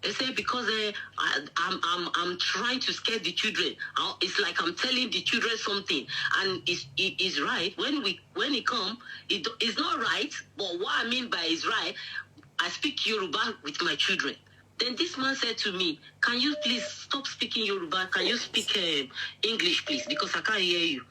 They said, because I'm trying to scare the children. It's like I'm telling the children something. And it is right. When it come, it's not right. But what I mean by is right, I speak Yoruba with my children. Then this man said to me, can you please stop speaking Yoruba? Can you speak English, please? Because I can't hear you.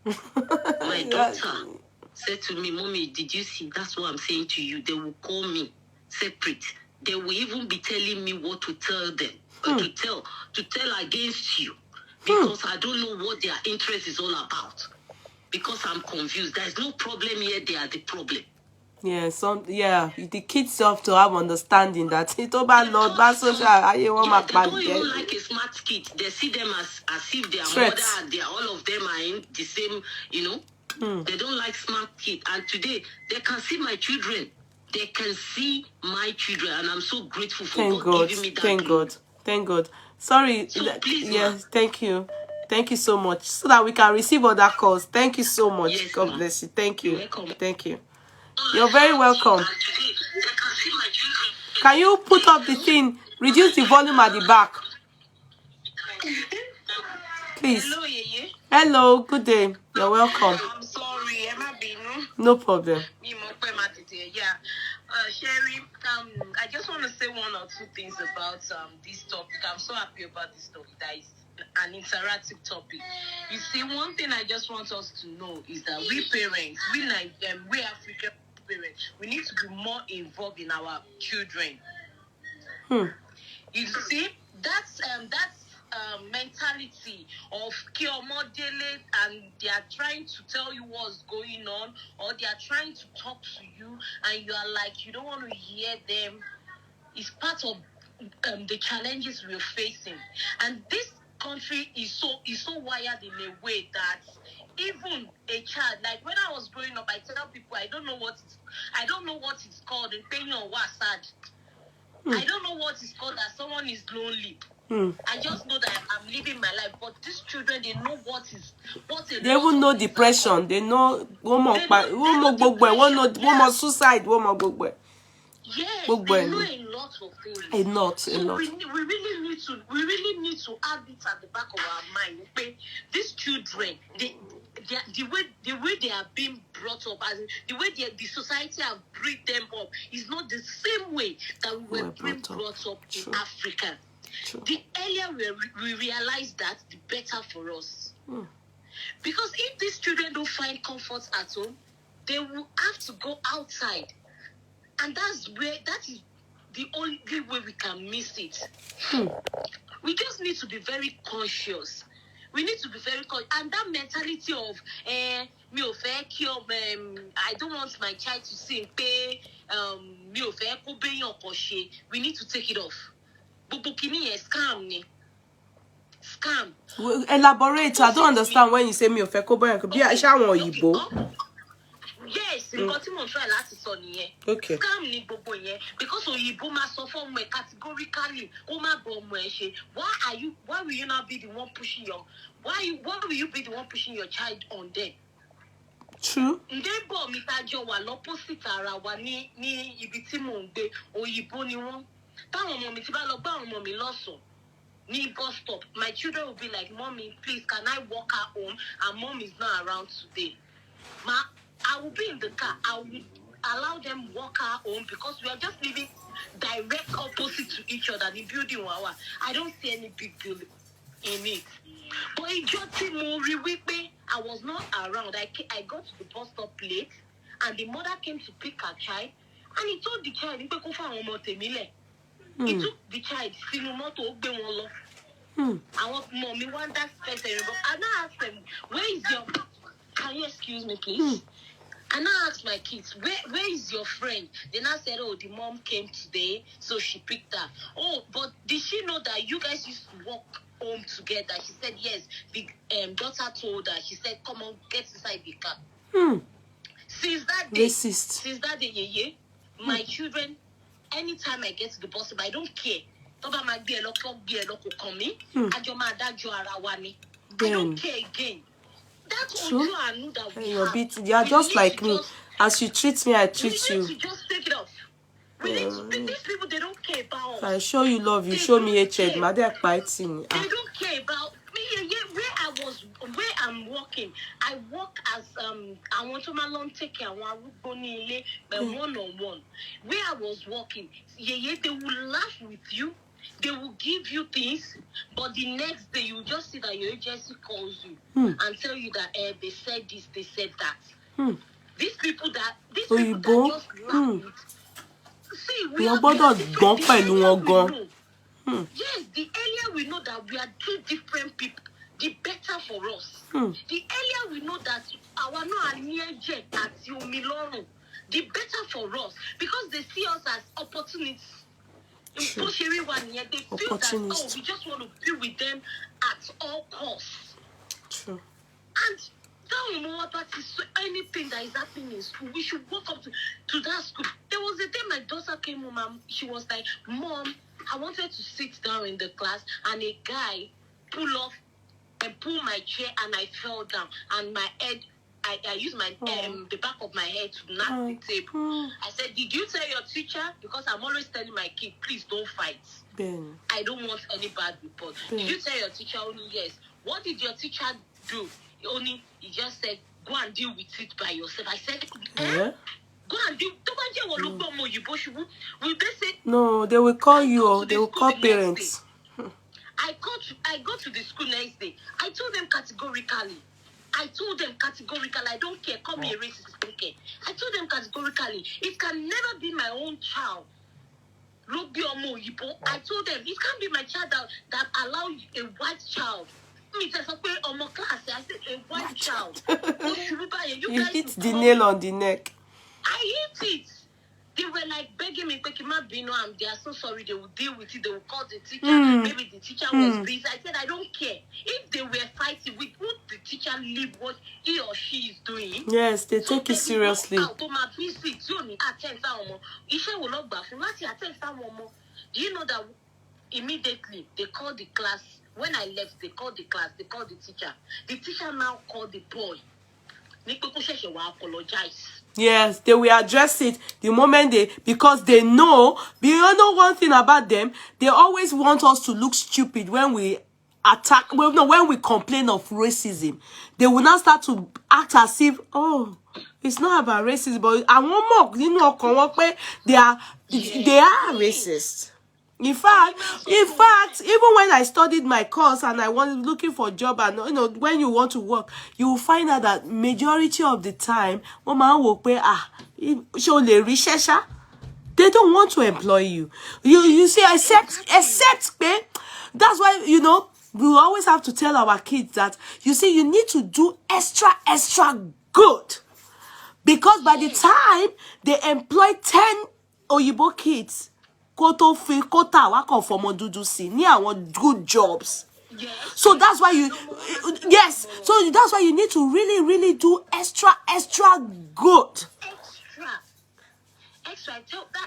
My daughter said to me, Mommy, did you see? That's what I'm saying to you. They will call me separate. They will even be telling me what to tell them, to tell against you. Because I don't know what their interest is all about. Because I'm confused. There's no problem here. They are the problem. Yeah, the kids have to have understanding that it's about not bad social. They don't even like a smart kid. They see them as if their threats. Mother, all of them are in the same, They don't like smart kids. And today, they can see my children. They can see my children. And I'm so grateful for God giving me that. Thank God. Sorry. So please, yes, thank you. Thank you so much. So that we can receive other calls. Thank you so much. Yes, God bless you. Thank you. You're welcome. Thank you. You're very welcome. Can you put up the thing? Reduce the volume at the back. Please. Hello, Yeye. Hello, good day. You're welcome. I'm sorry, Emma Binu. No problem. Yeah. Sherry, I just want to say one or two things about this topic. I'm so happy about this topic. That is an interactive topic. You see, one thing I just want us to know is that we parents, we African parents, we need to be more involved in our children. You see, that's mentality of Kiomodele, and they are trying to tell you what's going on, or they are trying to talk to you, and you are like, you don't want to hear them. It's part of the challenges we're facing. And this country is so wired in a way that even a child, like when I was growing up, I tell people I don't know what it's called in pain or wasad. I don't know what it's called that someone is lonely. I just know that I'm living my life. But these children, they know what they even know depression. They know suicide. Yes, they know a lot of things. A lot. We really need to add it at the back of our mind. Okay? These children, the way they are being brought up, as in, the way the society have bred them up, is not the same way that we were brought up in Africa. True. The earlier we realize that, the better for us. Because if these children don't find comfort at home, they will have to go outside. And that is the only way we can miss it. We just need to be very conscious. We need to be very conscious. And that mentality of, I don't want my child to sing, we need to take it off. Scam. Elaborate. I don't understand when you say me of Yes, because mo try láti sọ nìyẹn. Okay. Scam ni gbogbo yẹn, because òyìnbó máa sọ fún ọmọ ẹ categorically kó má bọ ọmọ ẹ ṣe. Why will you not be the one pushing your child on them? True. Ǹdẹ́ bọ̀ mi ta jọ wà lọ́pọ̀sìtì ara wa ní ibi tí mò ń gbé, òyìnbó ni wọ́n. Táwọn ọmọ mi ti bá lọ gbá àwọn ọmọ mi lọ́sàn ní bus stop, my children will be like, Mommy, please, can I walk her home? And Mom is not around today. I will be in the car. I will allow them walk her home because we are just living direct opposite to each other. The building, I don't see any big deal in it. But I was not around. I got to the bus stop late, and the mother came to pick her child, and he told the child, he took the child, I want Mommy, want that space. And I asked them, where is your... Can you excuse me, please? And I asked my kids, where is your friend? Then I said, the mom came today, so she picked her. Oh, but did she know that you guys used to walk home together? She said, yes. The daughter told her. She said, come on, get inside the car. Since that day, my children, anytime I get to the bus stop, I don't care. I don't care again. That's true. You are just like me. As you treat me, I treat you. We need to just take it off. These people, they don't care about us. If I show you love, you show me hatred. They don't care about me. Where I'm working, I work as I want to my long take care. I want to one-on-one. Where I was working, they will laugh with you. They will give you things, but the next day you just see that your agency calls you and tell you that they said this, they said that. These people that just laugh with. See, we are different. Yes, the earlier we know that we are two different people, the better for us. The earlier we know that our no near jet at Miloro, the better for us, because they see us as opportunities. They feel that, we just want to be with them at all costs. True. And anything that is happening in school, we should walk up to that school. There was a day my daughter came home and she was like, Mom, I wanted to sit down in the class, and a guy pulled my chair, and I fell down, and my head, I used my the back of my head to knock the table. I said, did you tell your teacher? Because I'm always telling my kid, please don't fight. Ben. I don't want any bad report. Did you tell your teacher? Only yes. What did your teacher do? He just said, go and deal with it by yourself. I said, go and deal. No, they will call you. They will call parents. I got to the school next day. I told them categorically, I don't care. Call me a racist, I don't care. I told them categorically, it can never be my own child. I told them, it can't be my child that allow a white child. I said, a white child. You hit the nail on the neck. I hit it. They were like begging me, they are so sorry, they will deal with it, they will call the teacher. Maybe the teacher was busy. I said, I don't care. If they were fighting, with would the teacher leave what he or she is doing? Yes, they take it seriously. Do you know that immediately they called the class? When I left, they called the class, they called the teacher. The teacher now called the boy. Apologize. Yes, they will address it the moment because they know, you know one thing about them, they always want us to look stupid when we attack, when we complain of racism. They will now start to act as if, oh, it's not about racism, but I want more, you know, they are racist. In fact, even when I studied my course and I was looking for a job, and you know, when you want to work, you will find out that majority of the time, they don't want to employ you. You see, except that's why, you know, we always have to tell our kids that, you see, you need to do extra good, because by the time they employ 10 Oyibo kids, good jobs. Yes. So that's why so that's why you need to really do extra good. Extra.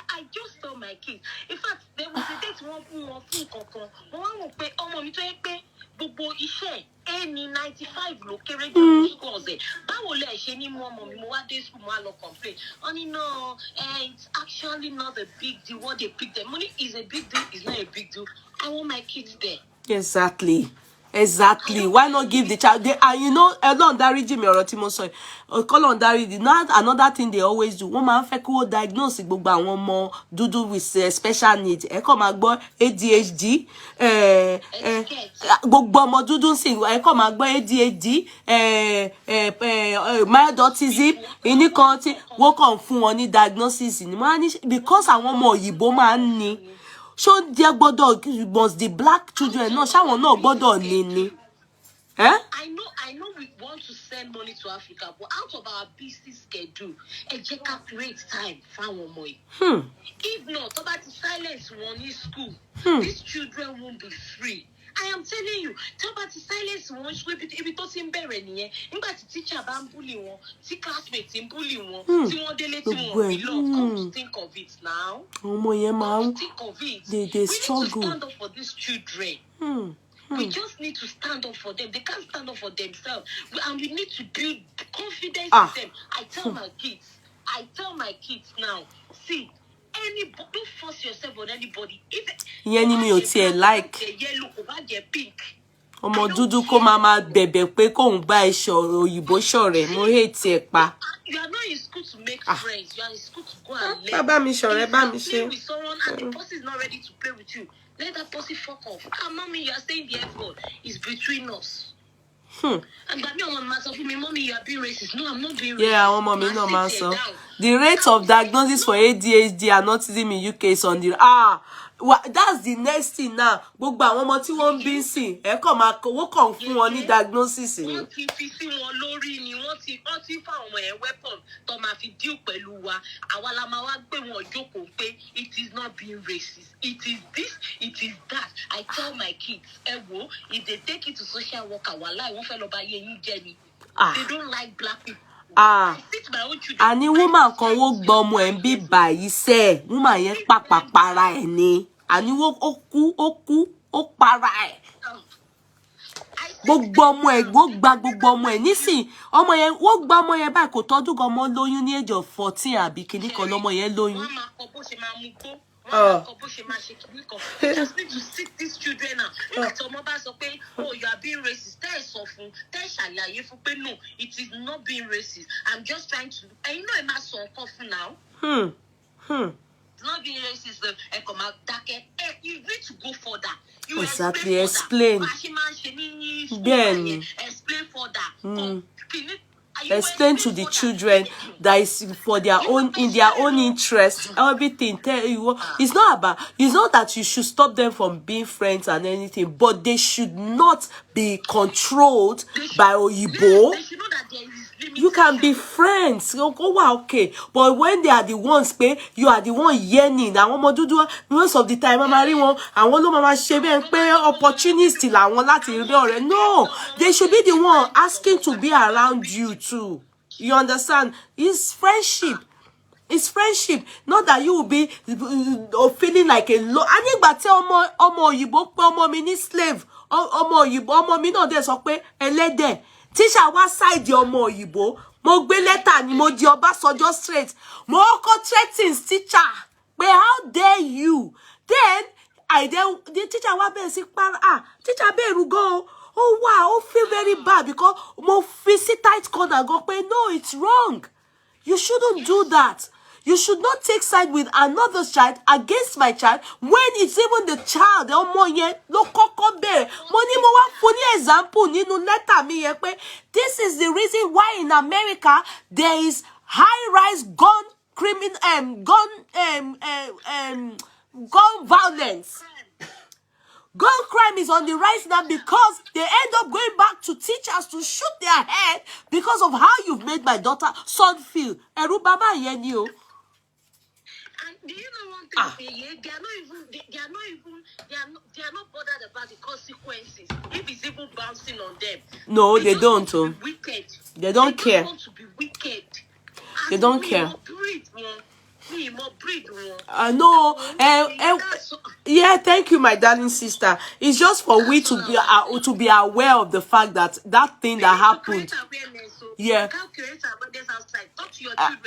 I just told my kids. In fact, there was a date one pay gbogbo iṣẹ́ any 95 ló kéré jù schools ẹ̀. Báwo lẹ ṣe ní mú ọmọ mi mo wá dé school mo wá lọ complain. Honey, no, it's actually not a big deal. What they pick them money is a big deal. It's not a big deal. I want my kids there. Exactly. Why not give the child? And you know, another thing they always do. One man diagnose with special needs. ADHD. Mild autism. Any country, work on phone diagnosis. Because I want more Yibo man. So dear Bodo must the black children no someone no Bodo nini. Eh? I know we want to send money to Africa, but out of our busy schedule, a create time for one more. If not, about the silence one in school, these children won't be free. I am telling you, tell about the silence one school if it doesn't bear any. But the teacher bully one, the classmates in bully one, see one day later one belong. Come to think of it now. Oh my think of it. They struggle. We need to stand up for these children. We just need to stand up for them. They can't stand up for themselves. And we need to build confidence in them. I tell my kids now, see, don't force yourself on anybody. If enemy like yellow or pink. Ọmọ dúdú kó máa bẹ̀bẹ̀ pé kóun bá ìṣòro òyìnbó ṣọ̀rẹ́ mo hate ẹ pa. You are not in school to make friends. You are in school to go and learn. Bá mi ṣọ̀rẹ́, bá mi ṣe. With someone and the person is not ready to play with you. Let that person fuck off. Mommy, you are saying the F word. It's between us. And but me, mommy, you are being racist. No, I'm not being racist. Yeah, I want mommy no man so. The rate of diagnosis for ADHD and autism in UK is on the that's the next thing now. Gbogbo àwọn ọmọ tí wọ́n bí sìn ẹ kàn máa kówó kàn fún wọn ní diagnosis ni. Wọ́n ti fi sí wọn lórí ni wọ́n ti fa ọmọ ẹ̀ weapon tó máa fi deal pẹ̀lú wa. Àwa la máa wá gbé wọn jókòó pé it is not being racist. It is this, it is that. I tell my kids, if they take it to social worker, wàláì wọ́n fẹ́ lọ bá yé yín jẹ́ ni. They don't like black people. Ani woman kan wo gba ọmọ ẹ̀ bí báyìí se woman yẹn pàpà para ẹ̀ ni ani wo ó para ẹ̀ gbogbo ọmọ ẹ̀ wo gba gbogbo ọmọ ẹ̀ nísìn ọmọ yẹn wo gba ọmọ yẹn báyìí kò tọ́dún gan ọmọ lóyún ní age of 14 àbí kíní kan lọ́mọ yẹn lóyún. You just need to sit these children out. Oh, you are being racist. No, it is not being racist. I'm just trying to. And you know, I'm not now. It's not being racist. You need to go further. You exactly explain. Then explain further. Explain to the children that is for their own, in their own interest. Everything. It's not that you should stop them from being friends and anything, but they should not be controlled by Oyibo. They should know that there is You can be friends. Okay. But when they are the ones pé you are the one yearning. Àwọn ọmọ dúdú most of the time mama rí wọn àwọn ló máa ṣe bẹ́ẹ̀ pé opportunist làwọn láti rí ọ̀rẹ́. No, they should be the one asking to be around you too. You understand? It's friendship. It's friendship. Not that you will be feeling like a low. I nígbà tí ọmọ òyìnbó pé ọmọ mi ní slave. Ọmọ òyìnbó ọmọ mi náà dẹ̀ sọ pé ẹlẹ́dẹ̀. Teacher wá side ọmọ òyìnbó. Mo gbé letter ni mo di Ọbásanjọ́ straight. Mo kọ́ threatens teacher. But how dare you? Then the teacher wá bẹ̀rẹ̀ sí para. Teacher bẹ̀rù go. Oh wow, I feel very bad because mo fi sí tight corner go pé no, it's wrong. You shouldn't do that. You should not take side with another child against my child when it's even the child. Ọmọ yẹn ló kọ́kọ́ bẹ̀rẹ̀. Mo ní mo wá fún ní example nínú letter mi yẹn pé this is the reason why in America there is high-rise gun violence. Gun crime is on the rise now because they end up going back to teachers to shoot their head because of how you've made my son feel. Ẹ̀rù bàbá yẹn ni o. And do you know one thing? They are not bothered about the consequences. If it's even bouncing on them. No, they don't. Wicked. They don't care. They want to be wicked. They don't care. No. Yeah, thank you, my darling sister. It's just for we to be aware of the fact that thing that happened. Yeah.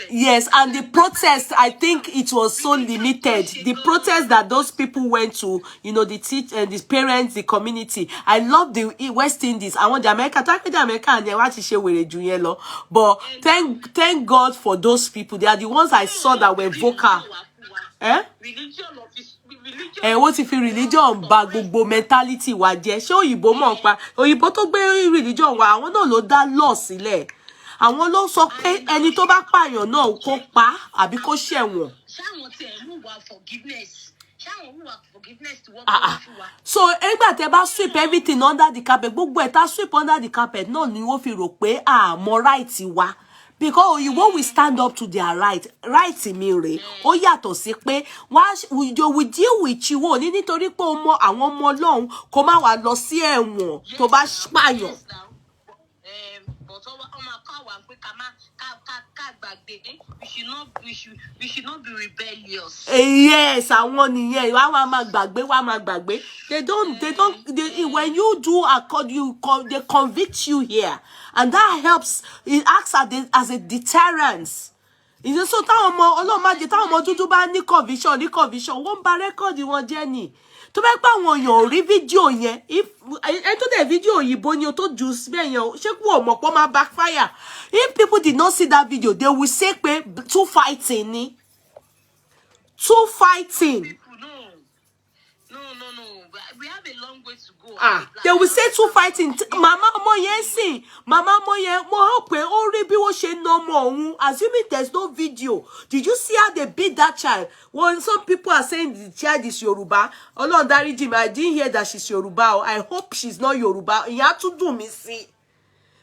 Yes, and the protest, I think it was so limited. The protest that those people went to, you know, the parents, the community. I love the West Indies. I want the America. But thank God for those people. They are the ones I saw that were vocal. What if religion bá gbogbo mentality wa jẹ́? Ṣé òyìnbó mọ̀ pa òyìnbó tó gbé religion wa àwọn náà ló dá law sílẹ̀. Àwọn ló sọ pé ẹni tó bá pààyàn náà kó pa àbí kó ṣẹ̀wọ̀n. So nígbà tẹ́ bá sweep everything under the carpet gbogbo ẹ̀ tá sweep under the carpet náà ni wọ́n fi rò pé àmọ́ right wa. Because you will stand up to their right mi rè ó yàtọ̀ sí pé we deal with you ní nítorí pé àwọn ọmọ Ọlọ́run kó má wá lọ sí ẹ̀wọ̀n tó bá pààyàn. We should not be rebellious. Yes, àwọn nìyẹn wá máa gbàgbé. When you do they convict you here, and that helps. It acts as a deterrence. It's so táwọn ọmọ Ọlọ́run má jẹ́ táwọn ọmọ dúdú bá ní conviction wọ́n bà record wọn jẹ́ ni. Tó bá pa àwọn èèyàn rí fídíò yẹn if tó dé fídíò òyìnbó ni o tó jù síbẹ̀ yẹn ṣé kò mọ̀ pé má backfire. If people did not see that video they will say pé two fighting ni. Two fighting. No. We have a long way to go. They will say two fighting. Mama ọmọ yẹn sìn. Mama ọmọ yẹn mo hope pé ó rí bí wọ́n ṣe ná ọmọ òun. Assuming there's no video. Did you see how they beat that child? Well, some people are saying the child is Yoruba. Ọlọ́run dáríjì mi, I didn't hear that she's Yoruba. I hope she's not Yoruba. Ìyẹn tún dùn mí sí.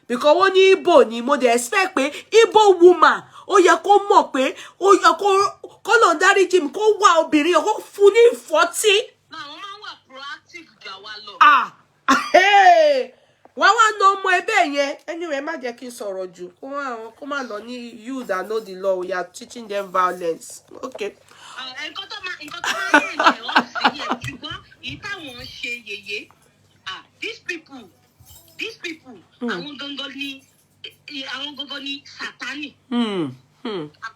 Because wọ́n ní Igbo ni mo dey expect pé Igbo woman ó yẹ kó mọ̀ pé ó yẹ kó Ọlọ́run dáríjì mi kó wá obìnrin kó fún ní 40. Wọ́n wá ná ọmọ ẹbẹ̀ yẹn. Anyway, má jẹ́ kí n sọ̀rọ̀ jù. Kó má lọ ní you that know the law, we are teaching them violence. Okay. These people, àwọn gangan ni Satani. I'm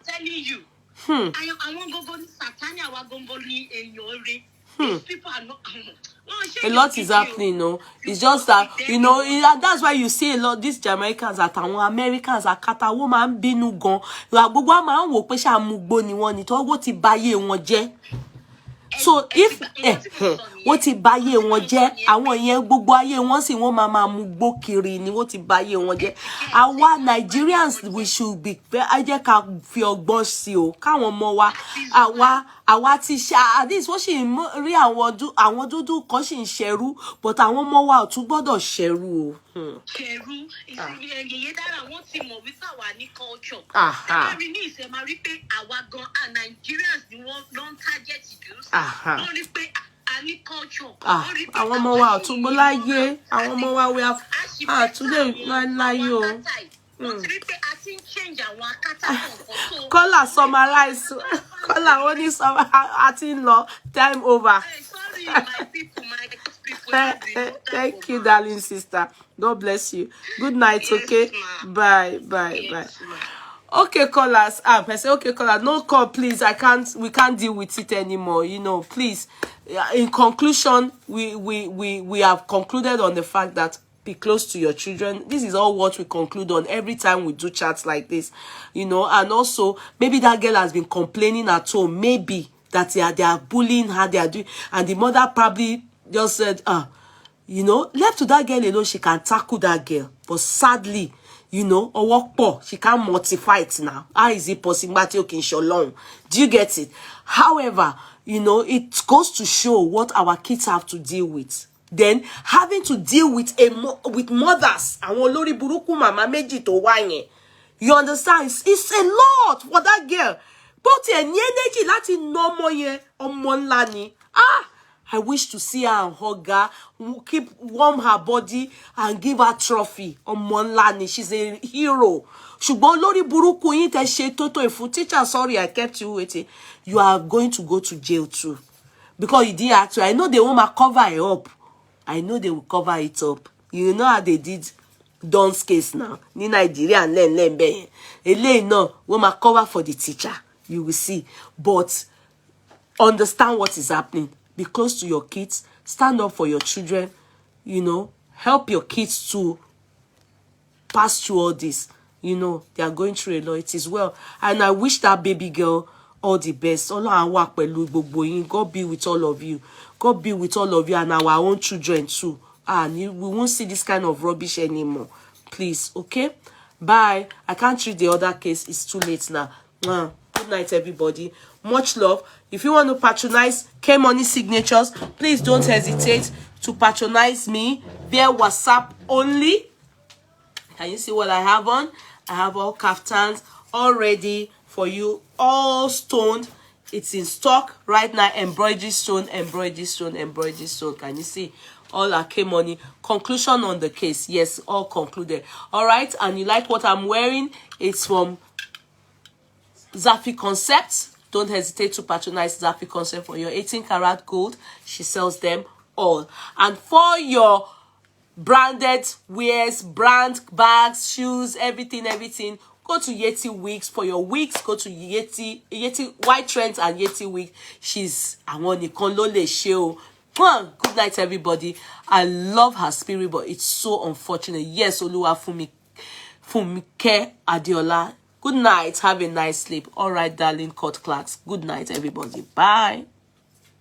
telling you. Àwọn gangan ni Satani, àwọn gangan ni èèyàn rere. These people are not. A lot is happening, no. It's just that and that's why you see a lot these Jamaicans àtàwọn Americans àkàtà wọ́n máa ń bínú gan. Gbogbo máa ń wò pé ṣá mugbo ni wọ́n ni tó wọ́n ti báyé wọn jẹ́. So if wọ́n ti bà ayé wọn jẹ́, àwọn yẹn gbogbo ayé wọn sì wọ́n máa mú gbó kiri ni wọ́n ti bà ayé wọn jẹ́. Àwa Nigerians we should be ẹ jẹ́ ká fi ọgbọ́n sí o, káwọn ọmọ wa àwa ti ṣe at least wọ́n sì rí àwọn dúdú kan sì ń ṣẹrú, but àwọn ọmọ wa ò tún gbọ́dọ̀ ṣẹrú o. Ṣẹrú Yeye dára wọ́n ti mọ̀ wípé àwa ní culture. Aha. Rí ní ìṣe máa rí pé àwa gan Nigerians ni wọ́n ló ń target jù. Wọ́n rí pé a ní culture. Àwọn ọmọ wa ò tún gbọ́ láyé, àwọn ọmọ wa we have àtúndé láyé o. Wọ́n ti rí pé a ti ń change àwọn akátá kọ̀ọ̀kan. Kọ́lá summarize. Kọ́lá wọ́n ní àti ń lọ time over. Sorry, my people. Thank you, darling sister. God bless you. Good night, Yes, okay? Bye. Yes, ma'am. Okay, callers. I say, okay, caller. No call, please. We can't deal with it anymore. You know, please. In conclusion, we have concluded on the fact that be close to your children. This is all what we conclude on every time we do chats like this, you know. And also, maybe that girl has been complaining at home. Maybe that they are bullying her. They are doing, and the mother probably just said, you know, left to that girl alone, she can tackle that girl. But sadly, you know, or work poor, she can't mortify it now. How is it possible? Do you get it? However, you know, it goes to show what our kids have to deal with. Then having to deal with mothers, àwọn olórí burúkú màmá méjì tó wá yẹn. You understand? It's a lot for that girl. But ní energy láti ná ọmọ yẹn, ọmọ ńlá ni. I wish to see her and hug her, warm her body and give her trophy. Ọmọ ńlá ni, she's a hero. Ṣùgbọ́n lórí burúkú yín tẹ́ ṣe tótó ìfún teacher, sorry I kept you waiting. You are going to go to jail too. Because you did actually. I know they won't cover it up. I know they will cover it up. You know how they did Don's case now. Ní Nigeria and len be. Eléyìí náà wọ́n cover for the teacher. You will see. But understand what is happening. Be close to your kids. Stand up for your children. You know, help your kids to pass through all this. You know, they are going through a lot. It is well. And I wish that baby girl all the best. God be with all of you. God be with all of you and our own children too. And we won't see this kind of rubbish anymore. Please, okay? Bye. I can't read the other case. It's too late now. Good night, everybody. Much love. If you want to patronize K-Money Signatures, please don't hesitate to patronize me via WhatsApp only. Can you see what I have on? I have all kaftans all ready for you, all stoned. It's in stock right now. Embroidery stone. Can you see? All our K-Money. Conclusion on the case. Yes, all concluded. All right. And you like what I'm wearing? It's from Zafi Concepts. Don't hesitate to patronize Zafi Concept for your 18 karat gold. She sells them all. And for your branded wears, brand bags, shoes, everything, go to Yeti Wigs. For your wigs, go to Yeti White Trends and Yeti Wig. She's Nìkan show. Good night, everybody. I love her spirit, but it's so unfortunate. Yes, Oluwa Fumike Adiola. Good night. Have a nice sleep. All right, darling court clerks. Good night, everybody. Bye.